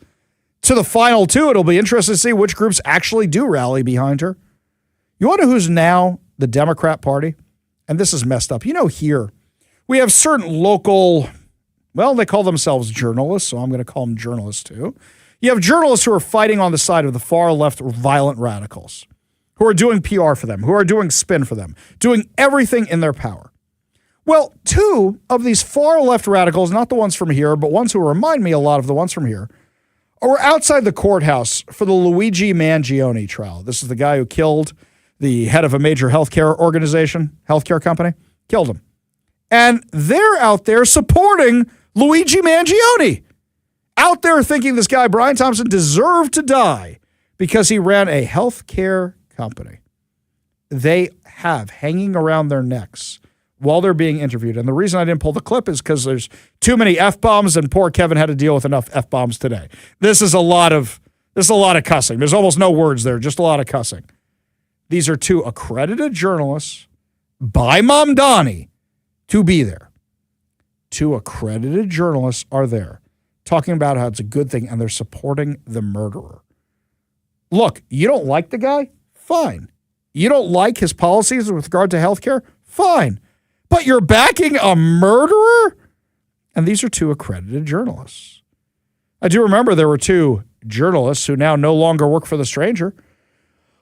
to the final two, it'll be interesting to see which groups actually do rally behind her. You want to know who's now the Democrat Party? And this is messed up. You know, here we have certain local, well, they call themselves journalists, so I'm going to call them journalists too. You have journalists who are fighting on the side of the far left violent radicals, who are doing PR for them, who are doing spin for them, doing everything in their power. Well, two of these far left radicals, not the ones from here, but ones who remind me a lot of the ones from here, are outside the courthouse for the Luigi Mangione trial. This is the guy who killed the head of a major healthcare organization, healthcare company, killed him. And they're out there supporting Luigi Mangione, out there thinking this guy, Brian Thompson, deserved to die because he ran a healthcare company. They have hanging around their necks while they're being interviewed. And the reason I didn't pull the clip is because there's too many F-bombs and poor Kevin had to deal with enough F-bombs today. This is a lot of cussing. There's almost no words there, just a lot of cussing. These are two accredited journalists by Mamdani to be there. Two accredited journalists are there talking about how it's a good thing and they're supporting the murderer. Look, you don't like the guy? Fine. You don't like his policies with regard to healthcare? Fine. But you're backing a murderer? And these are two accredited journalists. I do remember there were two journalists who now no longer work for The Stranger.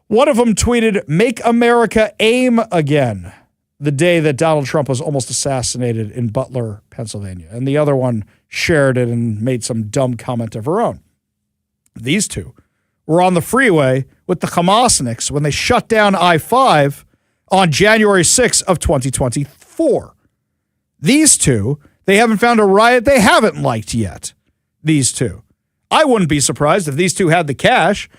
One of them tweeted, "Make America aim again," the day that Donald Trump was almost assassinated in Butler, Pennsylvania. And the other one shared it and made some dumb comment of her own. These two were on the freeway with the Hamasniks when they shut down I-5 on January 6th of 2024. These two, they haven't found a riot they haven't liked yet. These two. I wouldn't be surprised if these two had the cash,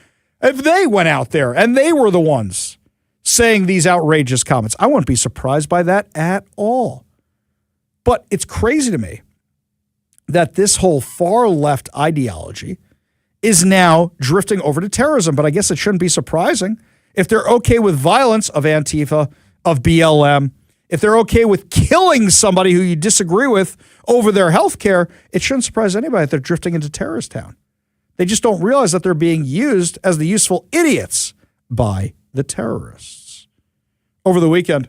if they went out there and they were the ones saying these outrageous comments. I wouldn't be surprised by that at all. But it's crazy to me that this whole far left ideology is now drifting over to terrorism. But I guess it shouldn't be surprising. If they're okay with violence of Antifa, of BLM, if they're okay with killing somebody who you disagree with over their health care, it shouldn't surprise anybody that they're drifting into terrorist town. They just don't realize that they're being used as the useful idiots by the terrorists. Over the weekend,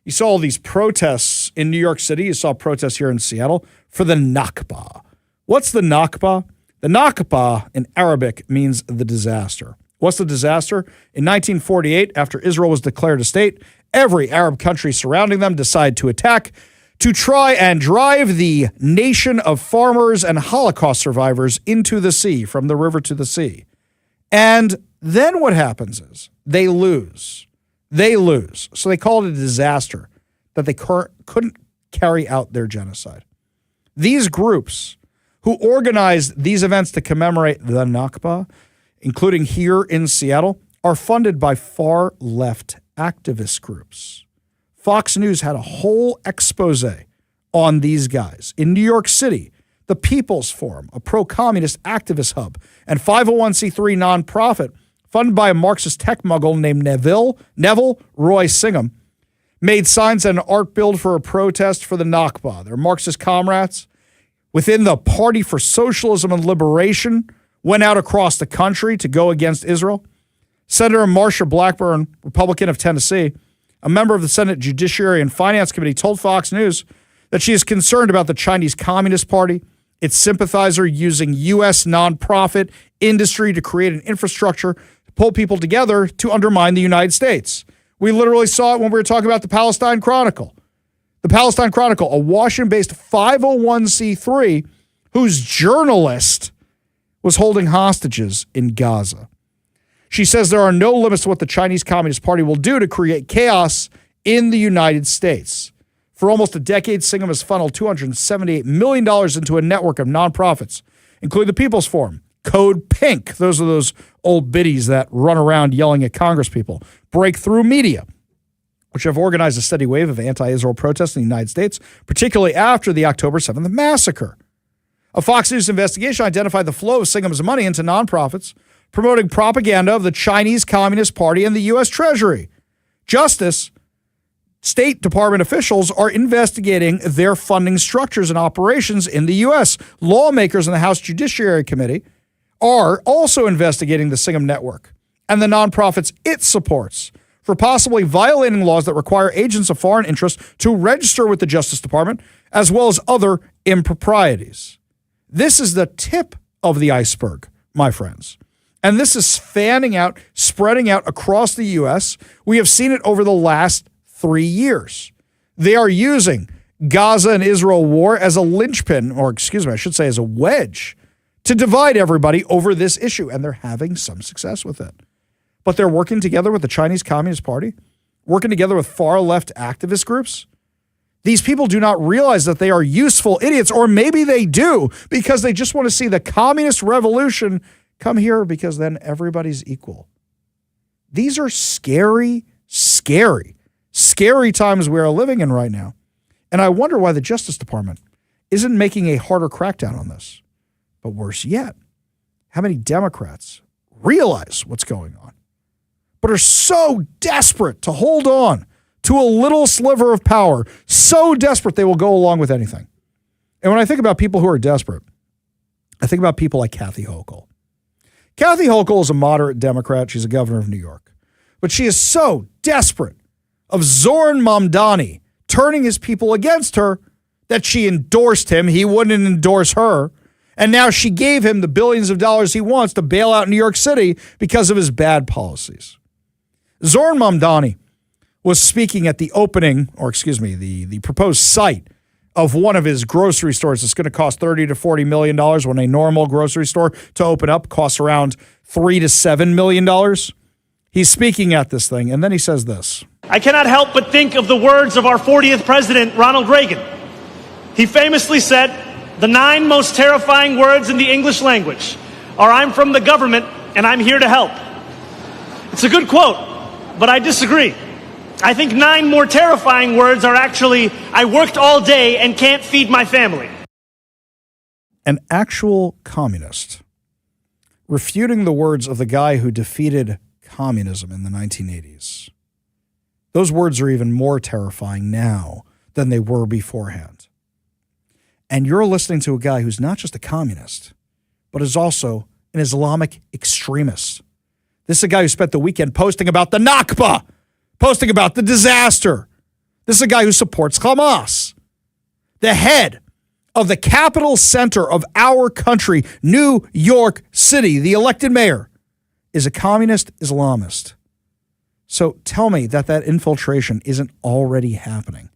you saw all these protests in New York City. You saw protests here in Seattle for the Nakba. What's the Nakba? The Nakba in Arabic means the disaster. What's the disaster? In 1948, after Israel was declared a state, every Arab country surrounding them decided to attack to try and drive the nation of farmers and Holocaust survivors into the sea, from the river to the sea. And then what happens is they lose. They lose. So they call it a disaster that they couldn't carry out their genocide. These groups who organized these events to commemorate the Nakba, including here in Seattle, are funded by far left activist groups. Fox News had a whole expose on these guys. In New York City, the People's Forum, a pro-communist activist hub, and 501c3 nonprofit funded by a Marxist tech mogul named Neville Roy Singham, made signs and an art build for a protest for the Nakba. Their Marxist comrades within the Party for Socialism and Liberation went out across the country to go against Israel. Senator Marsha Blackburn, Republican of Tennessee, a member of the Senate Judiciary and Finance Committee, told Fox News that she is concerned about the Chinese Communist Party its sympathizer using U.S. nonprofit industry to create an infrastructure to pull people together to undermine the United States. We literally saw it when we were talking about the Palestine Chronicle. The Palestine Chronicle, a Washington-based 501c3 whose journalist was holding hostages in Gaza. She says there are no limits to what the Chinese Communist Party will do to create chaos in the United States. For almost a decade, Singham has funneled $278 million into a network of nonprofits, including the People's Forum, Code Pink, those are those old biddies that run around yelling at congresspeople, Breakthrough Media, which have organized a steady wave of anti-Israel protests in the United States, particularly after the October 7th massacre. A Fox News investigation identified the flow of Singham's money into nonprofits, promoting propaganda of the Chinese Communist Party and the U.S. Treasury. Justice, State Department officials are investigating their funding structures and operations in the U.S. Lawmakers in the House Judiciary Committee are also investigating the Singham Network and the nonprofits it supports for possibly violating laws that require agents of foreign interest to register with the Justice Department, as well as other improprieties. This is the tip of the iceberg, my friends. And this is fanning out, spreading out across the U.S. We have seen it over the last 3 years. They are using Gaza and Israel war as a linchpin, or excuse me, I should say as a wedge, to divide everybody over this issue. And they're having some success with it. But they're working together with the Chinese Communist Party, working together with far left activist groups. These people do not realize that they are useful idiots, or maybe they do because they just want to see the communist revolution come here because then everybody's equal. These are scary, scary, scary times we are living in right now. And I wonder why the Justice Department isn't making a harder crackdown on this. But worse yet, how many Democrats realize what's going on, but are so desperate to hold on to a little sliver of power, so desperate they will go along with anything. And when I think about people who are desperate, I think about people like Kathy Hochul. Kathy Hochul is a moderate Democrat. She's a governor of New York. But she is so desperate of Zoran Mamdani turning his people against her that she endorsed him. He wouldn't endorse her. And now she gave him the billions of dollars he wants to bail out New York City because of his bad policies. Zoran Mamdani was speaking at the opening, or excuse me, the proposed site of one of his grocery stores. It's going to cost $30 to $40 million when a normal grocery store to open up costs around $3 to $7 million. He's speaking at this thing, and then he says this. I cannot help but think of the words of our 40th president, Ronald Reagan. He famously said, "The 9 most terrifying words in the English language are I'm from the government and I'm here to help." It's a good quote, but I disagree. I think 9 more terrifying words are actually, I worked all day and can't feed my family. An actual communist refuting the words of the guy who defeated communism in the 1980s. Those words are even more terrifying now than they were beforehand. And you're listening to a guy who's not just a communist, but is also an Islamic extremist. This is a guy who spent the weekend posting about the Nakba, posting about the disaster. This is a guy who supports Hamas. The head of the capital center of our country, New York City, the elected mayor, is a communist Islamist. So tell me that infiltration isn't already happening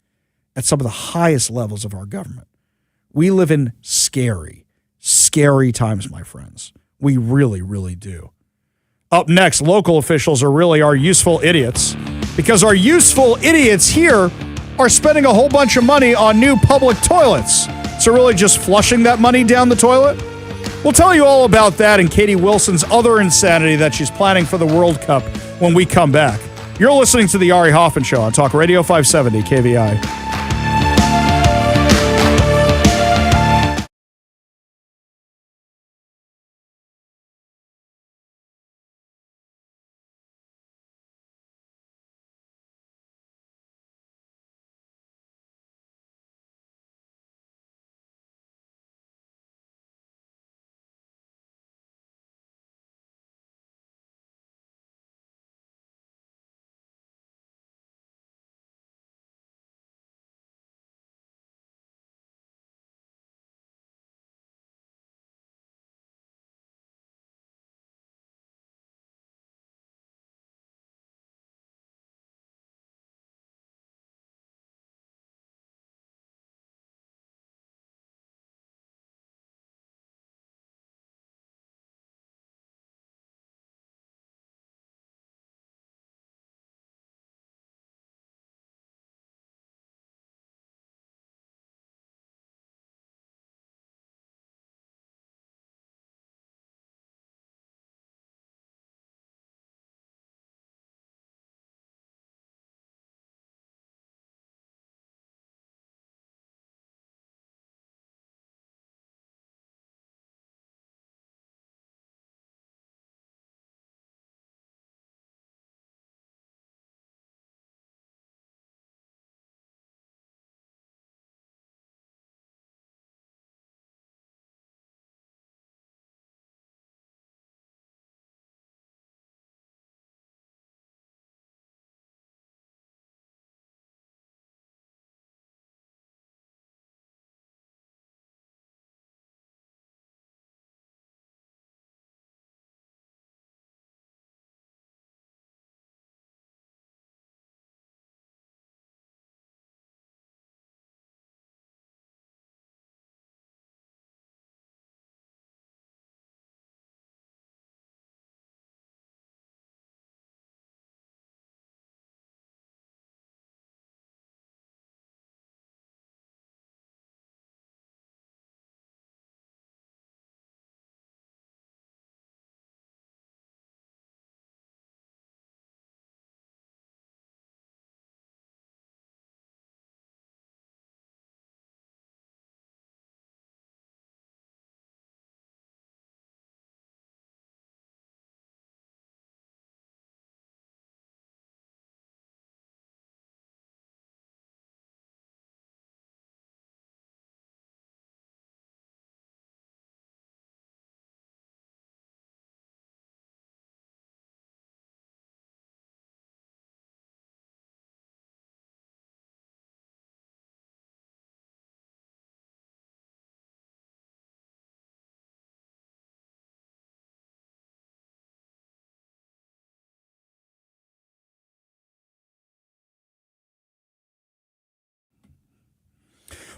at some of the highest levels of our government. We live in scary, scary times, my friends. We really, really do. Up next, local officials are really our useful idiots because our useful idiots here are spending a whole bunch of money on new public toilets. So really just flushing that money down the toilet? We'll tell you all about that and Katie Wilson's other insanity that she's planning for the World Cup when we come back. You're listening to the Ari Hoffman Show on Talk Radio 570 KVI.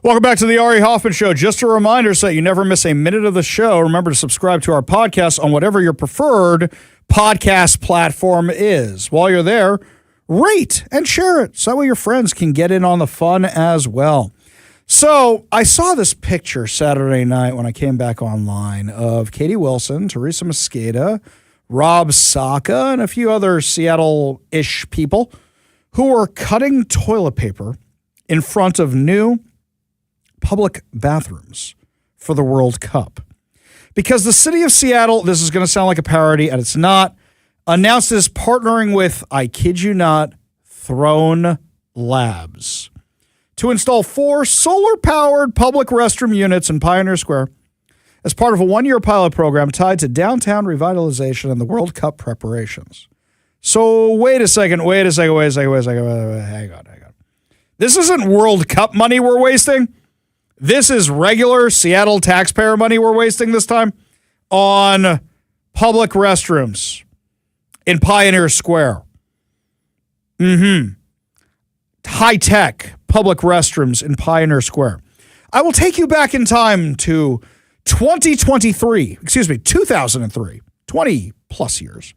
Welcome back to the Ari Hoffman Show. Just a reminder so that you never miss a minute of the show. Remember to subscribe to our podcast on whatever your preferred podcast platform is. While you're there, rate and share it so that way your friends can get in on the fun as well. So I saw this picture Saturday night when I came back online of Katie Wilson, Teresa Mosqueda, Rob Saka, and a few other Seattle-ish people who were cutting toilet paper in front of new public bathrooms for the World Cup. Because the city of Seattle, this is going to sound like a parody, and it's not, announced it is partnering with, I kid you not, Throne Labs to install 4 solar-powered public restroom units in Pioneer Square as part of a 1-year pilot program tied to downtown revitalization and the World Cup preparations. So hang on. This isn't World Cup money we're wasting. This is regular Seattle taxpayer money we're wasting this time on public restrooms in Pioneer Square. High-tech public restrooms in Pioneer Square. I will take you back in time to 2003, 20 plus years,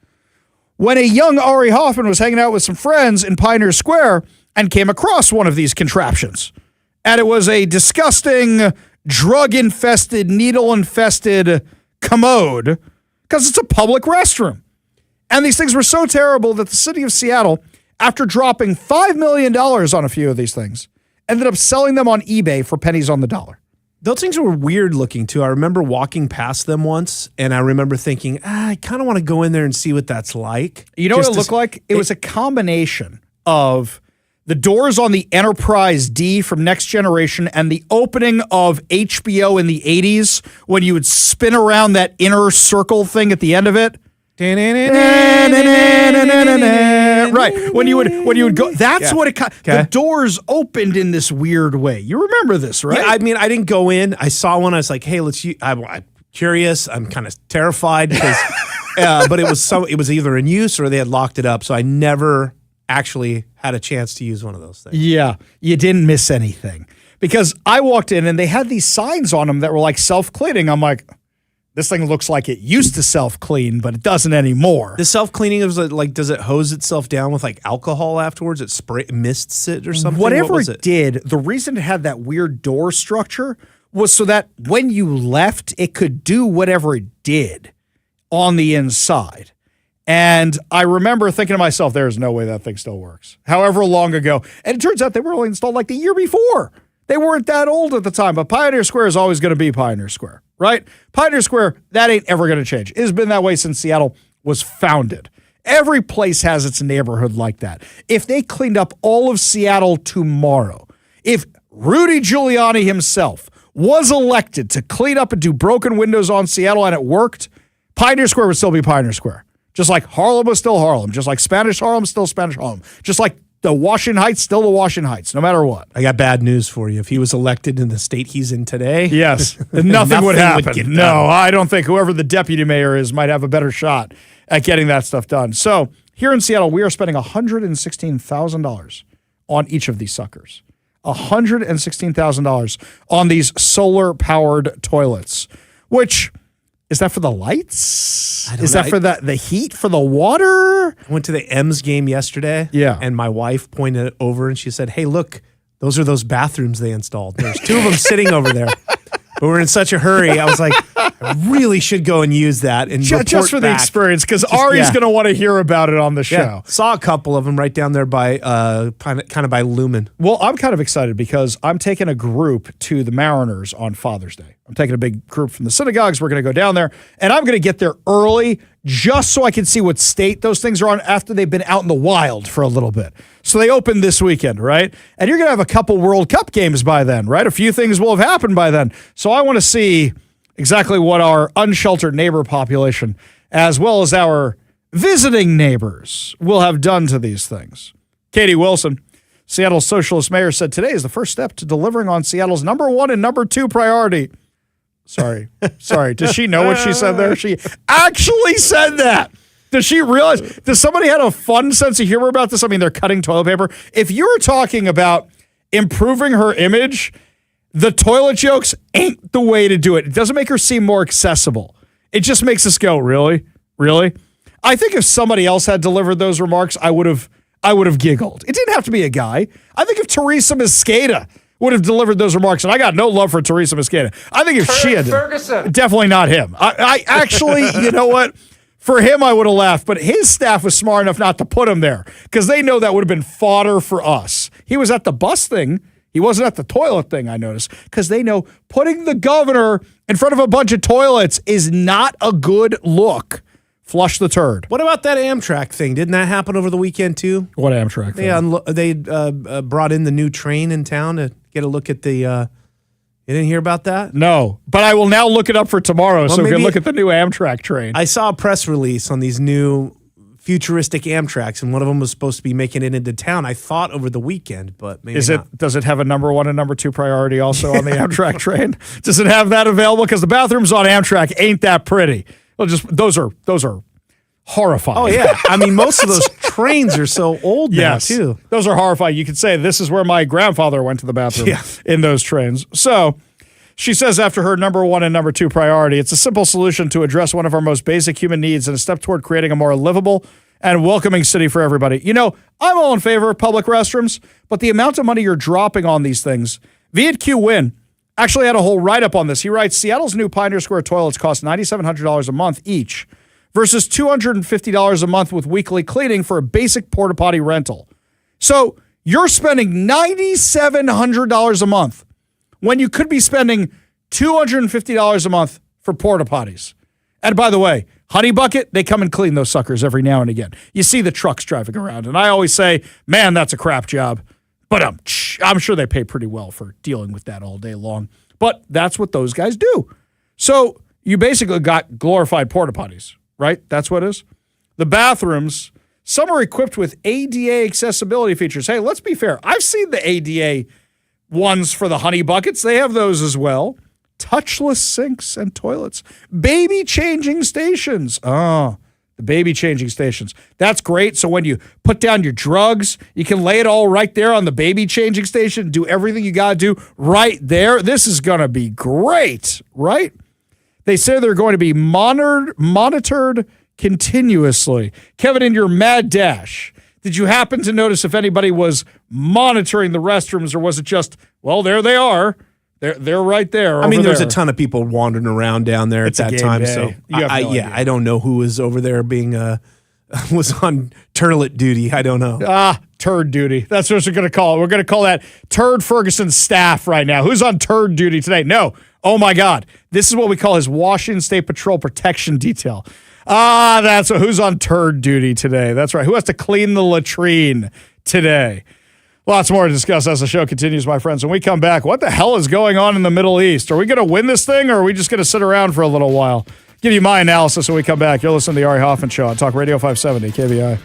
when a young Ari Hoffman was hanging out with some friends in Pioneer Square and came across one of these contraptions. And it was a disgusting, drug-infested, needle-infested commode because it's a public restroom. And these things were so terrible that the city of Seattle, after dropping $5 million on a few of these things, ended up selling them on eBay for pennies on the dollar. Those things were weird looking too. I remember walking past them once, and I remember thinking, I kind of want to go in there and see what that's like. You know what it looked like? It was a combination of the doors on the Enterprise D from Next Generation and the opening of HBO in the 80s when you would spin around that inner circle thing at the end of it. Right. When you would go, that's what it, the doors opened in this weird way. You remember this, right? Yeah, I mean, I didn't go in. I saw one. I was like, hey, I'm curious. I'm kind of terrified because, but it was either in use or they had locked it up. So I never actually had a chance to use one of those things. Yeah, you didn't miss anything because I walked in and they had these signs on them that were like self-cleaning. I'm like, this thing looks like it used to self-clean, but it doesn't anymore. The self-cleaning is like, does it hose itself down with like alcohol afterwards? It mists it or something? Whatever it did, the reason it had that weird door structure was so that when you left, it could do whatever it did on the inside. And I remember thinking to myself, there's no way that thing still works. However long ago. And it turns out they were only installed like the year before. They weren't that old at the time, but Pioneer Square is always going to be Pioneer Square, right? Pioneer Square, that ain't ever going to change. It has been that way since Seattle was founded. Every place has its neighborhood like that. If they cleaned up all of Seattle tomorrow, if Rudy Giuliani himself was elected to clean up and do broken windows on Seattle and it worked, Pioneer Square would still be Pioneer Square. Just like Harlem was still Harlem. Just like Spanish Harlem, still Spanish Harlem. Just like the Washington Heights, still the Washington Heights, no matter what. I got bad news for you. If he was elected in the state he's in today, yes, nothing would happen. No, I don't think whoever the deputy mayor is might have a better shot at getting that stuff done. So here in Seattle, we are spending $116,000 on each of these suckers. $116,000 on these solar-powered toilets, which... Is that for the lights? Is that for the heat, for the water? I went to the M's game yesterday. Yeah. And my wife pointed over and she said, hey, look, those are those bathrooms they installed. There's 2 of them sitting over there. But we're in such a hurry. I was like, I really should go and use that and just for the experience, because Ari's going to want to hear about it on the show. Yeah. Saw a couple of them right down there by kind of by Lumen. Well, I'm kind of excited because I'm taking a group to the Mariners on Father's Day. I'm taking a big group from the synagogues. We're going to go down there, and I'm going to get there early just so I can see what state those things are on after they've been out in the wild for a little bit. So they open this weekend, right? And you're going to have a couple World Cup games by then, right? A few things will have happened by then. So I want to see exactly what our unsheltered neighbor population, as well as our visiting neighbors, will have done to these things. Katie Wilson, Seattle's socialist mayor, said today is the first step to delivering on Seattle's #1 and #2 priority. Sorry. Does she know what she said there? She actually said that. Does she realize? Does somebody have a fun sense of humor about this? I mean, they're cutting toilet paper. If you're talking about improving her image, The toilet jokes ain't the way to do it. It doesn't make her seem more accessible. It just makes us go, really? Really? I think if somebody else had delivered those remarks, I would have giggled. It didn't have to be a guy. I think if Teresa Mosqueda would have delivered those remarks, and I got no love for Teresa Mosqueda. I think if she had, Ferguson. definitely not him. I actually, you know what? For him, I would have laughed, but his staff was smart enough not to put him there because they know that would have been fodder for us. He was at the bus thing. He wasn't at the toilet thing, I noticed, because they know putting the governor in front of a bunch of toilets is not a good look. Flush the turd. What about that Amtrak thing? Didn't that happen over the weekend too? What Amtrak thing? They brought in the new train in town to get a look at the. You didn't hear about that? No, but I will now look it up for tomorrow so we can look at the new Amtrak train. I saw a press release on these new futuristic Amtraks, and one of them was supposed to be making it into town. I thought over the weekend, but maybe not. Does it have a number 1 and number 2 priority also on the Amtrak train? Does it have that available? Because the bathrooms on Amtrak ain't that pretty. Well, just those are horrifying. Oh yeah, I mean most of those trains are so old now too. Those are horrifying. You could say this is where my grandfather went to the bathroom in those trains. So she says after her number 1 and number 2 priority, it's a simple solution to address one of our most basic human needs and a step toward creating a more livable and welcoming city for everybody. You know, I'm all in favor of public restrooms, but the amount of money you're dropping on these things, Viet Q Win actually had a whole write-up on this. He writes, Seattle's new Pioneer Square toilets cost $9,700 a month each versus $250 a month with weekly cleaning for a basic porta potty rental. So you're spending $9,700 a month when you could be spending $250 a month for porta potties. And by the way, Honey Bucket, they come and clean those suckers every now and again. You see the trucks driving around, and I always say, man, that's a crap job. But I'm sure they pay pretty well for dealing with that all day long. But that's what those guys do. So you basically got glorified porta potties, right? That's what it is. The bathrooms, some are equipped with ADA accessibility features. Hey, let's be fair. I've seen the ADA ones for the Honey Buckets. They have those as well. Touchless sinks and toilets. Baby changing stations. Oh, the baby changing stations. That's great. So when you put down your drugs, you can lay it all right there on the baby changing station, do everything you got to do right there. This is going to be great, right? They say they're going to be monitored continuously. Kevin, in your mad dash, did you happen to notice if anybody was monitoring the restrooms, or was it just, well, there they are. They're right there. I mean, there's a ton of people wandering around down there at that time. Day. So I don't know who was over there being was on turlet duty. I don't know. Turd duty. That's what we're going to call it. We're going to call that Turd Ferguson staff right now. Who's on turd duty today? No. Oh my God. This is what we call his Washington State Patrol Protection Detail. That's who's on turd duty today. That's right. Who has to clean the latrine today? Lots more to discuss as the show continues, my friends. When we come back, what the hell is going on in the Middle East? Are we going to win this thing, or are we just going to sit around for a little while? Give you my analysis when we come back. You'll listen to the Ari Hoffman Show on Talk Radio 570 KBI.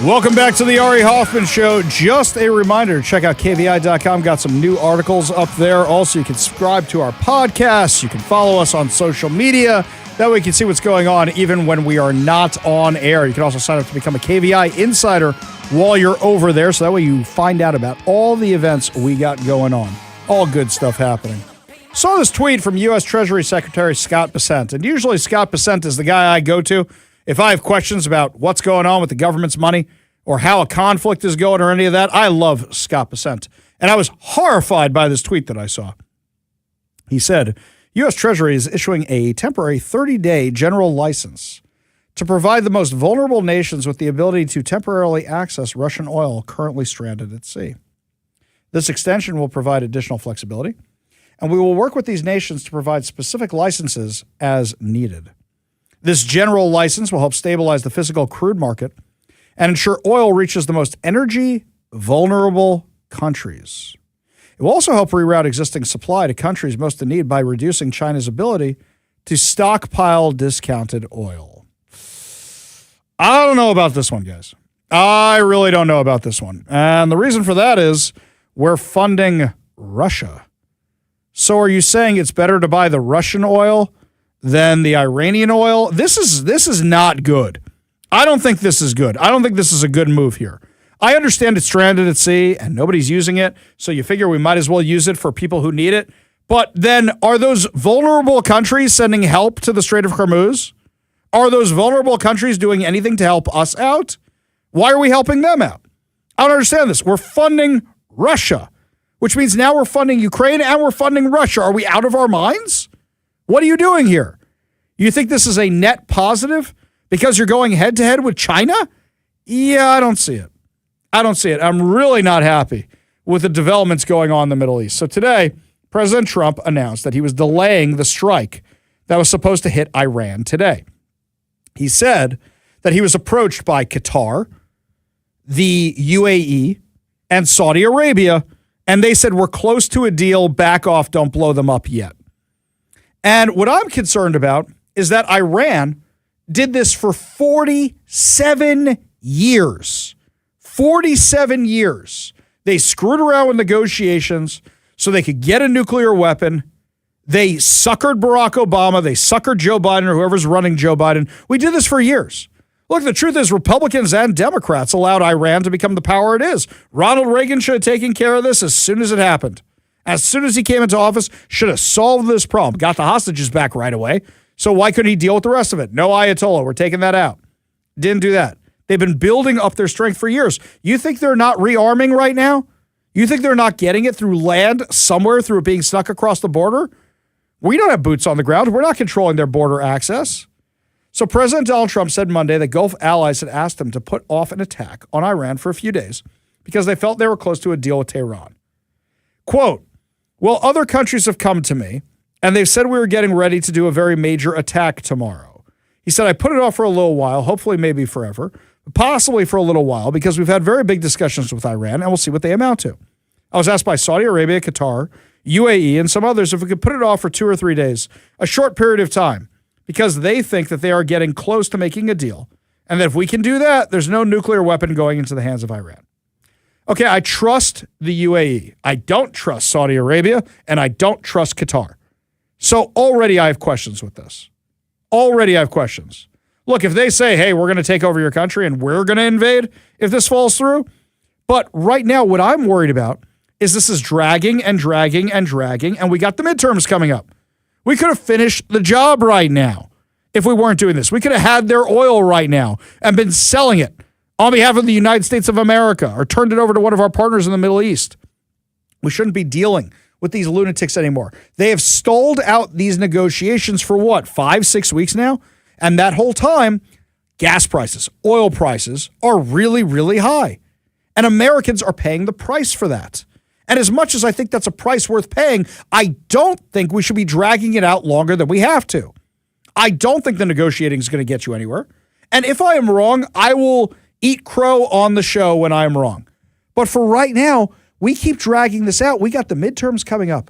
Welcome back to the Ari Hoffman Show. Just a reminder, check out KVI.com. Got some new articles up there. Also, you can subscribe to our podcast. You can follow us on social media. That way you can see what's going on even when we are not on air. You can also sign up to become a KVI Insider while you're over there. So that way you find out about all the events we got going on. All good stuff happening. Saw this tweet from U.S. Treasury Secretary Scott Bessent. And usually Scott Bessent is the guy I go to if I have questions about what's going on with the government's money or how a conflict is going or any of that. I love Scott Bessent. And I was horrified by this tweet that I saw. He said, U.S. Treasury is issuing a temporary 30-day general license to provide the most vulnerable nations with the ability to temporarily access Russian oil currently stranded at sea. This extension will provide additional flexibility, and we will work with these nations to provide specific licenses as needed. This general license will help stabilize the physical crude market and ensure oil reaches the most energy vulnerable countries. It will also help reroute existing supply to countries most in need by reducing China's ability to stockpile discounted oil. I don't know about this one, guys. I really don't know about this one. And the reason for that is we're funding Russia. So are you saying it's better to buy the Russian oil than the Iranian oil? This is not good. I don't think this is good. I don't think this is a good move here. I understand it's stranded at sea and nobody's using it, so you figure we might as well use it for people who need it. But then are those vulnerable countries sending help to the Strait of Hormuz? Are those vulnerable countries doing anything to help us out? Why are we helping them out? I don't understand this. We're funding Russia, which means now we're funding Ukraine and we're funding Russia. Are we out of our minds? What are you doing here? You think this is a net positive because you're going head-to-head with China? Yeah, I don't see it. I don't see it. I'm really not happy with the developments going on in the Middle East. So today, President Trump announced that he was delaying the strike that was supposed to hit Iran today. He said that he was approached by Qatar, the UAE, and Saudi Arabia, and they said, we're close to a deal, back off, don't blow them up yet. And what I'm concerned about is that Iran did this for 47 years. 47 years. They screwed around with negotiations so they could get a nuclear weapon. They suckered Barack Obama. They suckered Joe Biden or whoever's running Joe Biden. We did this for years. Look, the truth is Republicans and Democrats allowed Iran to become the power it is. Ronald Reagan should have taken care of this as soon as it happened. As soon as he came into office, should have solved this problem. Got the hostages back right away. So why couldn't he deal with the rest of it? No Ayatollah. We're taking that out. Didn't do that. They've been building up their strength for years. You think they're not rearming right now? You think they're not getting it through land somewhere through it being snuck across the border? We don't have boots on the ground. We're not controlling their border access. So President Donald Trump said Monday that Gulf allies had asked him to put off an attack on Iran for a few days because they felt they were close to a deal with Tehran. Quote, well, other countries have come to me and they've said we were getting ready to do a very major attack tomorrow. He said, I put it off for a little while, hopefully maybe forever, possibly for a little while because we've had very big discussions with Iran and we'll see what they amount to. I was asked by Saudi Arabia, Qatar, UAE, and some others if we could put it off for 2 or 3 days, a short period of time, because they think that they are getting close to making a deal. And that if we can do that, there's no nuclear weapon going into the hands of Iran. Okay, I trust the UAE. I don't trust Saudi Arabia, and I don't trust Qatar. So already I have questions with this. Already I have questions. Look, if they say, hey, we're going to take over your country and we're going to invade if this falls through. But right now, what I'm worried about is this is dragging and dragging and dragging, and we got the midterms coming up. We could have finished the job right now if we weren't doing this. We could have had their oil right now and been selling it on behalf of the United States of America or turned it over to one of our partners in the Middle East. We shouldn't be dealing with these lunatics anymore. They have stalled out these negotiations for what, 5-6 weeks now? And that whole time, gas prices, oil prices are really, really high. And Americans are paying the price for that. And as much as I think that's a price worth paying, I don't think we should be dragging it out longer than we have to. I don't think the negotiating is going to get you anywhere. And if I am wrong, I will eat crow on the show when I am wrong. But for right now, we keep dragging this out. We got the midterms coming up.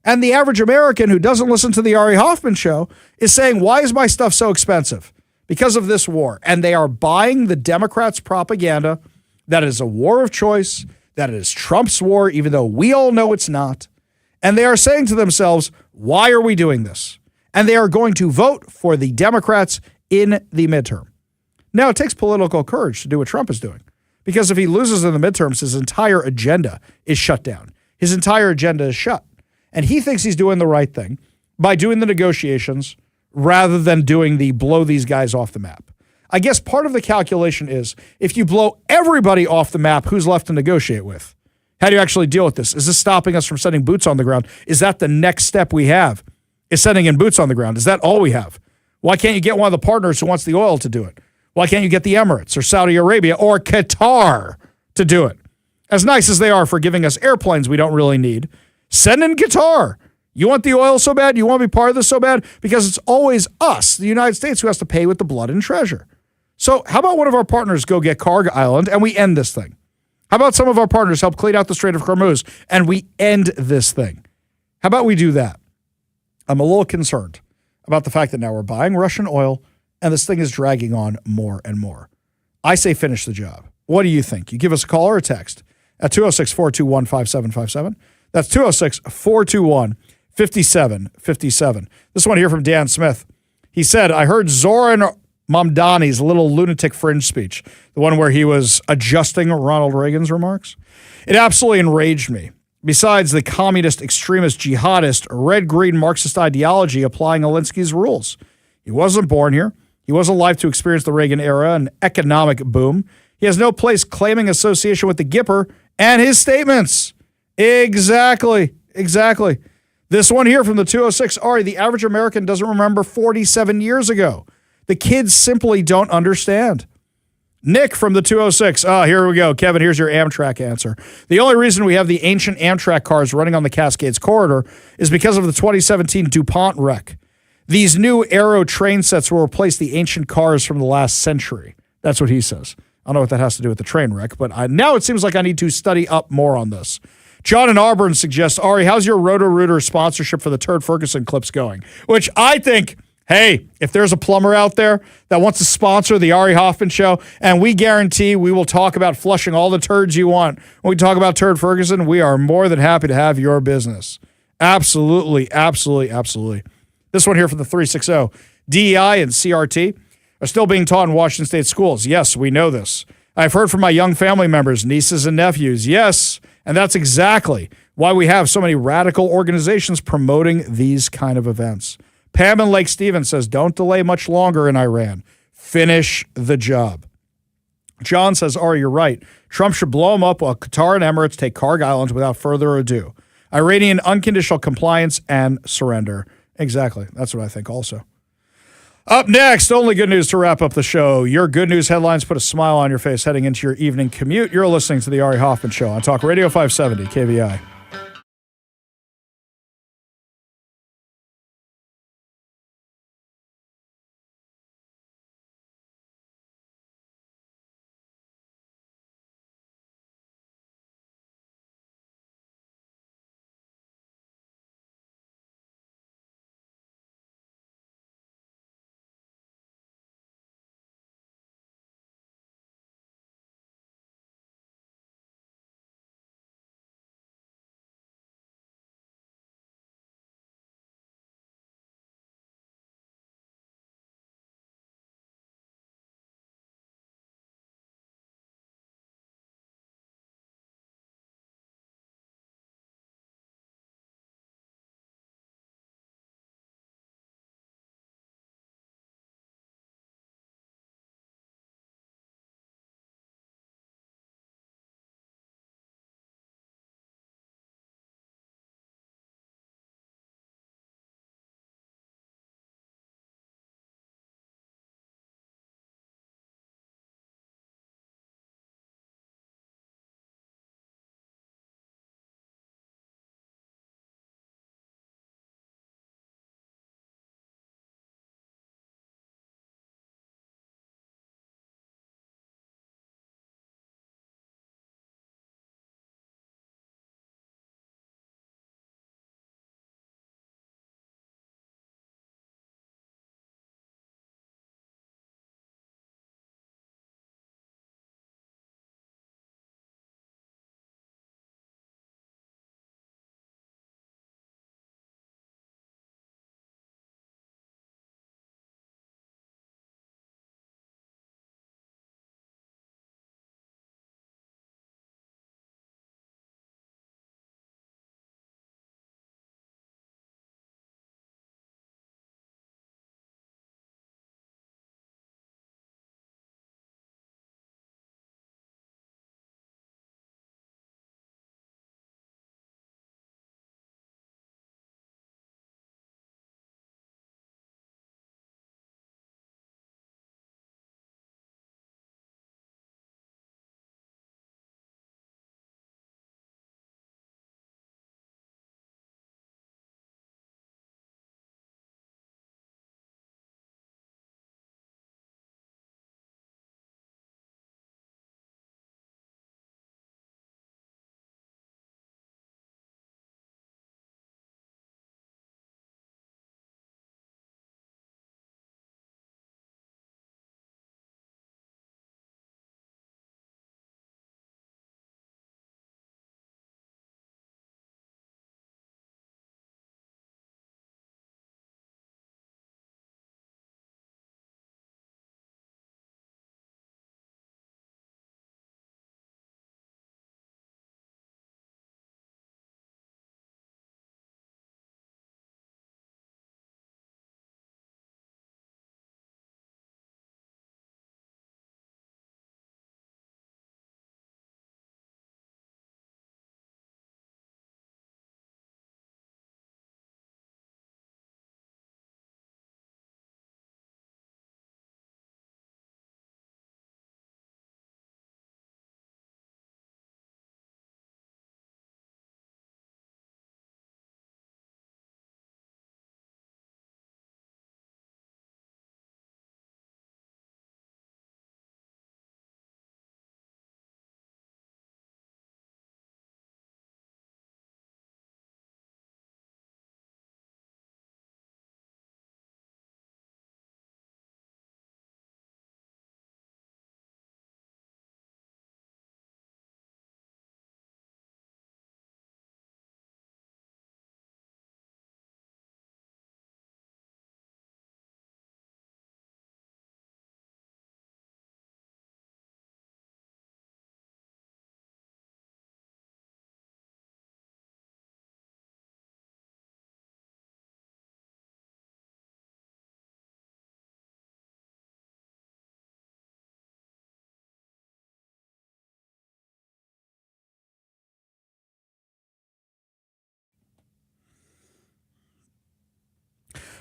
And the average American who doesn't listen to the Ari Hoffman show is saying, why is my stuff so expensive? because of this war. And they are buying the Democrats' propaganda that it is a war of choice, that it is Trump's war, even though we all know it's not. And they are saying to themselves, why are we doing this? And they are going to vote for the Democrats in the midterm. Now, it takes political courage to do what Trump is doing, because if he loses in the midterms, his entire agenda is shut down. His entire agenda is shut. And he thinks he's doing the right thing by doing the negotiations rather than doing the blow these guys off the map. I guess part of the calculation is if you blow everybody off the map, who's left to negotiate with? How do you actually deal with this? Is this stopping us from sending boots on the ground? Is that the next step we have? Is sending in boots on the ground? Is that all we have? Why can't you get one of the partners who wants the oil to do it? Why can't you get the Emirates or Saudi Arabia or Qatar to do it? As nice as they are for giving us airplanes we don't really need, send in Qatar. You want the oil so bad? You want to be part of this so bad? Because it's always us, the United States, who has to pay with the blood and treasure. So how about one of our partners go get Karg Island and we end this thing? How about some of our partners help clean out the Strait of Hormuz and we end this thing? How about we do that? I'm a little concerned about the fact that now we're buying Russian oil and this thing is dragging on more and more. I say finish the job. What do you think? You give us a call or a text at 206-421-5757. That's 206-421-5757. This one here from Dan Smith. He said, I heard Zoran Mamdani's little lunatic fringe speech, the one where he was adjusting Ronald Reagan's remarks. It absolutely enraged me. Besides the communist, extremist, jihadist, red-green Marxist ideology applying Alinsky's rules. He wasn't born here. He wasn't alive to experience the Reagan era and economic boom. He has no place claiming association with the Gipper and his statements. Exactly. This one here from the 206, Ari, the average American doesn't remember 47 years ago. The kids simply don't understand. Nick from the 206. Here we go. Kevin, here's your Amtrak answer. The only reason we have the ancient Amtrak cars running on the Cascades corridor is because of the 2017 DuPont wreck. These new Aero train sets will replace the ancient cars from the last century. That's what he says. I don't know what that has to do with the train wreck, but now it seems like I need to study up more on this. John in Auburn suggests, Ari, how's your Roto-Rooter sponsorship for the Turd Ferguson clips going? Which I think, hey, if there's a plumber out there that wants to sponsor the Ari Hoffman Show, and we guarantee we will talk about flushing all the turds you want. When we talk about Turd Ferguson, we are more than happy to have your business. Absolutely. This one here from the 360. DEI and CRT are still being taught in Washington State schools. Yes, we know this. I've heard from my young family members, nieces and nephews. Yes, and that's exactly why we have so many radical organizations promoting these kind of events. Pam in Lake Stevens says, don't delay much longer in Iran. Finish the job. John says, Ari, you're right. Trump should blow them up while Qatar and Emirates take Karg Island without further ado. Iranian unconditional compliance and surrender. Exactly. That's what I think also. Up next, only good news to wrap up the show. Your good news headlines put a smile on your face heading into your evening commute. You're listening to the Ari Hoffman Show on Talk Radio 570 KVI.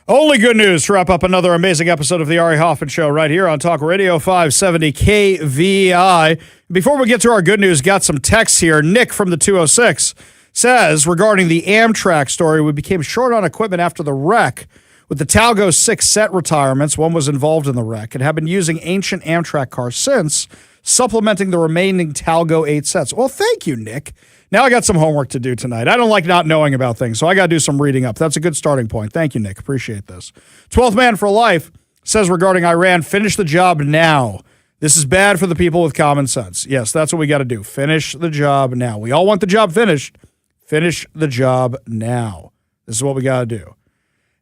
Only good news to wrap up another amazing episode of the Ari Hoffman Show right here on Talk Radio 570 KVI. Before we get to our good news, got some texts here. Nick from the 206 says, regarding the Amtrak story, we became short on equipment after the wreck. With the Talgo 6 set retirements, one was involved in the wreck and have been using ancient Amtrak cars since, supplementing the remaining Talgo 8 sets. Well, thank you, Nick. Now I got some homework to do tonight. I don't like not knowing about things, so I got to do some reading up. That's a good starting point. Thank you, Nick. Appreciate this. 12th Man for Life says regarding Iran, finish the job now. This is bad for the people with common sense. Yes, that's what we got to do. Finish the job now. We all want the job finished. Finish the job now. This is what we got to do.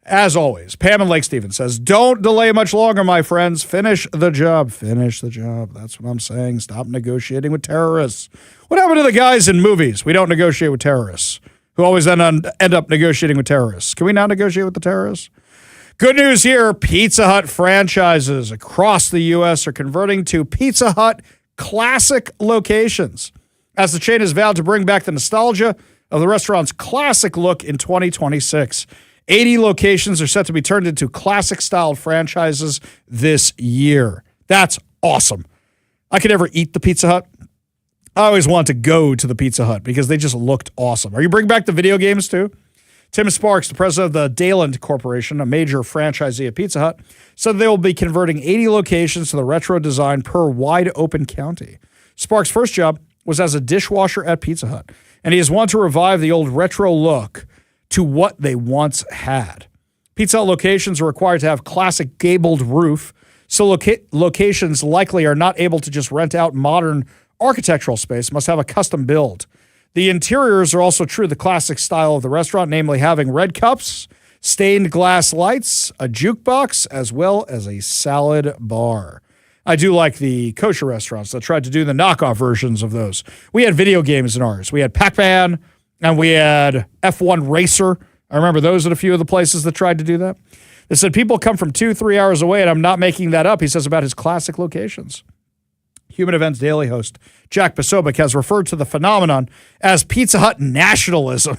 As always, Pam in Lake Stephen says, don't delay much longer, my friends. Finish the job. Finish the job. That's what I'm saying. Stop negotiating with terrorists. What happened to the guys in movies? We don't negotiate with terrorists, who always then end up negotiating with terrorists. Can we not negotiate with the terrorists? Good news here. Pizza Hut franchises across the U.S. are converting to Pizza Hut classic locations, as the chain has vowed to bring back the nostalgia of the restaurant's classic look in 2026. 80 locations are set to be turned into classic-style franchises this year. That's awesome. I could never eat the Pizza Hut. I always want to go to the Pizza Hut because they just looked awesome. Are you bringing back the video games too? Tim Sparks, the president of the Dayland Corporation, a major franchisee of Pizza Hut, said they will be converting 80 locations to the retro design per wide-open county. Sparks' first job was as a dishwasher at Pizza Hut, and he has wanted to revive the old retro look to what they once had. Pizza Hut locations are required to have classic gabled roof, so locations likely are not able to just rent out modern architectural space, must have a custom build. The interiors are also true to the classic style of the restaurant, namely having red cups, stained glass lights, a jukebox, as well as a salad bar. I do like the kosher restaurants that tried to do the knockoff versions of those. We had video games in ours. We had Pac-Man, and we had F1 Racer. I remember those at a few of the places that tried to do that. They said people come from 2-3 hours away, and I'm not making that up, he says about his classic locations. Human Events Daily host Jack Posobiec has referred to the phenomenon as Pizza Hut nationalism.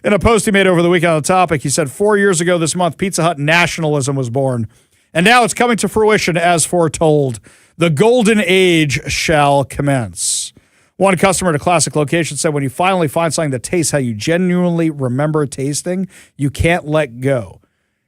In a post he made over the weekend on the topic, he said 4 years ago this month, Pizza Hut nationalism was born. And now it's coming to fruition as foretold. The golden age shall commence. One customer at a classic location said when you finally find something that tastes how you genuinely remember tasting, you can't let go.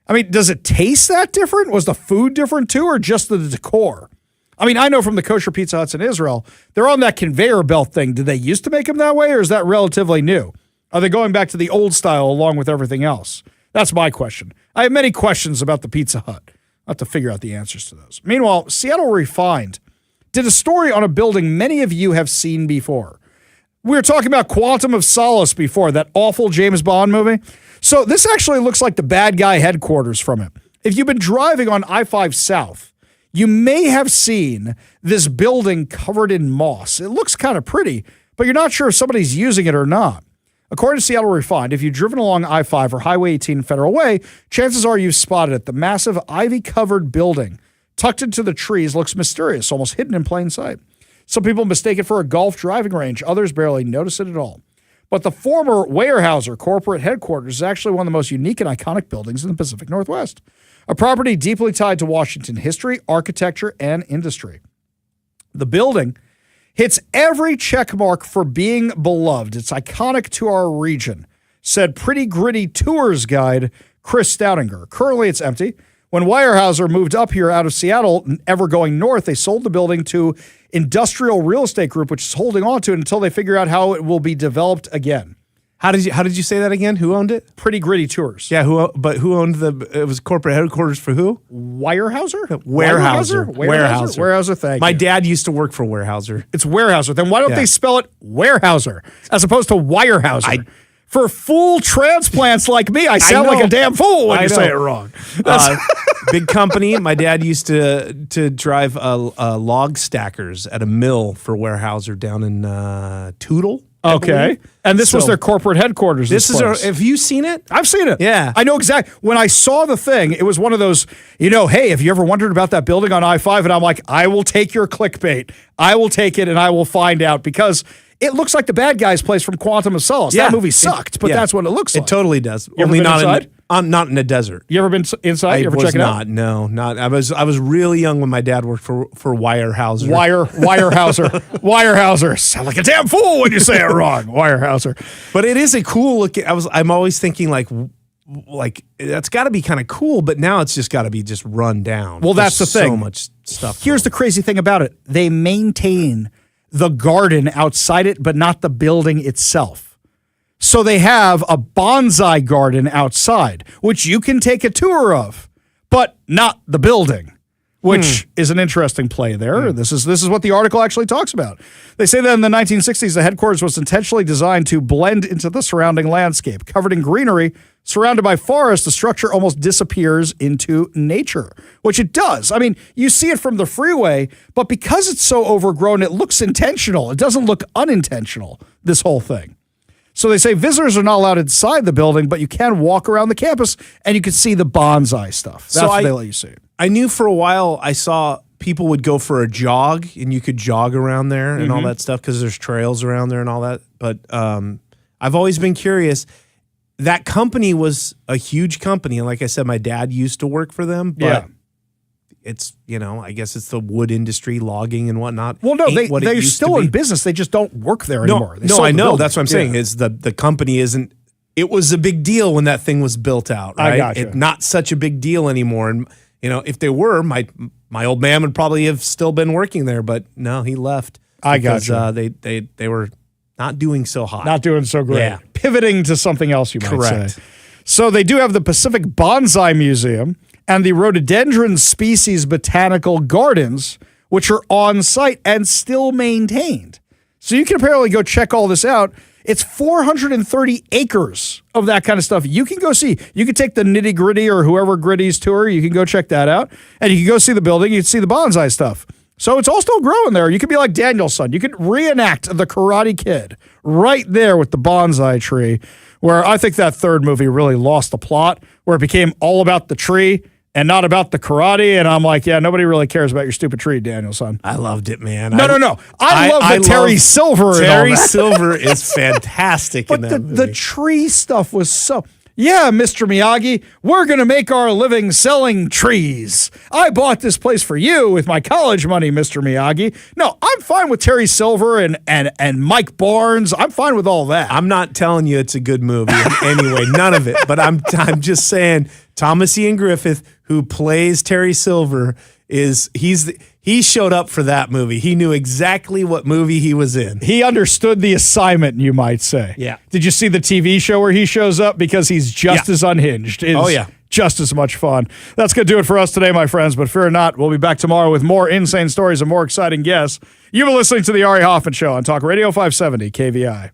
I mean, does it taste that different? Was the food different too, or just the decor? I mean, I know from the kosher Pizza Huts in Israel, they're on that conveyor belt thing. Did they used to make them that way, or is that relatively new? Are they going back to the old style along with everything else? That's my question. I have many questions about the Pizza Hut. I'll have to figure out the answers to those. Meanwhile, Seattle Refined did a story on a building many of you have seen before. We were talking about Quantum of Solace before, that awful James Bond movie. So this actually looks like the bad guy headquarters from it. If you've been driving on I-5 South, you may have seen this building covered in moss. It looks kind of pretty, but you're not sure if somebody's using it or not. According to Seattle Refined, if you've driven along I-5 or Highway 18 Federal Way, chances are you've spotted it. The massive ivy-covered building tucked into the trees looks mysterious, almost hidden in plain sight. Some people mistake it for a golf driving range. Others barely notice it at all. But the former Weyerhaeuser corporate headquarters is actually one of the most unique and iconic buildings in the Pacific Northwest. A property deeply tied to Washington history, architecture, and industry. The building hits every check mark for being beloved. It's iconic to our region, said Pretty Gritty Tours guide Chris Stoutinger. Currently, it's empty. When Weyerhaeuser moved up here out of Seattle, ever going north, they sold the building to Industrial Real Estate Group, which is holding on to it until they figure out how it will be developed again. How did you say that again? Who owned it? Pretty Gritty Tours. Yeah, who owned it was corporate headquarters for who? Weyerhaeuser? Weyerhaeuser, thank you. My dad used to work for Weyerhaeuser. It's Weyerhaeuser. Then why don't they spell it Weyerhaeuser as opposed to Weyerhaeuser? For fool transplants like me, I sound like a damn fool when you say it wrong. Big company. My dad used to drive log stackers at a mill for Weyerhaeuser down in Toutle. Okay. And this was their corporate headquarters. Have you seen it? I've seen it. Yeah. I know exactly. When I saw the thing, it was one of those, hey, have you ever wondered about that building on I-5? And I'm like, I will take your clickbait. I will take it and I will find out, because it looks like the bad guy's place from Quantum of Solace. That movie sucked, but that's what it looks like. It totally does. You ever been inside? Not in a desert. You ever been inside? You ever check it out? No, not. I was really young when my dad worked for Weyerhaeuser. Weyerhaeuser. Sound like a damn fool when you say it wrong. Weyerhaeuser. But it is a cool look. I'm always thinking like that's got to be kind of cool, but now it's just got to be just run down. Well, that's the thing. So much stuff. Here's the crazy thing about it. They maintain the garden outside it, but not the building itself. So they have a bonsai garden outside, which you can take a tour of, but not the building, which is an interesting play there. This is what the article actually talks about. They say that in the 1960s, the headquarters was intentionally designed to blend into the surrounding landscape. Covered in greenery, surrounded by forest, the structure almost disappears into nature, which it does. I mean, you see it from the freeway, but because it's so overgrown, it looks intentional. It doesn't look unintentional, this whole thing. So they say visitors are not allowed inside the building, but you can walk around the campus and you can see the bonsai stuff. That's what they let you see. I knew for a while I saw people would go for a jog and you could jog around there and all that stuff because there's trails around there and all that. But I've always been curious. That company was a huge company. And like I said, my dad used to work for them. But it's, I guess it's the wood industry, logging and whatnot. Well, no, they're still in business. They just don't work there anymore. No, I know. That's what I'm saying is the company isn't. It was a big deal when that thing was built out, right? I gotcha. It's not such a big deal anymore. And, if they were, my old man would probably have still been working there. But no, he left. I gotcha. They were not doing so hot. Not doing so great. Yeah. Pivoting to something else, you might Correct. say. So they do have the Pacific Bonsai Museum and the Rhododendron Species Botanical Gardens, which are on site and still maintained. So you can apparently go check all this out. It's 430 acres of that kind of stuff. You can go see. You can take the Nitty Gritty or whoever Gritty's tour. You can go check that out. And you can go see the building. You can see the bonsai stuff. So it's all still growing there. You could be like Danielson. You could reenact the Karate Kid right there with the bonsai tree, where I think that third movie really lost the plot, where it became all about the tree and not about the karate. And I'm like, yeah, nobody really cares about your stupid tree, Danielson. I loved it, man. No. I love Terry Silver. Terry Silver is fantastic in that movie. But the tree stuff was so... Yeah, Mr. Miyagi, we're going to make our living selling trees. I bought this place for you with my college money, Mr. Miyagi. No, I'm fine with Terry Silver and Mike Barnes. I'm fine with all that. I'm not telling you it's a good movie in any way, none of it. But I'm just saying Thomas Ian Griffith, who plays Terry Silver, he showed up for that movie. He knew exactly what movie he was in. He understood the assignment, you might say. Yeah. Did you see the TV show where he shows up? Because he's just as unhinged. It's just as much fun. That's going to do it for us today, my friends. But fear not, we'll be back tomorrow with more insane stories and more exciting guests. You've been listening to The Ari Hoffman Show on Talk Radio 570 KVI.